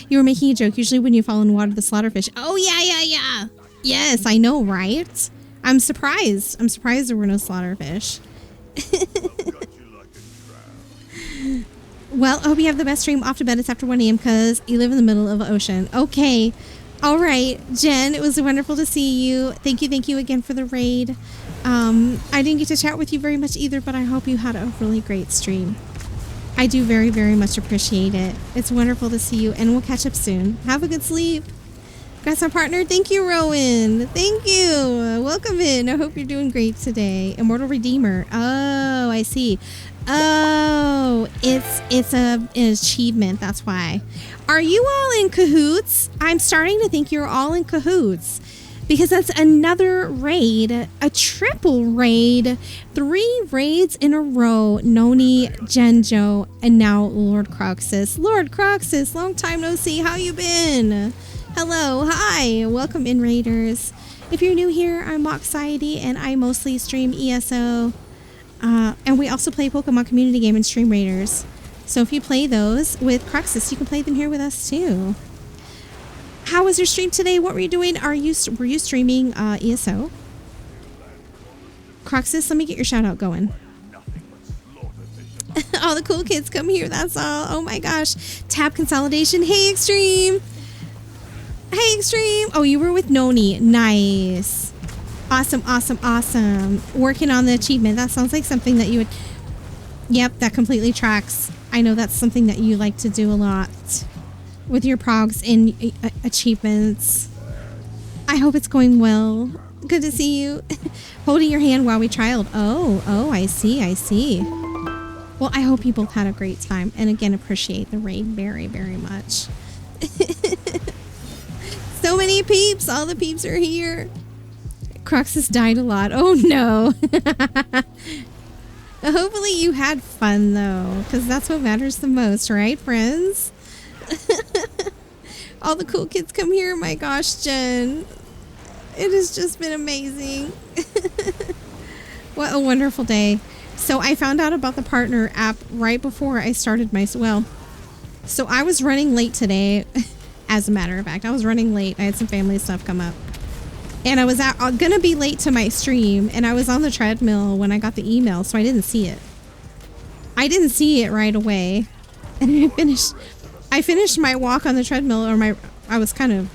You were making a joke. Usually when you fall in water, the slaughterfish. Oh, yeah. Yes, I know, right? I'm surprised. There were no slaughterfish. Well, I hope you have the best stream. Off to bed. It's after 1 a.m. because you live in the middle of the ocean. Okay. All right. Jen, it was wonderful to see you. Thank you again for the raid. I didn't get to chat with you very much either, but I hope you had a really great stream. I do very, very much appreciate it. It's wonderful to see you, and we'll catch up soon. Have a good sleep. That's our partner. Thank you, Rowan. Thank you. Welcome in. I hope you're doing great today. Immortal Redeemer. Oh, I see. Oh, it's an achievement. That's why. Are you all in cahoots? I'm starting to think you're all in cahoots. Because that's another raid, a triple raid, 3 raids in a row. Noni, Genjo, and now Lord Croxus. Lord Croxus, long time no see. How you been? Hello, hi, welcome in raiders. If you're new here, I'm Moxiety, and I mostly stream ESO. And we also play Pokemon community game and stream raiders. So if you play those with Croxus, you can play them here with us too. How was your stream today? What were you doing? Were you streaming ESO? Croxus, let me get your shout out going. All the cool kids come here, that's all. Oh my gosh. Tab consolidation. Hey, Extreme. Hey, Extreme. Oh, you were with Noni. Nice. Awesome, awesome, awesome. Working on the achievement. That sounds like something that you would... Yep, that completely tracks. I know that's something that you like to do a lot with your progs and achievements. I hope it's going well. Good to see you. Holding your hand while we trialed. Oh, I see. Well, I hope you both had a great time. And again, appreciate the raid very, very much. So many peeps. All the peeps are here. Croxus died a lot. Oh, no. Hopefully you had fun, though. Because that's what matters the most, right, friends? All the cool kids come here. My gosh, Jen. It has just been amazing. What a wonderful day. So I found out about the partner app right before I started my... Well, so I was running late today. As a matter of fact, I was running late. I had some family stuff come up. And I was gonna be late to my stream. And I was on the treadmill when I got the email. So I didn't see it. I didn't see it right away. And I finished my walk on the treadmill, or I was kind of,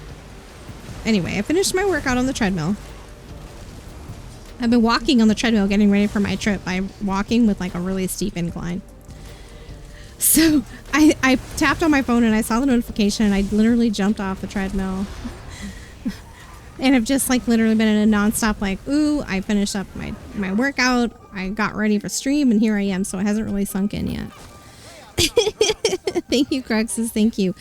anyway, I finished my workout on the treadmill. I've been walking on the treadmill getting ready for my trip. I'm walking with like a really steep incline. So I tapped on my phone and I saw the notification and I literally jumped off the treadmill. And I've just like literally been in a nonstop like, ooh, I finished up my workout. I got ready for stream and here I am. So it hasn't really sunk in yet. Thank you, Cruxus. Thank you.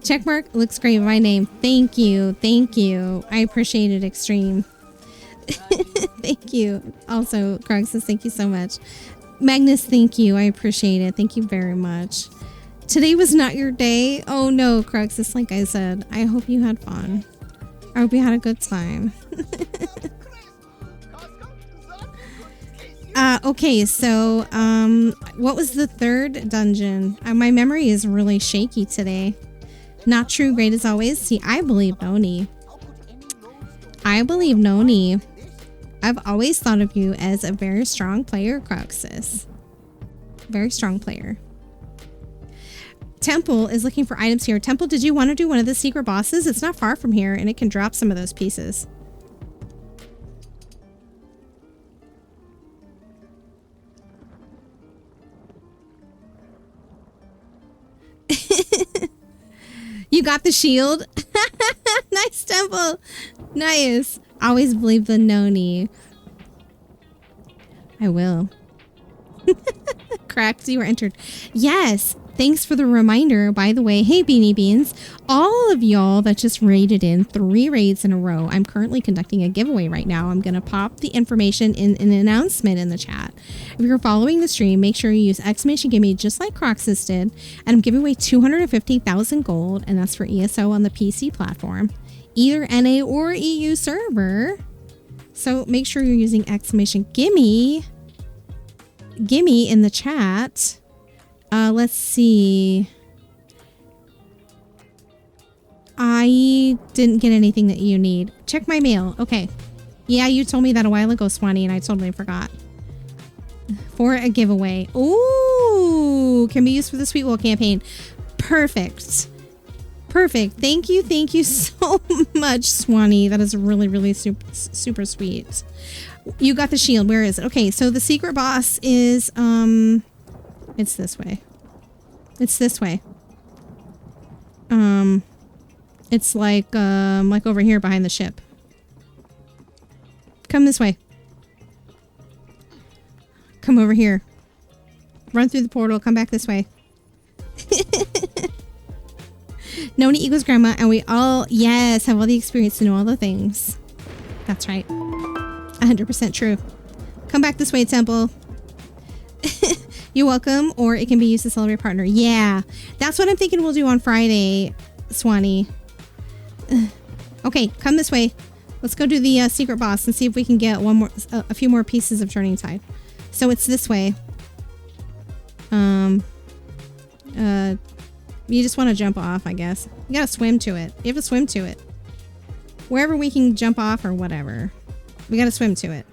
Checkmark looks great. My name. Thank you. I appreciate it extreme. Thank you. Also, Cruxus, thank you so much. Magnus, thank you. I appreciate it. Thank you very much. Today was not your day. Oh no, Cruxus, like I said. I hope you had fun. I hope you had a good time. Okay, so, what was the third dungeon? My memory is really shaky today. Not true, great as always. See, I believe Noni. I've always thought of you as a very strong player, Croxus. Very strong player. Temple is looking for items here. Temple, did you want to do one of the secret bosses? It's not far from here, and it can drop some of those pieces. You got the shield? Nice, Temple. Nice. Always believe the Noni. I will. Correct. You were entered. Yes. Thanks for the reminder. By the way, hey, Beanie Beans. All of y'all that just raided in 3 raids in a row. I'm currently conducting a giveaway right now. I'm going to pop the information in an announcement in the chat. If you're following the stream, make sure you use !gimme just like Croxus did. And I'm giving away 250,000 gold. And that's for ESO on the PC platform. Either NA or EU server. So make sure you're using !gimme in the chat. Let's see. I didn't get anything that you need. Check my mail. Okay. Yeah, you told me that a while ago, Swanee, and I totally forgot. For a giveaway. Ooh, 250,000 gold. Ooh, can be used for the Sweet Wool campaign. Perfect. Perfect. Thank you so much, Swanee. That is really super sweet. You got the shield. Where is it? Okay, so the secret boss is it's this way. It's this way. It's like over here behind the ship. Come this way. Come over here. Run through the portal, come back this way. Noni equals grandma, and we all, yes, have all the experience to know all the things. That's right. 100% true. Come back this way, Temple. You're welcome, or it can be used to celebrate partner. Yeah, that's what I'm thinking we'll do on Friday, Swanee. Okay, come this way. Let's go do the secret boss and see if we can get a few more pieces of Turning Tide. So it's this way. You just want to jump off, I guess. You gotta swim to it. You have to swim to it. Wherever we can jump off or whatever. We gotta swim to it.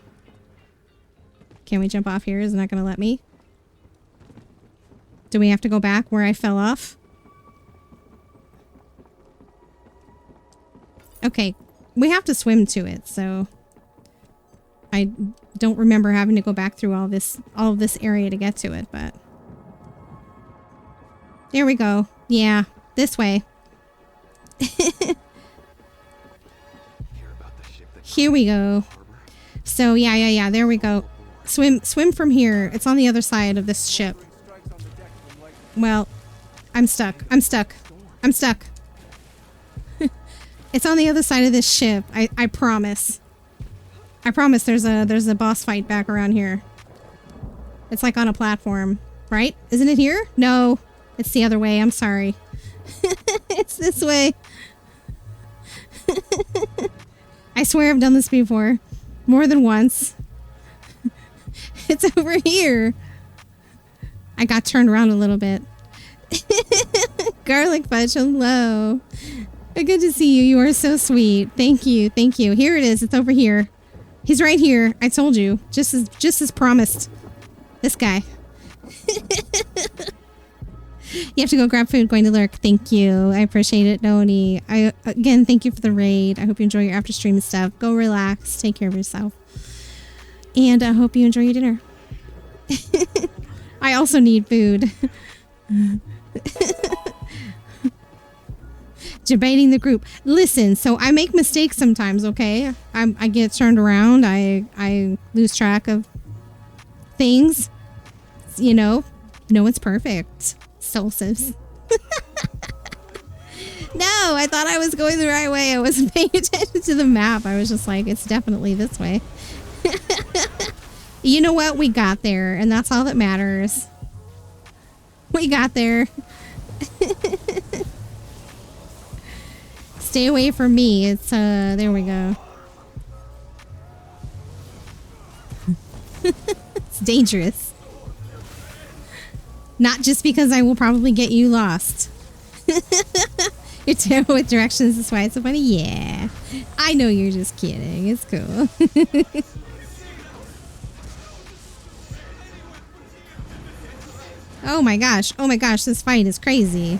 Can we jump off here? Isn't that gonna let me? Do we have to go back where I fell off? Okay. We have to swim to it, so... I don't remember having to go back through all of this area to get to it, but... There we go. Yeah, this way. Here we go. So, yeah, there we go. Swim from here. It's on the other side of this ship. Well, I'm stuck. It's on the other side of this ship. I promise. I promise there's a boss fight back around here. It's like on a platform, right? Isn't it here? No, it's the other way. I'm sorry. It's this way. I swear I've done this before. More than once. It's over here. I got turned around a little bit. Garlic Fudge, hello. Good to see you. You are so sweet. Thank you. Here it is. It's over here. He's right here. I told you. Just as promised. This guy. You have to go grab food, going to lurk. Thank you. I appreciate it, Noni. Again, thank you for the raid. I hope you enjoy your after stream stuff. Go relax. Take care of yourself. And I hope you enjoy your dinner. I also need food. Debating the group. Listen, so I make mistakes sometimes, okay? I get turned around. I lose track of things. You know, no one's perfect. Solstice. No, I thought I was going the right way. I wasn't paying attention to the map. I was just like, it's definitely this way. You know what? We got there, and that's all that matters. We got there. Stay away from me. It's, there we go. It's dangerous. Not just because I will probably get you lost. You're terrible with directions, that's why it's so funny. Yeah. I know you're just kidding. It's cool. Oh my gosh. Oh my gosh. This fight is crazy.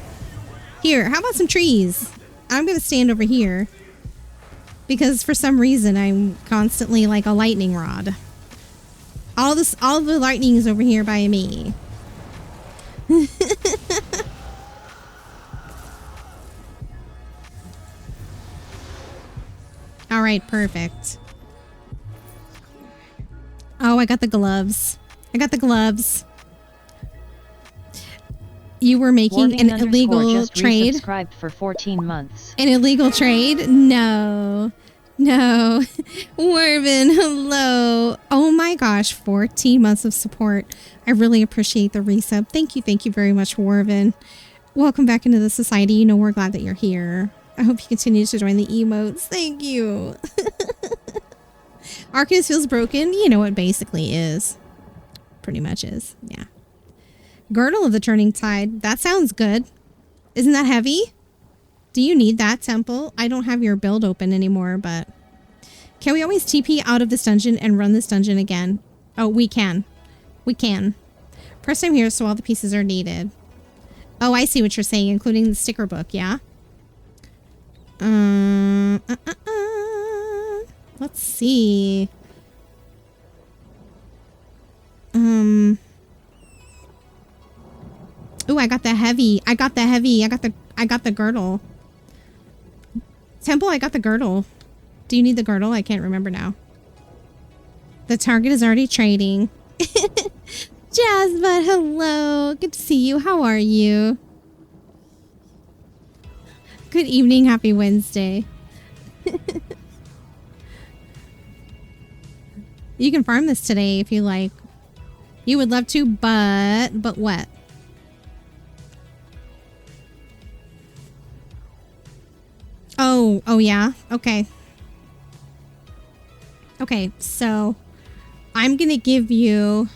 Here, how about some trees? I'm going to stand over here. Because for some reason, I'm constantly like a lightning rod. All the lightning is over here by me. All right, perfect. Oh, I got the gloves. You were making Warning an illegal just trade? resubscribed for 14 months. An illegal trade? No. Warvin, hello. Oh my gosh, 14 months of support. I really appreciate the resub. Thank you very much, Warvin. Welcome back into the society. You know we're glad that you're here. I hope you continue to join the emotes. Thank you. Arcanist feels broken. You know what basically is. Pretty much is. Yeah. Girdle of the Turning Tide. That sounds good. Isn't that heavy? Do you need that, Temple? I don't have your build open anymore, but... Can we always TP out of this dungeon and run this dungeon again? Oh, we can. We can. First time here, so all the pieces are needed. Oh, I see what you're saying, including the sticker book, yeah? Let's see. Ooh, I got the heavy. I got the girdle. Temple, I got the girdle. Do you need the girdle? I can't remember now. The target is already trading. Jasmine, hello. Good to see you. How are you? Good evening. Happy Wednesday. You can farm this today if you like. You would love to, but what? Oh yeah. Okay. Okay, so I'm gonna give you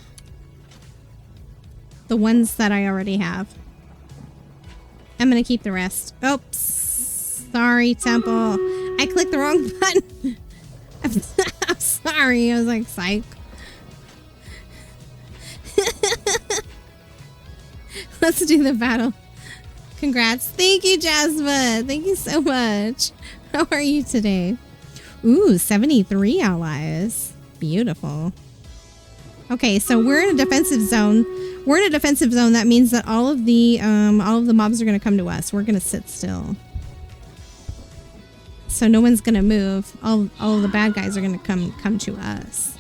the ones that I already have. I'm gonna keep the rest. Oops. Sorry, Temple. I clicked the wrong button. I'm sorry. I was like, psych. Let's do the battle. Congrats. Thank you, Jasmine. Thank you so much. How are you today? Ooh, 73 allies. Beautiful. Okay, so we're in a defensive zone. We're in a defensive zone. That means that all of the mobs are going to come to us. We're going to sit still. So no one's going to move. All of the bad guys are going to come to us.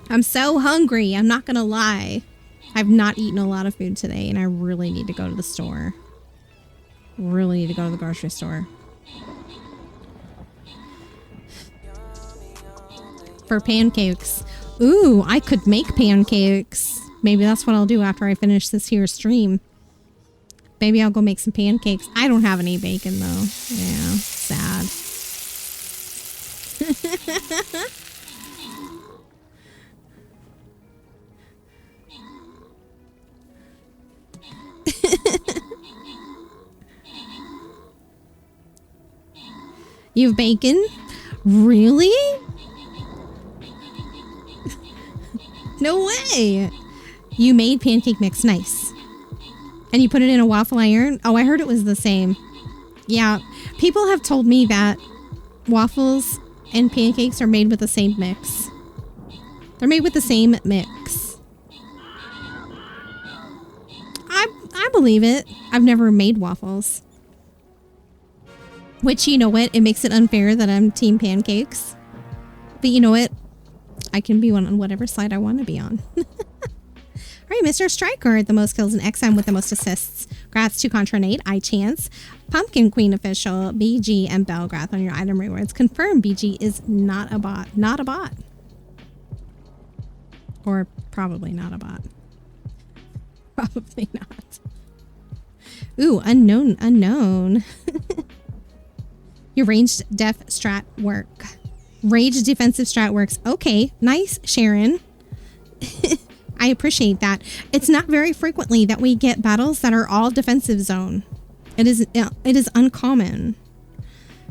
I'm so hungry. I'm not going to lie. I've not eaten a lot of food today, and I really need to go to the store. Really need to go to the grocery store. For pancakes. Ooh, I could make pancakes. Maybe that's what I'll do after I finish this here stream. Maybe I'll go make some pancakes. I don't have any bacon, though. Yeah, sad. You have bacon? Really? No way. You made pancake mix. Nice. And you put it in a waffle iron? Oh, I heard it was the same. Yeah. People have told me that waffles and pancakes are made with the same mix. They're made with the same mix. I believe it. I've never made waffles. Which, you know what? It makes it unfair that I'm team pancakes. But you know what? I can be on whatever side I want to be on. All right, Mr. Striker, the most kills in XM with the most assists. Grats to Contra Nate, iChance, Pumpkin Queen Official, BG, and Belgrath on your item rewards. Confirm BG is not a bot. Not a bot. Or probably not a bot. Probably not. Ooh, unknown. Your ranged def strat work. Rage defensive strat works. Okay, nice, Sharon. I appreciate that. It's not very frequently that we get battles that are all defensive zone. It is uncommon.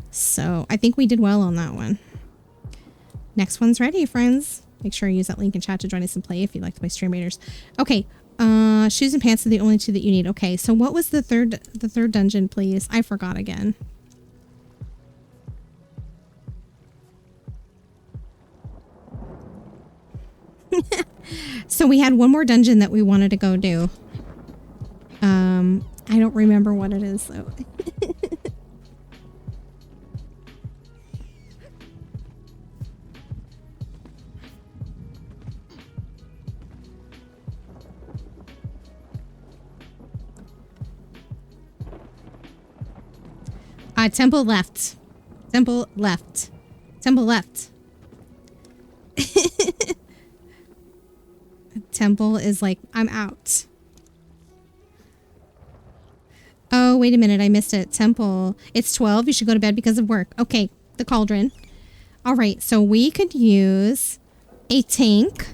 So I think we did well on that one. Next one's ready, friends. Make sure you use that link in chat to join us and play if you'd like to play Stream Raiders. Okay, shoes and pants are the only two that you need. Okay, so what was the third dungeon, please? I forgot again. So we had one more dungeon that we wanted to go do. I don't remember what it is though. Temple left. Temple left. Temple left. Temple is like, I'm out. Oh, wait a minute. I missed it. Temple. It's 12. You should go to bed because of work. Okay. The cauldron. All right. So we could use a tank.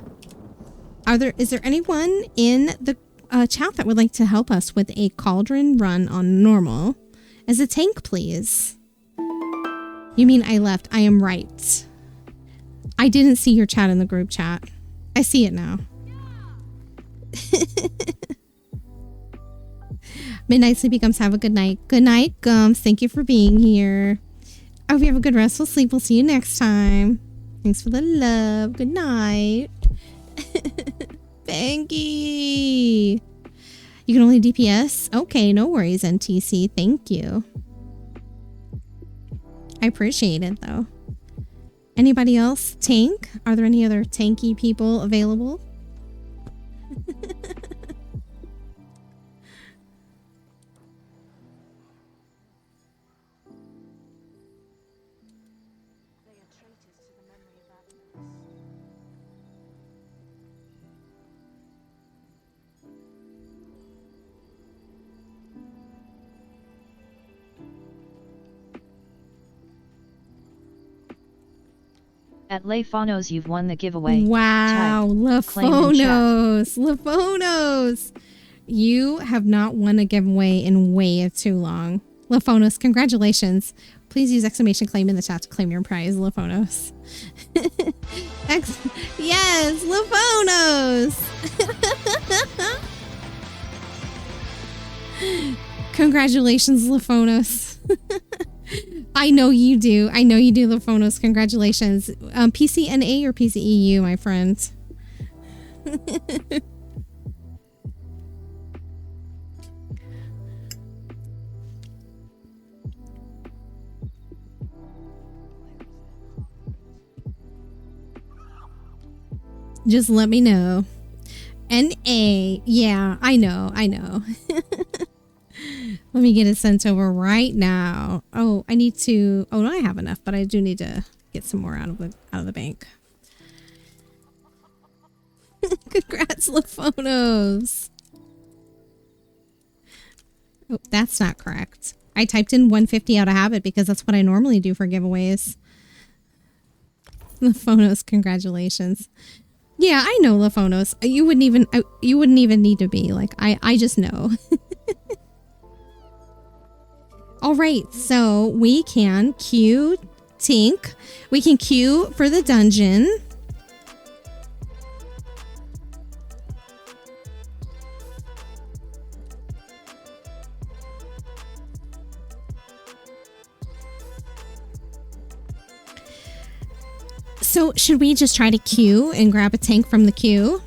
Is there anyone in the chat that would like to help us with a cauldron run on normal as a tank, please? You mean I left? I am right. I didn't see your chat in the group chat. I see it now. Midnight Sleepy Gums, have a good night. Good night, Gums. Thank you for being here. I hope you have a good restful sleep. We'll see you next time. Thanks for the love. Good night. Banky. You can only DPS? Okay, no worries, NTC. Thank you. I appreciate it, though. Anybody else? Tank? Are there any other tanky people available? At Lefonos, you've won the giveaway. Wow, Lefonos. Lefonos. You have not won a giveaway in way too long. Lefonos, congratulations. Please use exclamation claim in the chat to claim your prize, Lefonos. Yes, Lefonos. Congratulations, Lefonos. I know you do. I know you do, Lefonos. Congratulations. PCNA or PCEU, my friend? Just let me know. NA. Yeah, I know. I know. Let me get it sent over right now. Oh, I need to. Oh, no, I have enough, but I do need to get some more out of the bank. Congrats, Lefonos. Oh, that's not correct. I typed in 150 out of habit because that's what I normally do for giveaways. Lefonos, congratulations. Yeah, I know, Lefonos. You wouldn't even need to be like. I just know. All right, so we can queue Tink. We can queue for the dungeon. So should we just try to queue and grab a tank from the queue?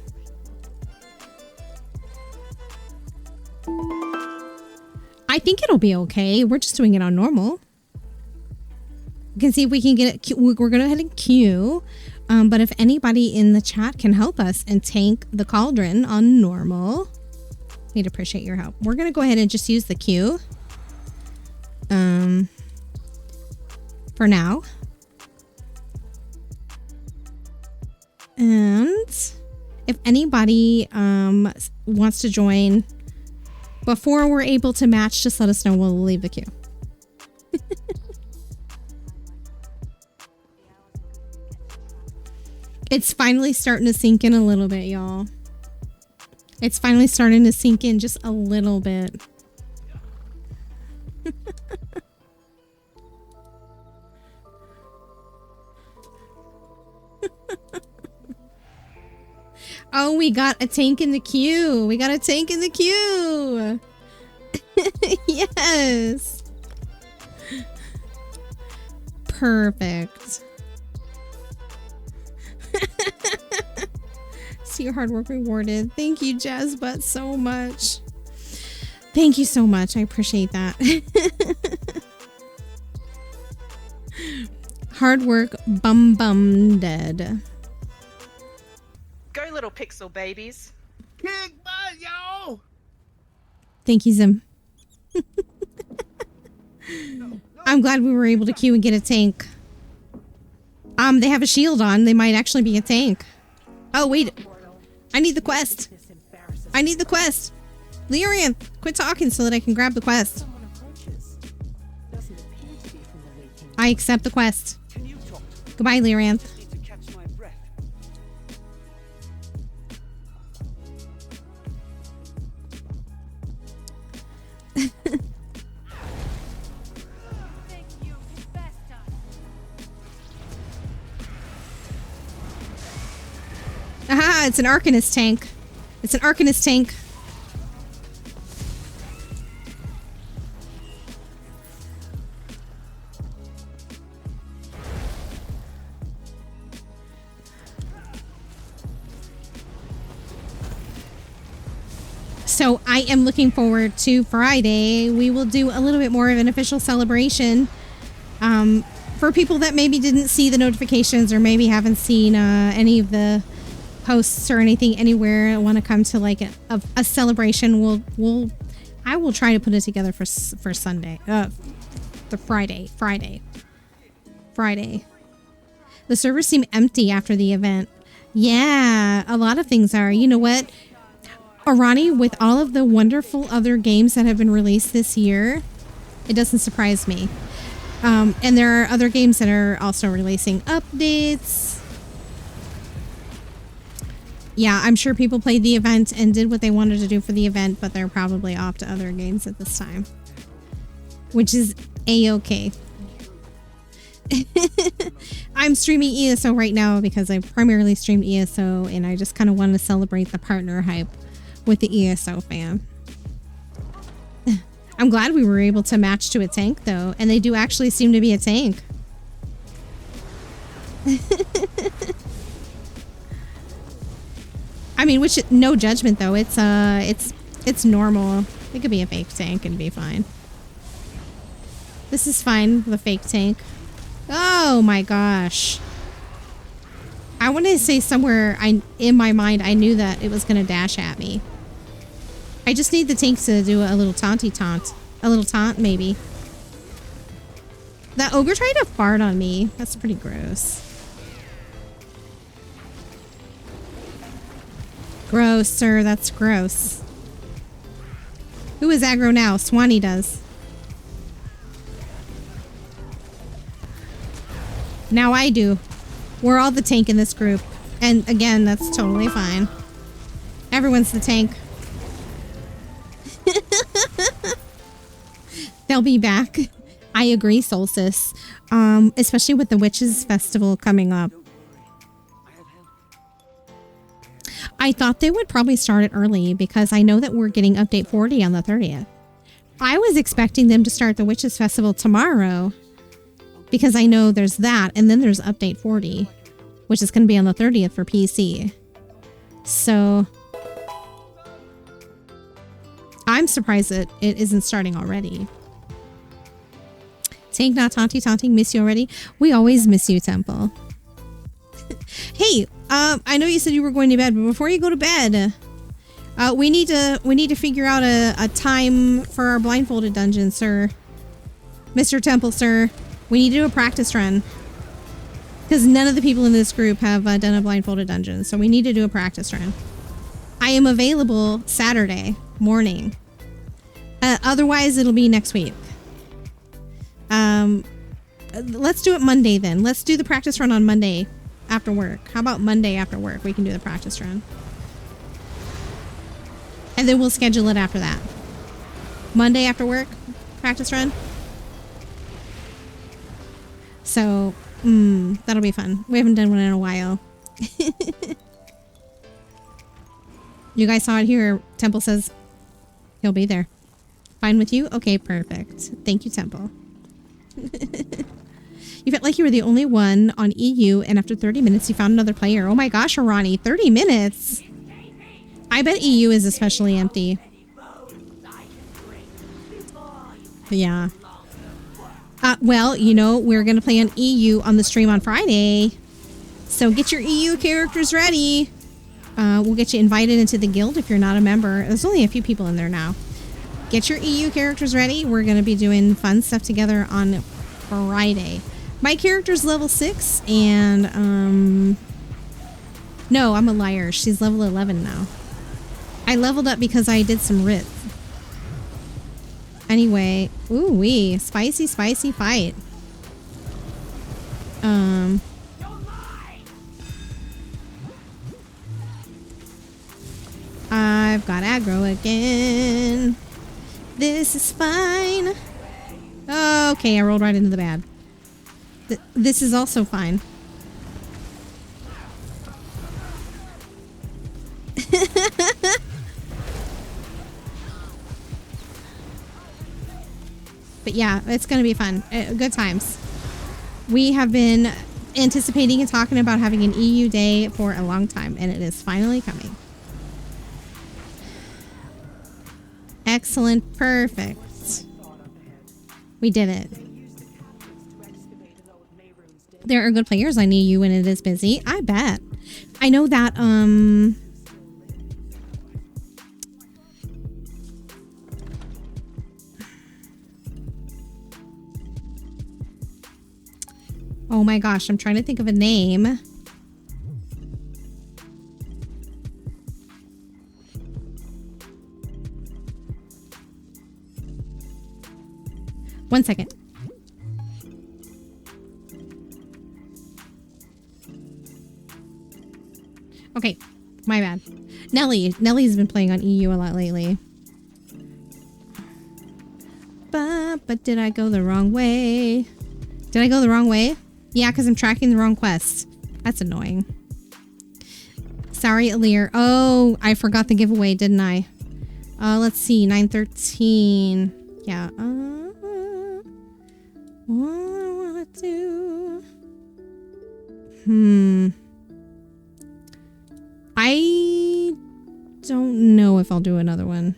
I think it'll be okay. We're just doing it on normal. We can see if we can get it. We're going to go ahead and queue. But if anybody in the chat can help us and tank the cauldron on normal, we'd appreciate your help. We're going to go ahead and just use the queue. For now. And if anybody wants to join before we're able to match, just let us know. We'll leave the queue. It's finally starting to sink in a little bit, y'all. It's finally starting to sink in just a little bit. Oh, we got a tank in the queue. We got a tank in the queue. Yes. Perfect. See your hard work rewarded. Thank you, Jazzbutt, so much. Thank you so much. I appreciate that. Hard work, bum dead. Go, little pixel babies. Kick butt, yo! Thank you, Zim. I'm glad we were able to queue and get a tank. They have a shield on. They might actually be a tank. Oh, wait. I need the quest. I need the quest. Lyrian, quit talking so that I can grab the quest. I accept the quest. Goodbye, Lyrian. Aha, it's an Arcanist tank. It's an Arcanist tank. So I am looking forward to Friday. We will do a little bit more of an official celebration. For people that maybe didn't see the notifications or maybe haven't seen any of the posts or anything anywhere, want to come to like a celebration, I will try to put it together for Sunday. The Friday. The servers seem empty after the event. Yeah, a lot of things are. You know what? Arani, with all of the wonderful other games that have been released this year, it doesn't surprise me. And there are other games that are also releasing updates. Yeah, I'm sure people played the event and did what they wanted to do for the event, but they're probably off to other games at this time. Which is A-okay. I'm streaming ESO right now because I primarily streamed ESO and I just kind of wanted to celebrate the partner hype with the ESO fam. I'm glad we were able to match to a tank though, and they do actually seem to be a tank. I mean, which no judgment though. It's normal. It could be a fake tank and be fine. This is fine, the fake tank. Oh my gosh. I want to say somewhere in my mind I knew that it was going to dash at me. I just need the tanks to do a little taunty taunt. A little taunt, maybe. That ogre tried to fart on me. That's pretty gross. Gross, sir. That's gross. Who is aggro now? Swanee does. Now I do. We're all the tank in this group. And again, that's totally fine. Everyone's the tank. They'll be back. I agree, Solstice. Especially with the Witches Festival coming up. I thought they would probably start it early because I know that we're getting update 40 on the 30th. I was expecting them to start the Witches Festival tomorrow because I know there's that and then there's update 40, which is going to be on the 30th for PC. So I'm surprised that it isn't starting already. Tank not taunting, miss you already. We always miss you, Temple. Hey, I know you said you were going to bed, but before you go to bed, we need to figure out a time for our blindfolded dungeon, sir. Mr. Temple, sir. We need to do a practice run. Because none of the people in this group have done a blindfolded dungeon, so we need to do a practice run. I am available Saturday morning. Otherwise, it'll be next week. Let's do it Monday then. Let's do the practice run on Monday after work. How about Monday after work? We can do the practice run. And then we'll schedule it after that. Monday after work, practice run. So, that'll be fun. We haven't done one in a while. You guys saw it here. Temple says he'll be there. Fine with you? Okay, perfect. Thank you, Temple. You felt like you were the only one on EU, and after 30 minutes you found another player. Oh my gosh, Arani, 30 minutes? I bet EU is especially empty. Yeah. Well, you know, we're going to play on EU on the stream on Friday. So get your EU characters ready. We'll get you invited into the guild if you're not a member. There's only a few people in there now. Get your EU characters ready. We're going to be doing fun stuff together on Friday. My character's level 6 and, no, I'm a liar. She's level 11 now. I leveled up because I did some writ. Anyway, ooh-wee, spicy fight. I've got aggro again. This is fine. Okay, I rolled right into the bad. This is also fine. But yeah, it's going to be fun. Good times. We have been anticipating and talking about having an EU day for a long time, and it is finally coming. Excellent. Perfect. We did it. There are good players on EU when it is busy. I bet. I know that, oh my gosh, I'm trying to think of a name. One second. Okay, my bad. Nellie's been playing on EU a lot lately. But did I go the wrong way? Did I go the wrong way? Yeah, because I'm tracking the wrong quest. That's annoying. Sorry, Alir. Oh, I forgot the giveaway, didn't I? Let's see. 913. Yeah. What do I want to do? I don't know if I'll do another one.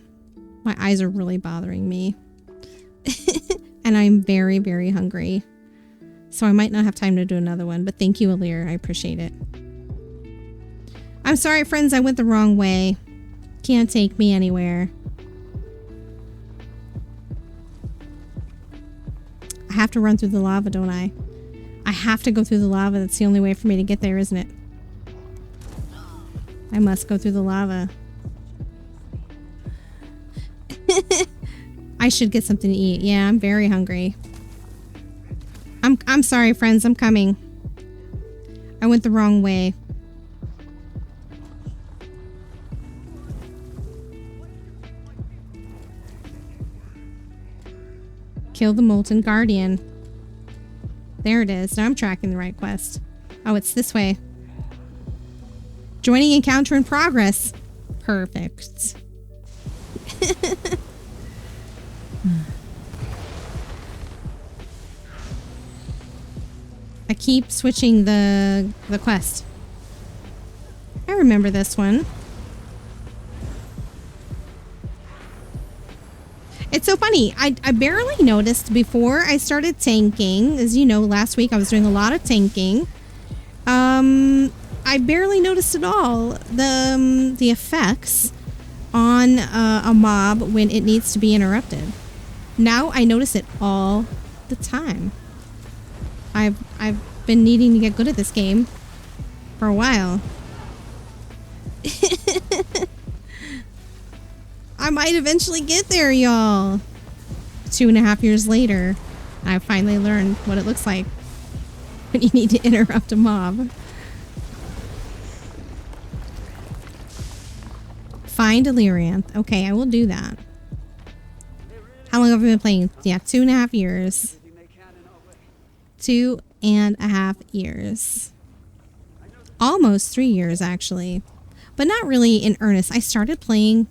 My eyes are really bothering me. And I'm very, very hungry. So I might not have time to do another one. But thank you, Alir. I appreciate it. I'm sorry, friends. I went the wrong way. Can't take me anywhere. I have to run through the lava, don't I? I have to go through the lava. That's the only way for me to get there, isn't it? I must go through the lava. I should get something to eat. Yeah, I'm very hungry. I'm sorry, friends. I'm coming. I went the wrong way. Kill the Molten Guardian. There it is. Now I'm tracking the right quest. Oh, it's this way. Joining encounter in progress. Perfect. I keep switching the quest. I remember this one. It's so funny. I barely noticed before I started tanking. As you know, last week I was doing a lot of tanking. I barely noticed at all the effects on a mob when it needs to be interrupted. Now I notice it all the time. I've been needing to get good at this game for a while. I might eventually get there, y'all. 2.5 years later, I finally learned what it looks like when you need to interrupt a mob. Find a Lyrianth. Okay, I will do that. How long have I been playing? Yeah, 2.5 years. 2.5 years. Almost 3 years, actually. But not really in earnest. I started playing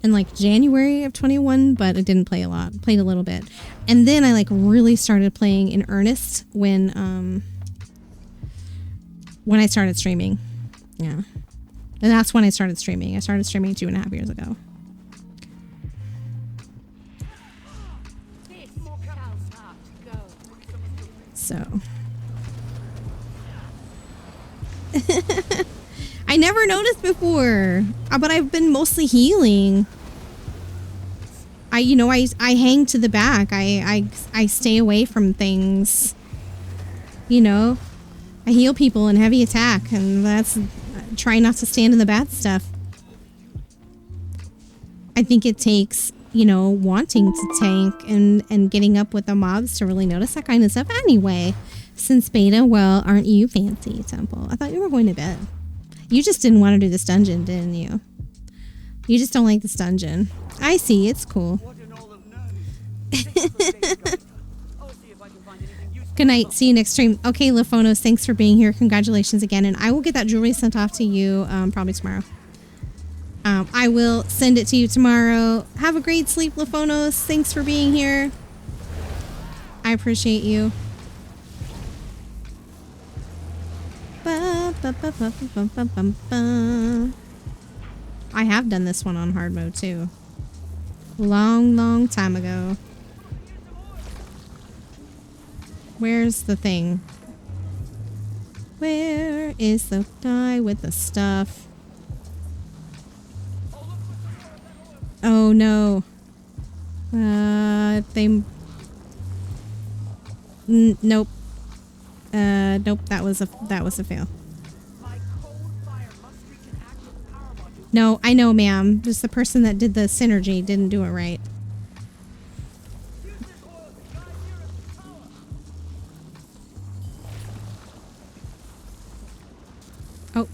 in like January of 21, but I didn't play a lot. Played a little bit. And then I like really started playing in earnest when I started streaming. Yeah. And that's when I started streaming. I started streaming 2.5 years ago. So. I never noticed before, but I've been mostly healing. I hang to the back. I stay away from things. You know, I heal people in heavy attack, and that's try not to stand in the bad stuff. I think it takes, wanting to tank and getting up with the mobs to really notice that kind of stuff. Anyway, since beta, well, aren't you fancy, Temple? I thought you were going to bed. You just didn't want to do this dungeon, didn't you? You just don't like this dungeon. I see, it's cool. Good night. See you next stream. Okay, Laphonos, thanks for being here. Congratulations again. And I will get that jewelry sent off to you probably tomorrow. I will send it to you tomorrow. Have a great sleep, Laphonos. Thanks for being here. I appreciate you. Ba, ba, ba, ba, ba, ba, ba, ba. I have done this one on hard mode too. Long time ago. Where's the thing? Where is the guy with the stuff? Oh no. Nope. Nope, that was a fail. No, I know, ma'am. Just the person that did the synergy didn't do it right. Oh.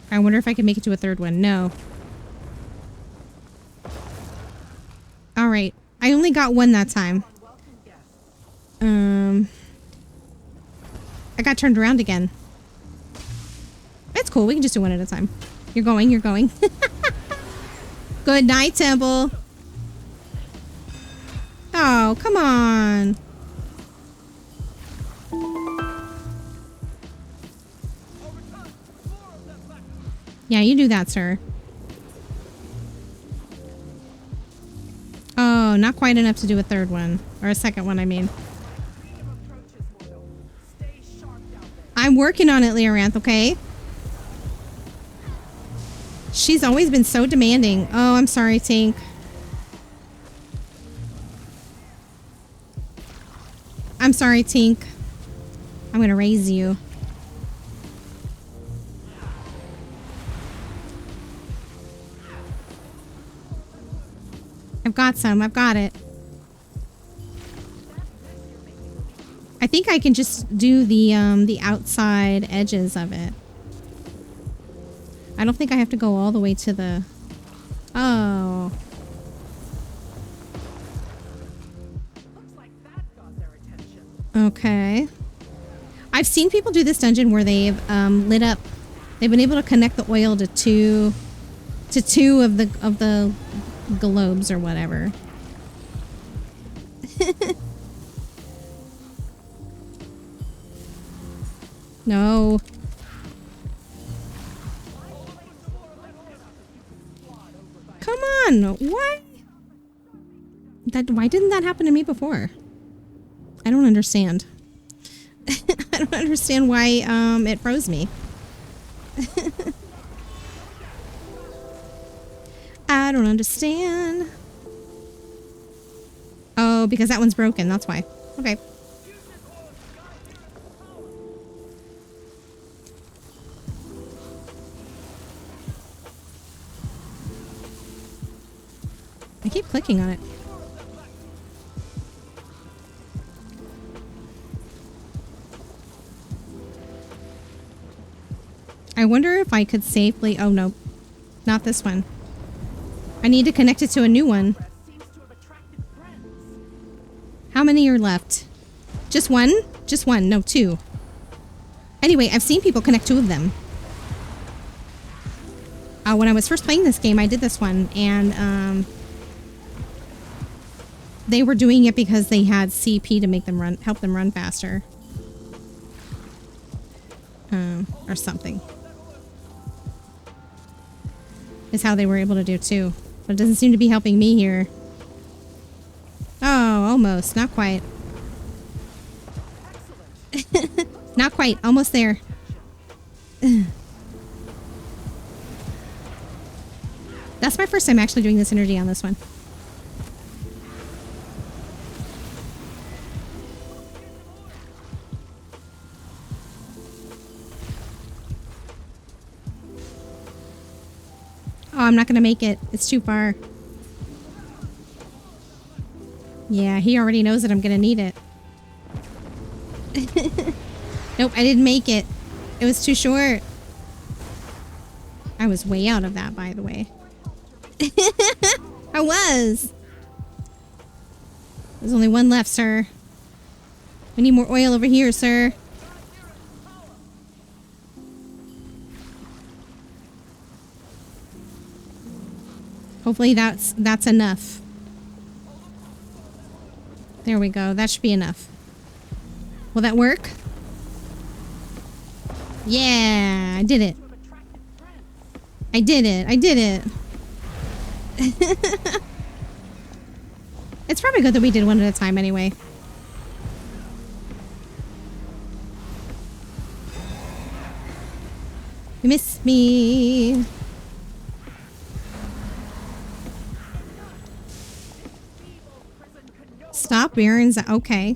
I wonder if I can make it to a third one. No. Alright. I only got one that time. I got turned around again. It's cool. We can just do one at a time. You're going. Good night, Temple. Oh, come on. Yeah, you do that, sir. Oh, not quite enough to do a third one. Or a second one, I mean. I'm working on it, Leoranth, okay? She's always been so demanding. Oh, I'm sorry, Tink. I'm sorry, Tink. I'm gonna raise you. I've got some. I've got it. I think I can just do the outside edges of it. I don't think I have to go all the way to the... Oh. Okay. I've seen people do this dungeon where they've lit up... They've been able to connect the oil to two of the globes or whatever. No. Come on. Why? Why didn't that happen to me before? I don't understand. I don't understand why it froze me. I don't understand. Oh, because that one's broken. That's why. Okay. I keep clicking on it. I wonder if I could safely... Oh, no. Not this one. I need to connect it to a new one. How many are left? Just one? Just one. No, two. Anyway, I've seen people connect two of them. When I was first playing this game, I did this one, and they were doing it because they had CP to make them help them run faster. Or something. Is how they were able to do too. But it doesn't seem to be helping me here. Oh, almost. Not quite. Not quite. Almost there. That's my first time actually doing the synergy on this one. Oh, I'm not going to make it. It's too far. Yeah, he already knows that I'm going to need it. Nope, I didn't make it. It was too short. I was way out of that, by the way. I was. There's only one left, sir. We need more oil over here, sir. Hopefully that's enough. There we go. That should be enough. Will that work? Yeah, I did it. I did it. I did it. It's probably good that we did one at a time anyway. You miss me. Stop Baron's. Okay.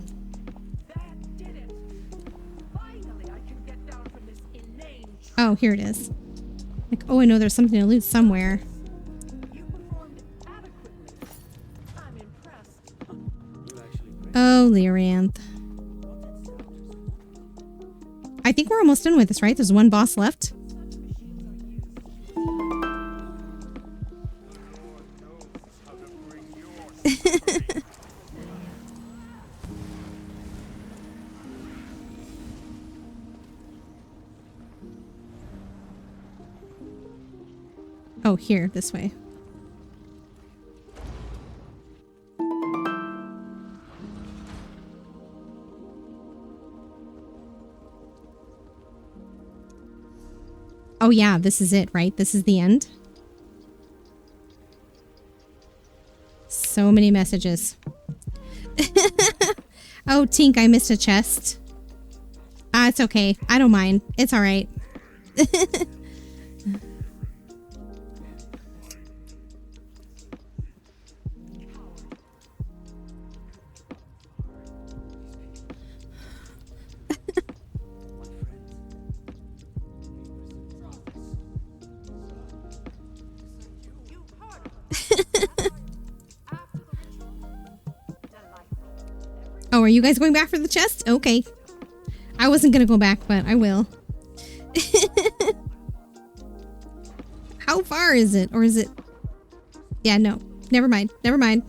Oh, here it is. Like, oh, I know there's something to loot somewhere. Oh, Lyranth. I think we're almost done with this, right? There's one boss left. Oh, here, this way. Oh yeah, this is it, right? This is the end. So many messages. Oh, Tink, I missed a chest. Ah, it's okay. I don't mind. It's alright. Oh, are you guys going back for the chest? Okay. I wasn't gonna go back, but I will. How far is it? Or is it... Yeah, no. Never mind. Never mind.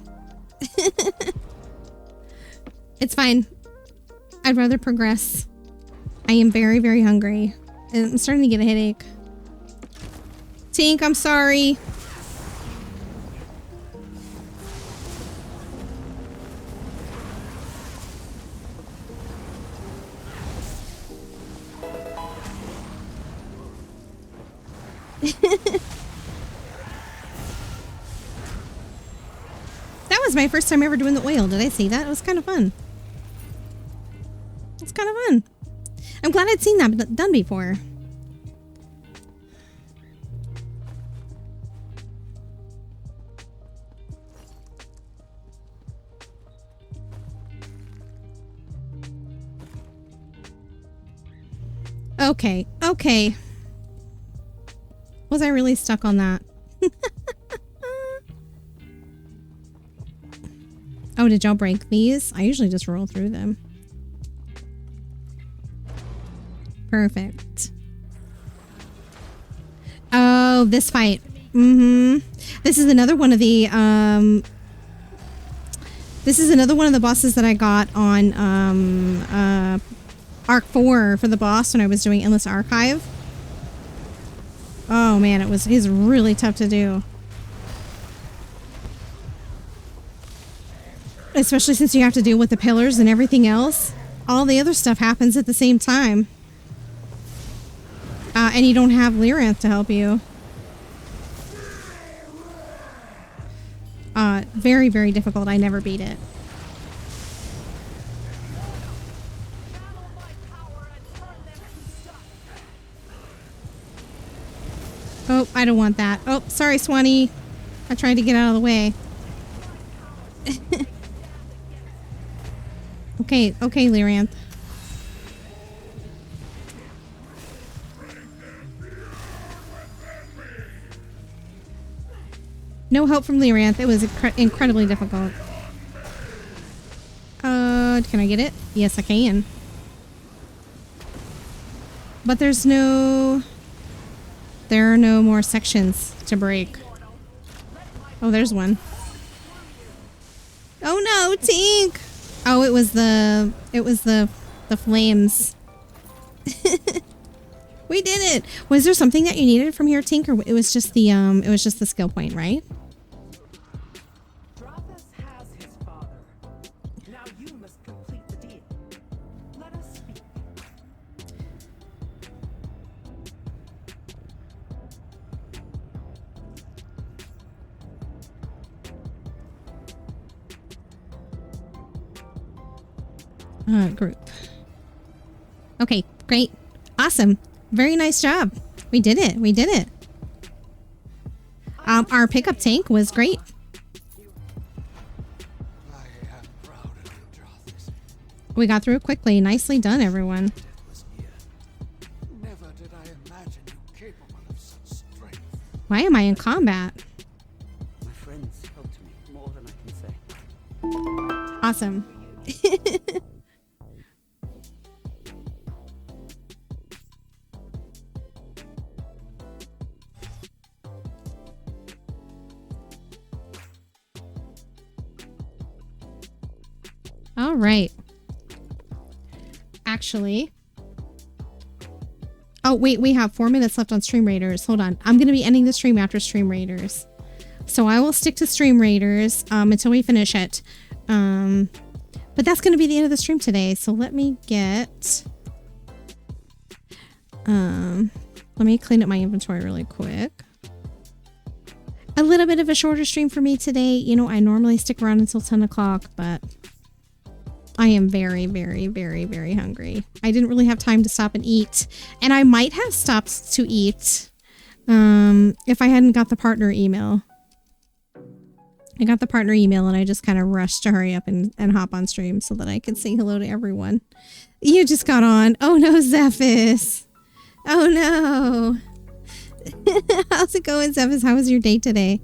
It's fine. I'd rather progress. I am very, very hungry. And I'm starting to get a headache. Tink, I'm sorry. That was my first time ever doing the oil. Did I see that? It was kind of fun. It's kind of fun. I'm glad I'd seen that done before. Okay, okay. Was I really stuck on that? Oh, did y'all break these? I usually just roll through them. Perfect. Oh, this fight. Mm-hmm. This is another one of the, this is another one of the bosses that I got on, Arc 4 for the boss when I was doing Endless Archive. Oh man, he's really tough to do. Especially since you have to deal with the pillars and everything else. All the other stuff happens at the same time. And you don't have Lyranth to help you. Very, very difficult. I never beat it. Oh, I don't want that. Oh, sorry, Swanee. I tried to get out of the way. Okay, okay, Lyranth. No help from Lyranth. It was incredibly difficult. Can I get it? Yes, I can. But there are no more sections to break. Oh, there's one. Oh no, Tink! Oh, it was the flames. We did it! Was there something that you needed from here, Tink, or it was just the skill point, right? Group. Okay, great. Awesome. Very nice job. We did it. We did it. Our pickup tank was great. We got through it quickly. Nicely done, everyone. Never did I imagine you capable of such strength. Why am I in combat? My friends helped me more than I can say. Awesome. All right. Actually. Oh, wait, we have 4 minutes left on Stream Raiders. Hold on. I'm going to be ending the stream after Stream Raiders. So I will stick to Stream Raiders until we finish it. But that's going to be the end of the stream today. So let me get... let me clean up my inventory really quick. A little bit of a shorter stream for me today. You know, I normally stick around until 10 o'clock, but I am very, very, very, very hungry. I didn't really have time to stop and eat. And I might have stopped to eat if I hadn't got the partner email. I got the partner email and I just kind of rushed to hurry up and hop on stream so that I could say hello to everyone. You just got on. Oh no, Zephys. Oh no. How's it going, Zephys? How was your day today?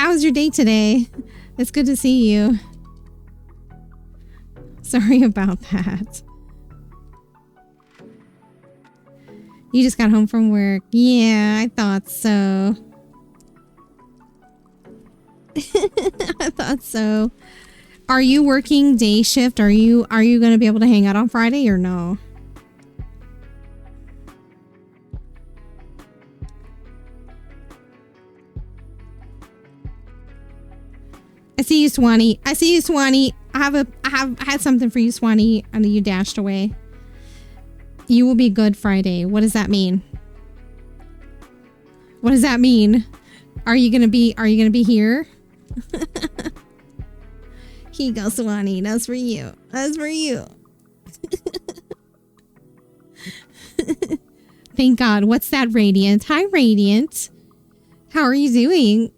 How was your day today? It's good to see you. Sorry about that. You just got home from work. Yeah, I thought so. I thought so. Are you working day shift? Are you going to be able to hang out on Friday or no? I see you, Swanee. I see you, Swanee. I had something for you, Swanee. I know you dashed away. You will be good Friday. What does that mean? What does that mean? Are you gonna be here? Here you go, Swanee. That's for you. That's for you. Thank God. What's that, Radiant? Hi, Radiant. How are you doing?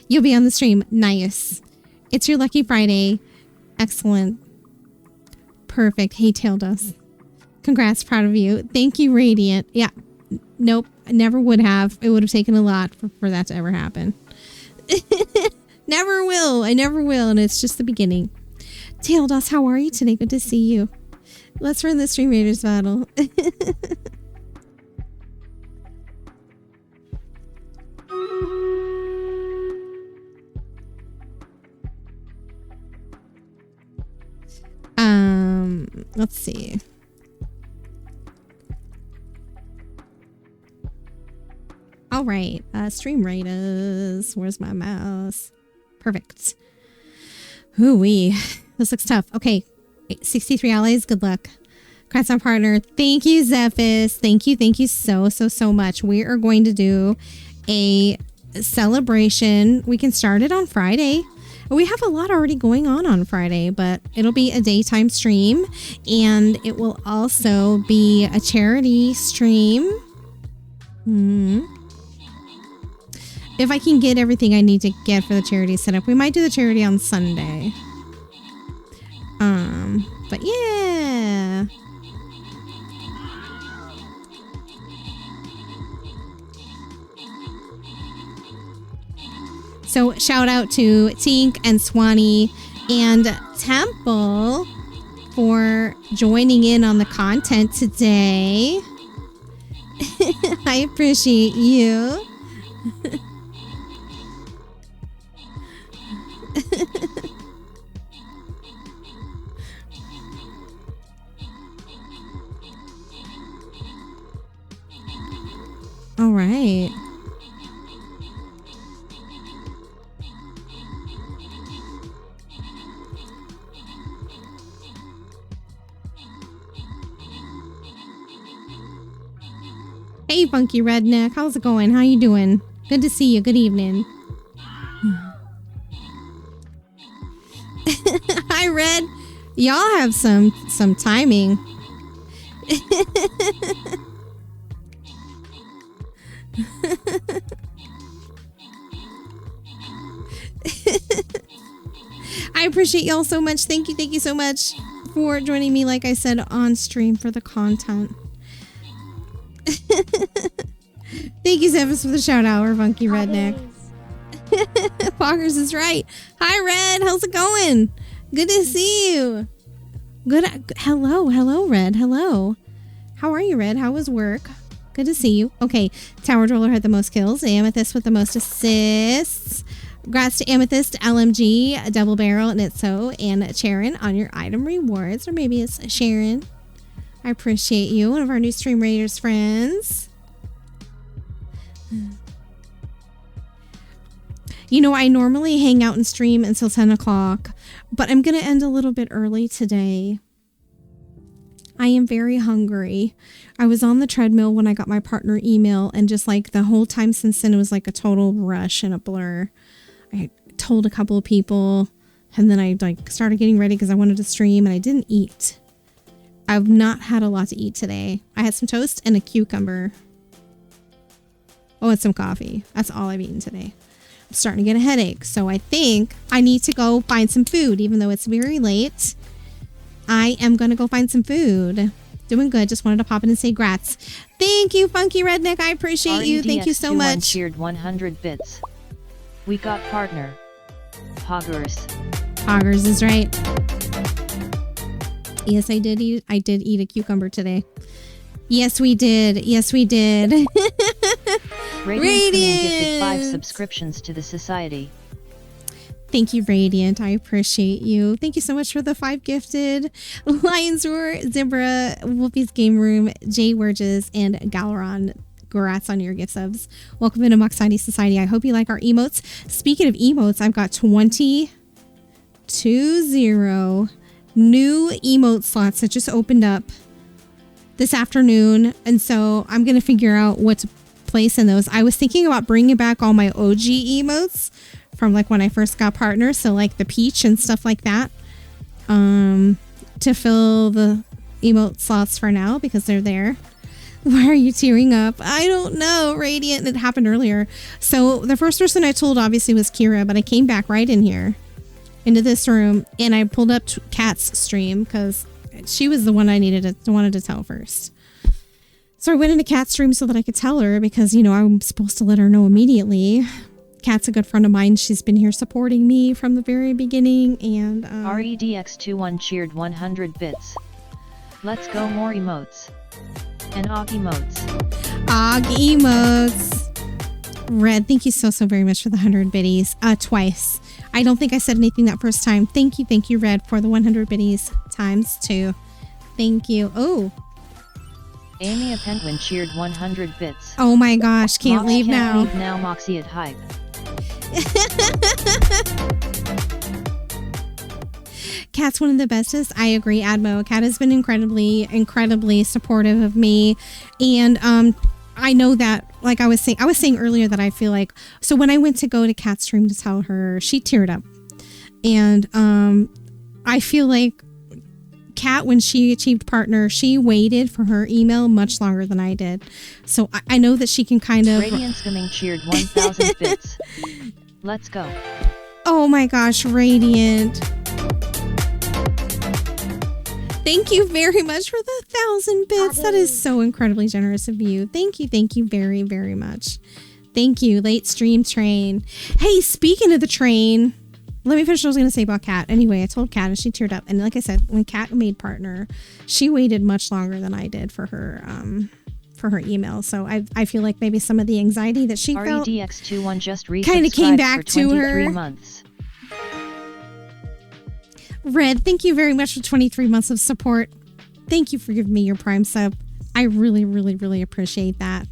You'll be on the stream. Nice. It's your lucky Friday. Excellent. Perfect. Hey, Taildus. Congrats. Proud of you. Thank you, Radiant. Yeah. Nope. I never would have. It would have taken a lot for that to ever happen. Never will. I never will. And it's just the beginning. Taildus, how are you today? Good to see you. Let's run the Stream Raiders battle. Let's see. All right, Stream Raiders. Where's my mouse? Perfect. Ooh-wee. This looks tough. Okay, 63 allies. Good luck. Congrats on partner. Thank you, Zephys. Thank you so much. We are going to do a celebration. We can start it on Friday. We have a lot already going on Friday, but it'll be a daytime stream, and it will also be a charity stream. If I can get everything I need to get for the charity set up, we might do the charity on Sunday. But yeah. So shout out to Tink and Swanee and Temple for joining in on the content today. I appreciate you. All right. Hey, Funky Redneck. How's it going? How you doing? Good to see you. Good evening. Hi, Red. Y'all have some timing. I appreciate y'all so much. Thank you so much for joining me, like I said, on stream for the content. Thank you, Zephys, for the shout out, or Funky Redneck. Poggers is right. Hi, Red. How's it going? Good to see you. Good. Hello, Red. Hello. How are you, Red? How was work? Good to see you. Okay, Tower Droller had the most kills. Amethyst with the most assists. Congrats to Amethyst, LMG, Double Barrel, Nitso, and Sharon on your item rewards. Or maybe it's Sharon. I appreciate you. One of our new Stream Raiders friends. You know, I normally hang out and stream until 10 o'clock, but I'm going to end a little bit early today. I am very hungry. I was on the treadmill when I got my partner email, and just like the whole time since then, it was like a total rush and a blur. I told a couple of people, and then I like started getting ready because I wanted to stream, and I didn't eat. I've not had a lot to eat today. I had some toast and a cucumber. Oh, and some coffee. That's all I've eaten today. I'm starting to get a headache, so I think I need to go find some food, even though it's very late. I am going to go find some food. Doing good. Just wanted to pop in and say grats. Thank you, Funky Redneck. I appreciate you. Thank you so much. Cheered 100 bits. We got partner. Poggers. Poggers is right. Yes, I did eat a cucumber today. Yes, we did. Yes, we did. Radiant gifted 5 subscriptions to the society. Thank you, Radiant. I appreciate you. Thank you so much for the 5 gifted. Lions Roar, Zebra, Wolfie's Game Room, Jay Werges, and Galeron. Congrats on your gift subs. Welcome into Moxiety Society. I hope you like our emotes. Speaking of emotes, I've got 20 new emote slots that just opened up this afternoon. And so I'm going to figure out what to place in those. I was thinking about bringing back all my OG emotes from like when I first got partners. So like the peach and stuff like that, to fill the emote slots for now because they're there. Why are you tearing up? I don't know, Radiant. It happened earlier. So the first person I told obviously was Kira, but I came back right in here into this room and I pulled up Kat's stream because she was the one I wanted to tell first. So I went into Kat's stream so that I could tell her because, you know, I'm supposed to let her know immediately. Kat's a good friend of mine. She's been here supporting me from the very beginning. And REDX21 cheered 100 bits. Let's go more emotes. And Og emotes. Og emotes. Red, thank you so very much for the 100 biddies. Twice. I don't think I said anything that first time. Thank you, Red, for the 100 biddies times 2. Thank you. Oh. Amy a Penguin cheered 100 bits. Oh my gosh, can't leave now. Leave now, Moxiety hype. Kat's one of the bestest. I agree, Admo. Kat has been incredibly supportive of me. And I know that, like I was saying earlier, that I feel like, so when I went to go to Kat's stream to tell her, she teared up. And I feel like Kat, when she achieved partner, she waited for her email much longer than I did. So I know that she can kind of... Radiant Skimming cheered 1,000 bits. Let's go. Oh my gosh, Radiant. Thank you very much for the 1,000 bits. That is so incredibly generous of you. Thank you very, very much. Thank you, late stream train. Hey, speaking of the train, let me finish what I was going to say about Kat. Anyway, I told Kat and she teared up. And like I said, when Kat made partner, she waited much longer than I did for her email. So I feel like maybe some of the anxiety that she felt REDX21 just kind of came back to her. Months. Red, thank you very much for 23 months of support. Thank you for giving me your Prime sub. I really, really, really appreciate that.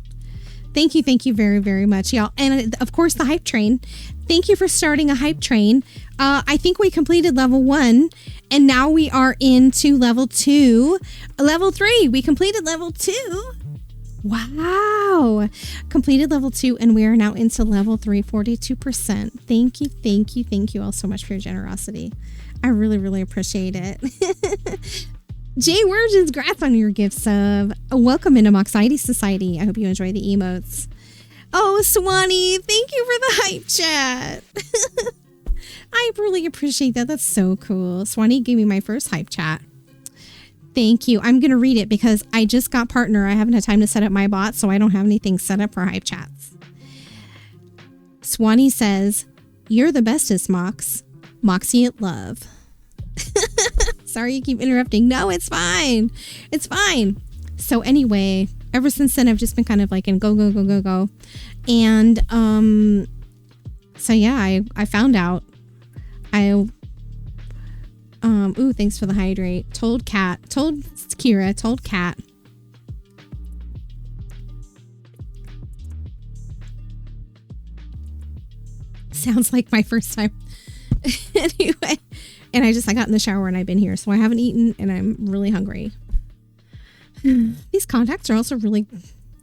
Thank you very, very much, y'all. And of course, the hype train. Thank you for starting a hype train. I think we completed level 1, and now we are into level 2. Level 3, we completed level 2. Wow. Completed level 2 and we are now into level 3, 42%. Thank you, thank you, thank you all so much for your generosity. I really, really appreciate it. Jay Wirgens, grats on your gift sub. Welcome into Moxiety Society. I hope you enjoy the emotes. Oh, Swanee, thank you for the hype chat. I really appreciate that. That's so cool. Swanee gave me my first hype chat. Thank you. I'm going to read it because I just got partner. I haven't had time to set up my bot, so I don't have anything set up for hype chats. Swanee says, "You're the bestest, Mox. Moxie at love." Sorry you keep interrupting. No, it's fine. It's fine. So anyway, ever since then, I've just been kind of like in go, go, go, go, go. And so yeah, I found out. Ooh, thanks for the hydrate. Told Kira, told Cat. Sounds like my first time. Anyway, and I got in the shower and I've been here, so I haven't eaten and I'm really hungry. These contacts are also really,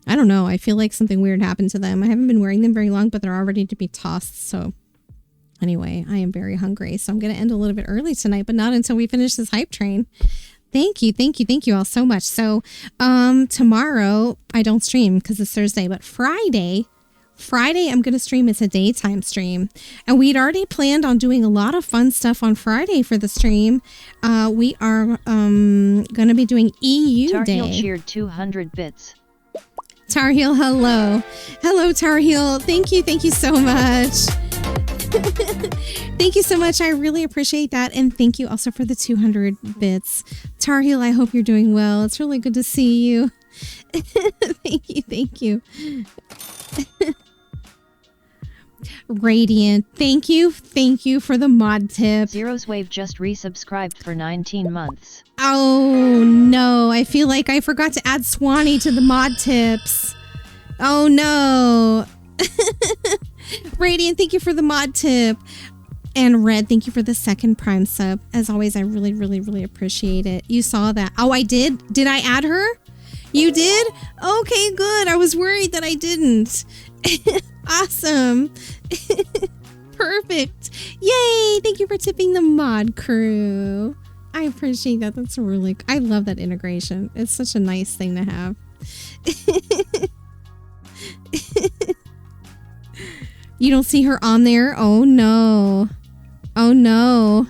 I don't know, I feel like something weird happened to them. I haven't been wearing them very long, but they're all ready to be tossed, so anyway, I am very hungry, so I'm going to end a little bit early tonight, but not until we finish this hype train. Thank you all so much. So tomorrow I don't stream because it's Thursday, but Friday I'm going to stream. It's a daytime stream, and we'd already planned on doing a lot of fun stuff on Friday for the stream. We are going to be doing EU Tar Day. Heel cheered 200 bits. Tar Heel, hello Tar Heel. Thank you so much. Thank you so much. I really appreciate that. And thank you also for the 200 bits. Tar Heel, I hope you're doing well. It's really good to see you. Thank you. Radiant, thank you for the mod tip. Zero's Wave just resubscribed for 19 months. Oh no, I feel like I forgot to add Swanee to the mod tips. Oh no. Radiant, thank you for the mod tip. And Red, thank you for the second Prime sub. As always, I really, really, really appreciate it. You saw that. Oh, I did? Did I add her? You did? Okay, good. I was worried that I didn't. Awesome. Perfect. Yay. Thank you for tipping the mod crew. I appreciate that. That's really, I love that integration. It's such a nice thing to have. You don't see her on there? Oh no. Oh no.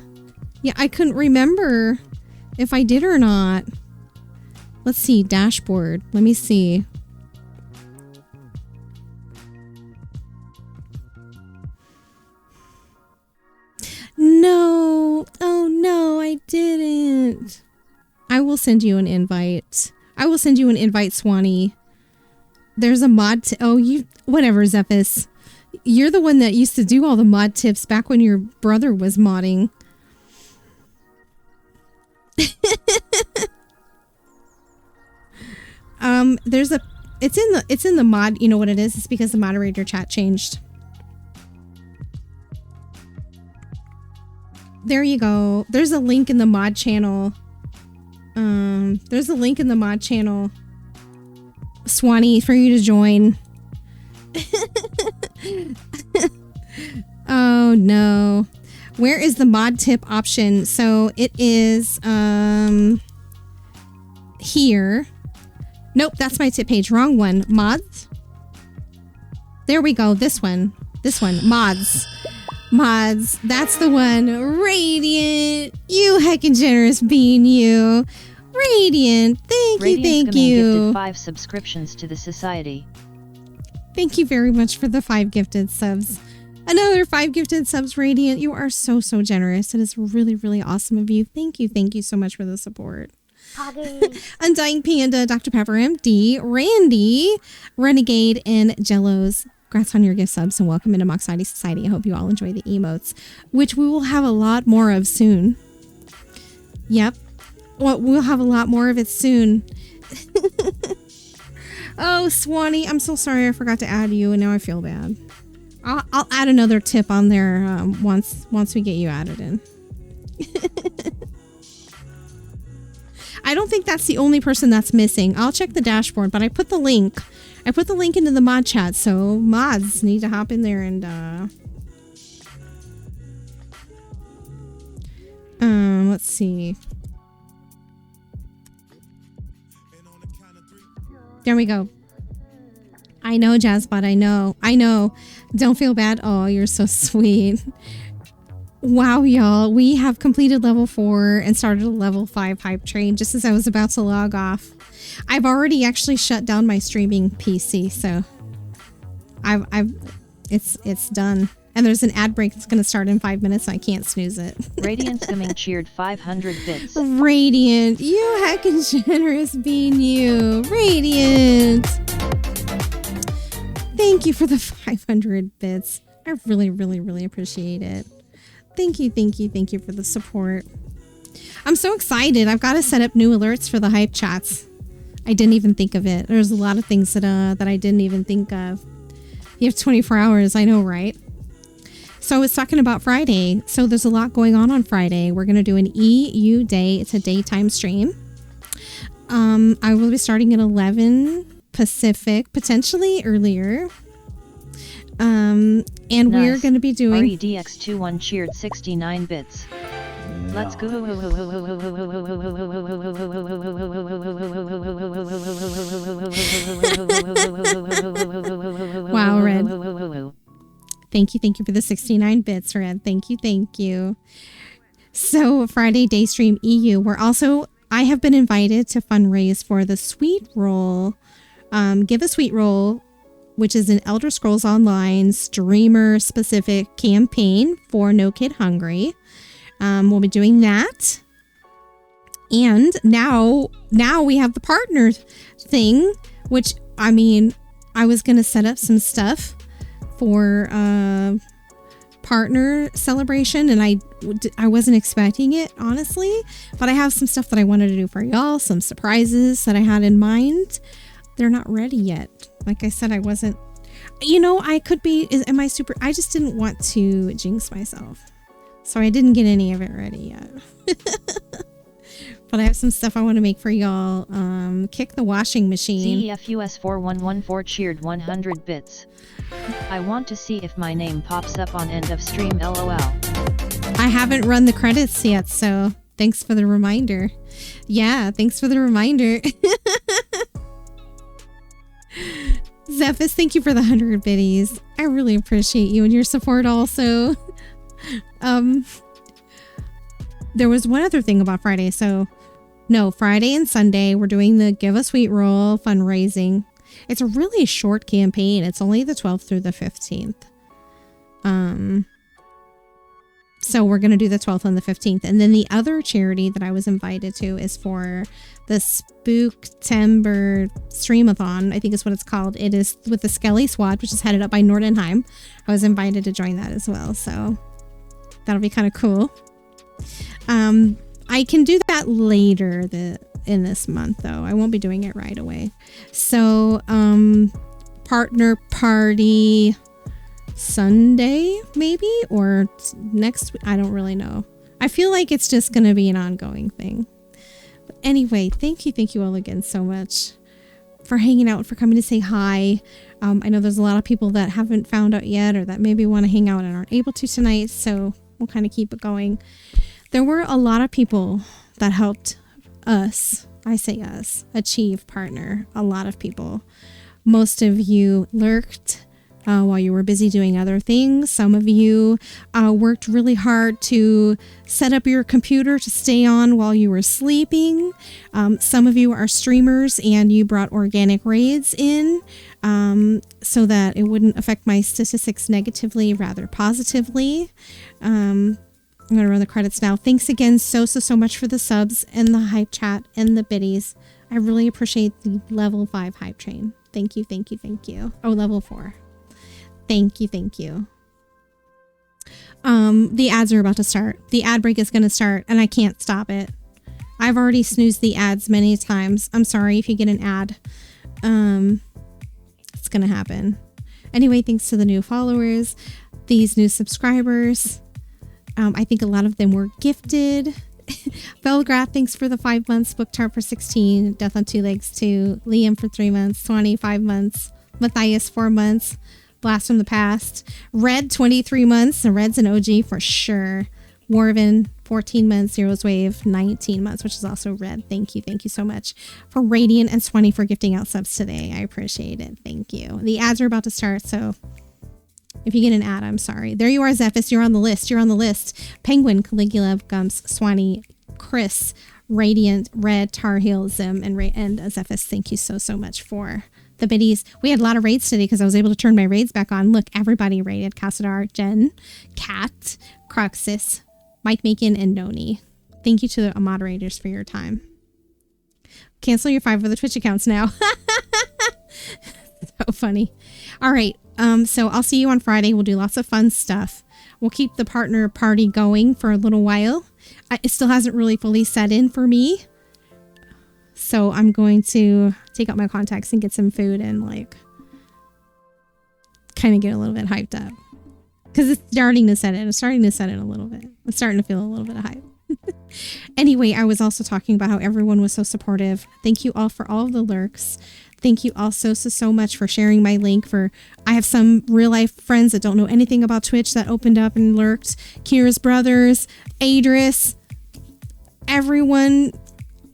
Yeah, I couldn't remember if I did or not. Let's see, dashboard. Let me see. No. Oh no, I didn't. I will send you an invite. I will send you an invite, Swanee. There's a mod. Oh, you. Whatever, Zephys. You're the one that used to do all the mod tips back when your brother was modding. There's a. It's in the mod. You know what it is? It's because the moderator chat changed. There you go. There's a link in the mod channel. There's a link in the mod channel, Swanee, for you to join. Oh no. Where is the mod tip option? So it is here. Nope, that's my tip page. Wrong one. Mods. There we go. This one. Mods. Mods. That's the one. Radiant. You heckin' generous being, you. Radiant. Thank you. Gifted 5 subscriptions to the society. Thank you very much for the 5 gifted subs. Another 5 gifted subs, Radiant. You are so generous. It is really, really awesome of you. Thank you so much for the support. Undying Panda, Dr. Pepper MD, Randy, Renegade, and Jellos. Congrats on your gift subs and welcome into Moxiety Society. I hope you all enjoy the emotes, which we will have a lot more of soon. Yep. Well, we'll have a lot more of it soon. Oh, Swanee, I'm so sorry I forgot to add you, and now I feel bad. I'll add another tip on there once we get you added in. I don't think that's the only person that's missing. I'll check the dashboard, but I put the link. I put the link into the mod chat, so mods need to hop in there and let's see. There we go. I know, Jazzbot. I know. Don't feel bad. Oh, you're so sweet. Wow, y'all. We have completed level 4 and started a level 5 hype train just as I was about to log off. I've already actually shut down my streaming PC, so it's done. And there's an ad break that's going to start in 5 minutes, so I can't snooze it. Radiant's coming cheered 500 bits. Radiant, you heckin' generous being you. Radiant. Thank you for the 500 bits. I really, really, really appreciate it. Thank you for the support. I'm so excited. I've got to set up new alerts for the hype chats. I didn't even think of it. There's a lot of things that I didn't even think of. You have 24 hours. I know, right? So it's talking about Friday. So there's a lot going on Friday. We're going to do an EU day. It's a daytime stream. I will be starting at 11 Pacific, potentially earlier. And nice. We're going to be doing REDX21 cheered 69 bits. Let's go. Wow, Red. Thank you for the 69 bits, Red. Thank you. So Friday day stream EU. I have been invited to fundraise for the Sweet Roll. Give a Sweet Roll, which is an Elder Scrolls Online streamer specific campaign for No Kid Hungry. We'll be doing that. And now we have the partner thing, which, I mean, I was going to set up some stuff for partner celebration, and I wasn't expecting it, honestly, but I have some stuff that I wanted to do for y'all, some surprises that I had in mind. They're not ready yet. Like I said, I wasn't, I could be, I just didn't want to jinx myself. So I didn't get any of it ready yet. But I have some stuff I want to make for y'all. Kick the washing machine. CEFUS4114 cheered 100 bits. I want to see if my name pops up on end of stream, LOL. I haven't run the credits yet, so thanks for the reminder. Yeah, thanks for the reminder. Zephys, thank you for the 100 biddies. I really appreciate you and your support also. There was one other thing about Friday. So no, Friday and Sunday we're doing the Give a Sweet Roll fundraising. It's a really short campaign. It's only the 12th through the 15th. So we're going to do the 12th and the 15th. And then the other charity that I was invited to is for the Spooktember Streamathon, I think is what it's called. It is with the Skelly Squad, which is headed up by Nordenheim. I was invited to join that as well. So that'll be kind of cool. I can do that later in this month, though. I won't be doing it right away. So, partner party Sunday, maybe? Or next week? I don't really know. I feel like it's just going to be an ongoing thing. But anyway, thank you all again so much for hanging out, for coming to say hi. I know there's a lot of people that haven't found out yet or that maybe want to hang out and aren't able to tonight, so we'll kind of keep it going. There were a lot of people that helped us, I say us, achieve partner. A lot of people. Most of you lurked while you were busy doing other things. Some of you worked really hard to set up your computer to stay on while you were sleeping. Some of you are streamers and you brought organic raids in so that it wouldn't affect my statistics negatively, rather positively. I'm going to run the credits now. Thanks again so much for the subs and the hype chat and the biddies. I really appreciate the level 5 hype train. Thank you. Oh, level 4. Thank you. The ads are about to start. The ad break is going to start and I can't stop it. I've already snoozed the ads many times. I'm sorry if you get an ad. It's going to happen. Anyway, thanks to the new followers, these new subscribers. I think a lot of them were gifted Belgraph, thanks for the 5 months. Booktart for 16. Death on Two Legs 2. Liam for 3 months. 5 months. Matthias 4 months. Blast from the Past. Red 23 months. And Red's an OG for sure. Warvin 14 months. Zero's Wave 19 months, which is also Red. Thank you so much for Radiant and Swanee for gifting out subs today. I appreciate it. Thank you. The ads are about to start, so if you get an ad, I'm sorry. There you are, Zephys. You're on the list. Penguin, Caligula, Gumps, Swanee, Chris, Radiant, Red, Tar Heel, Zim, and Zephys. Thank you so much for the biddies. We had a lot of raids today because I was able to turn my raids back on. Look, everybody raided. Cassadar, Jen, Kat, Croxus, Mike Macon, and Noni. Thank you to the moderators for your time. Cancel your 5 other Twitch accounts now. So funny. All right. So I'll see you on Friday. We'll do lots of fun stuff. We'll keep the partner party going for a little while. It still hasn't really fully set in for me. So I'm going to take out my contacts and get some food and like kind of get a little bit hyped up. Because it's starting to set in. It's starting to set in a little bit. I'm starting to feel a little bit of hype. Anyway, I was also talking about how everyone was so supportive. Thank you all for all of the lurks. Thank you also so much for sharing my link. I have some real life friends that don't know anything about Twitch that opened up and lurked. Kira's brothers, Adris, everyone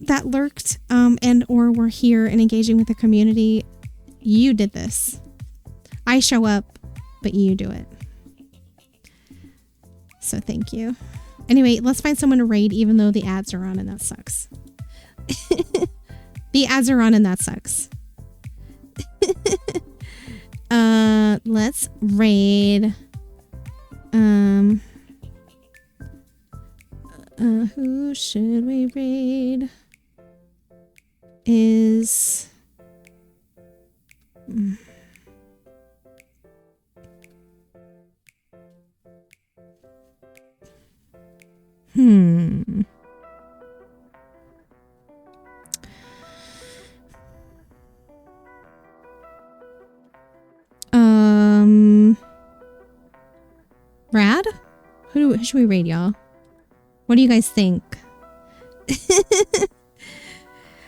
that lurked and or were here and engaging with the community. You did this. I show up, but you do it. So thank you. Anyway, let's find someone to raid even though the ads are on and that sucks. The ads are on and that sucks. Let's raid. Who should we raid? Is... Rad? Who should we raid, y'all? What do you guys think?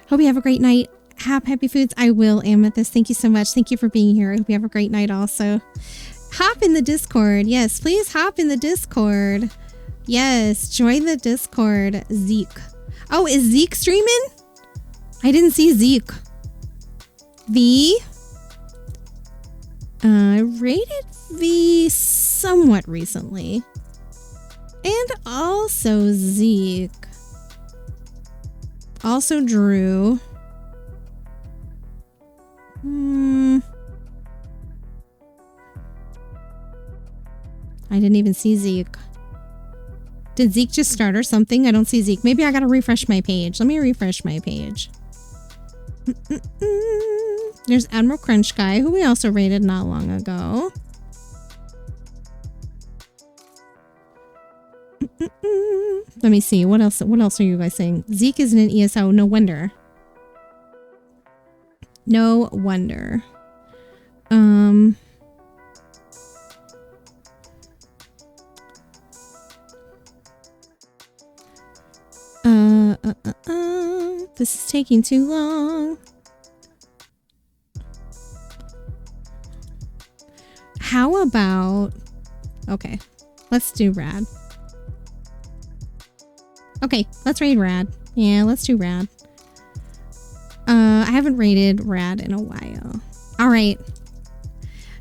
Hope you have a great night. Happy foods. I will, Amethyst. Thank you so much. Thank you for being here. I hope you have a great night also. Hop in the Discord. Yes, please hop in the Discord. Yes, join the Discord. Zeke. Oh, is Zeke streaming? I didn't see Zeke. V. I rated V somewhat recently. And also Zeke. Also Drew. I didn't even see Zeke. Did Zeke just start or something? I don't see Zeke. Maybe I gotta refresh my page. Let me refresh my page. There's Admiral Crunch Guy, who we also rated not long ago. Let me see. What else are you guys saying? Zeke isn't an ESO. No wonder. No wonder. This is taking too long. How about... Okay, let's do Rad. Okay, let's raid Rad. Yeah, let's do Rad. I haven't raided Rad in a while. All right.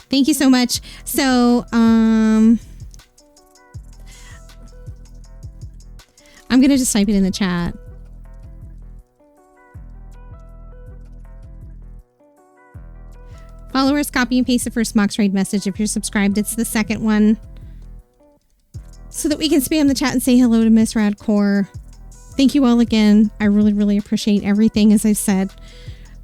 Thank you so much. So, I'm going to just type it in the chat. Followers, copy and paste the first Mox raid message. If you're subscribed, it's the second one. So that we can spam the chat and say hello to Miss Radcore. Thank you all again. I really, really appreciate everything. As I've said,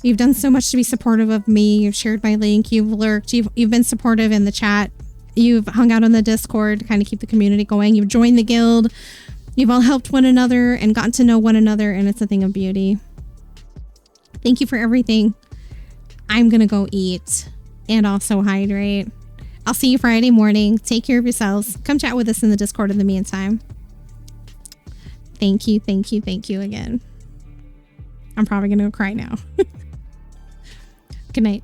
you've done so much to be supportive of me. You've shared my link. You've lurked. You've been supportive in the chat. You've hung out on the Discord to kind of keep the community going. You've joined the guild. You've all helped one another and gotten to know one another, and it's a thing of beauty. Thank you for everything. I'm going to go eat and also hydrate. I'll see you Friday morning. Take care of yourselves. Come chat with us in the Discord in the meantime. Thank you, thank you, thank you again. I'm probably gonna go cry now. Good night.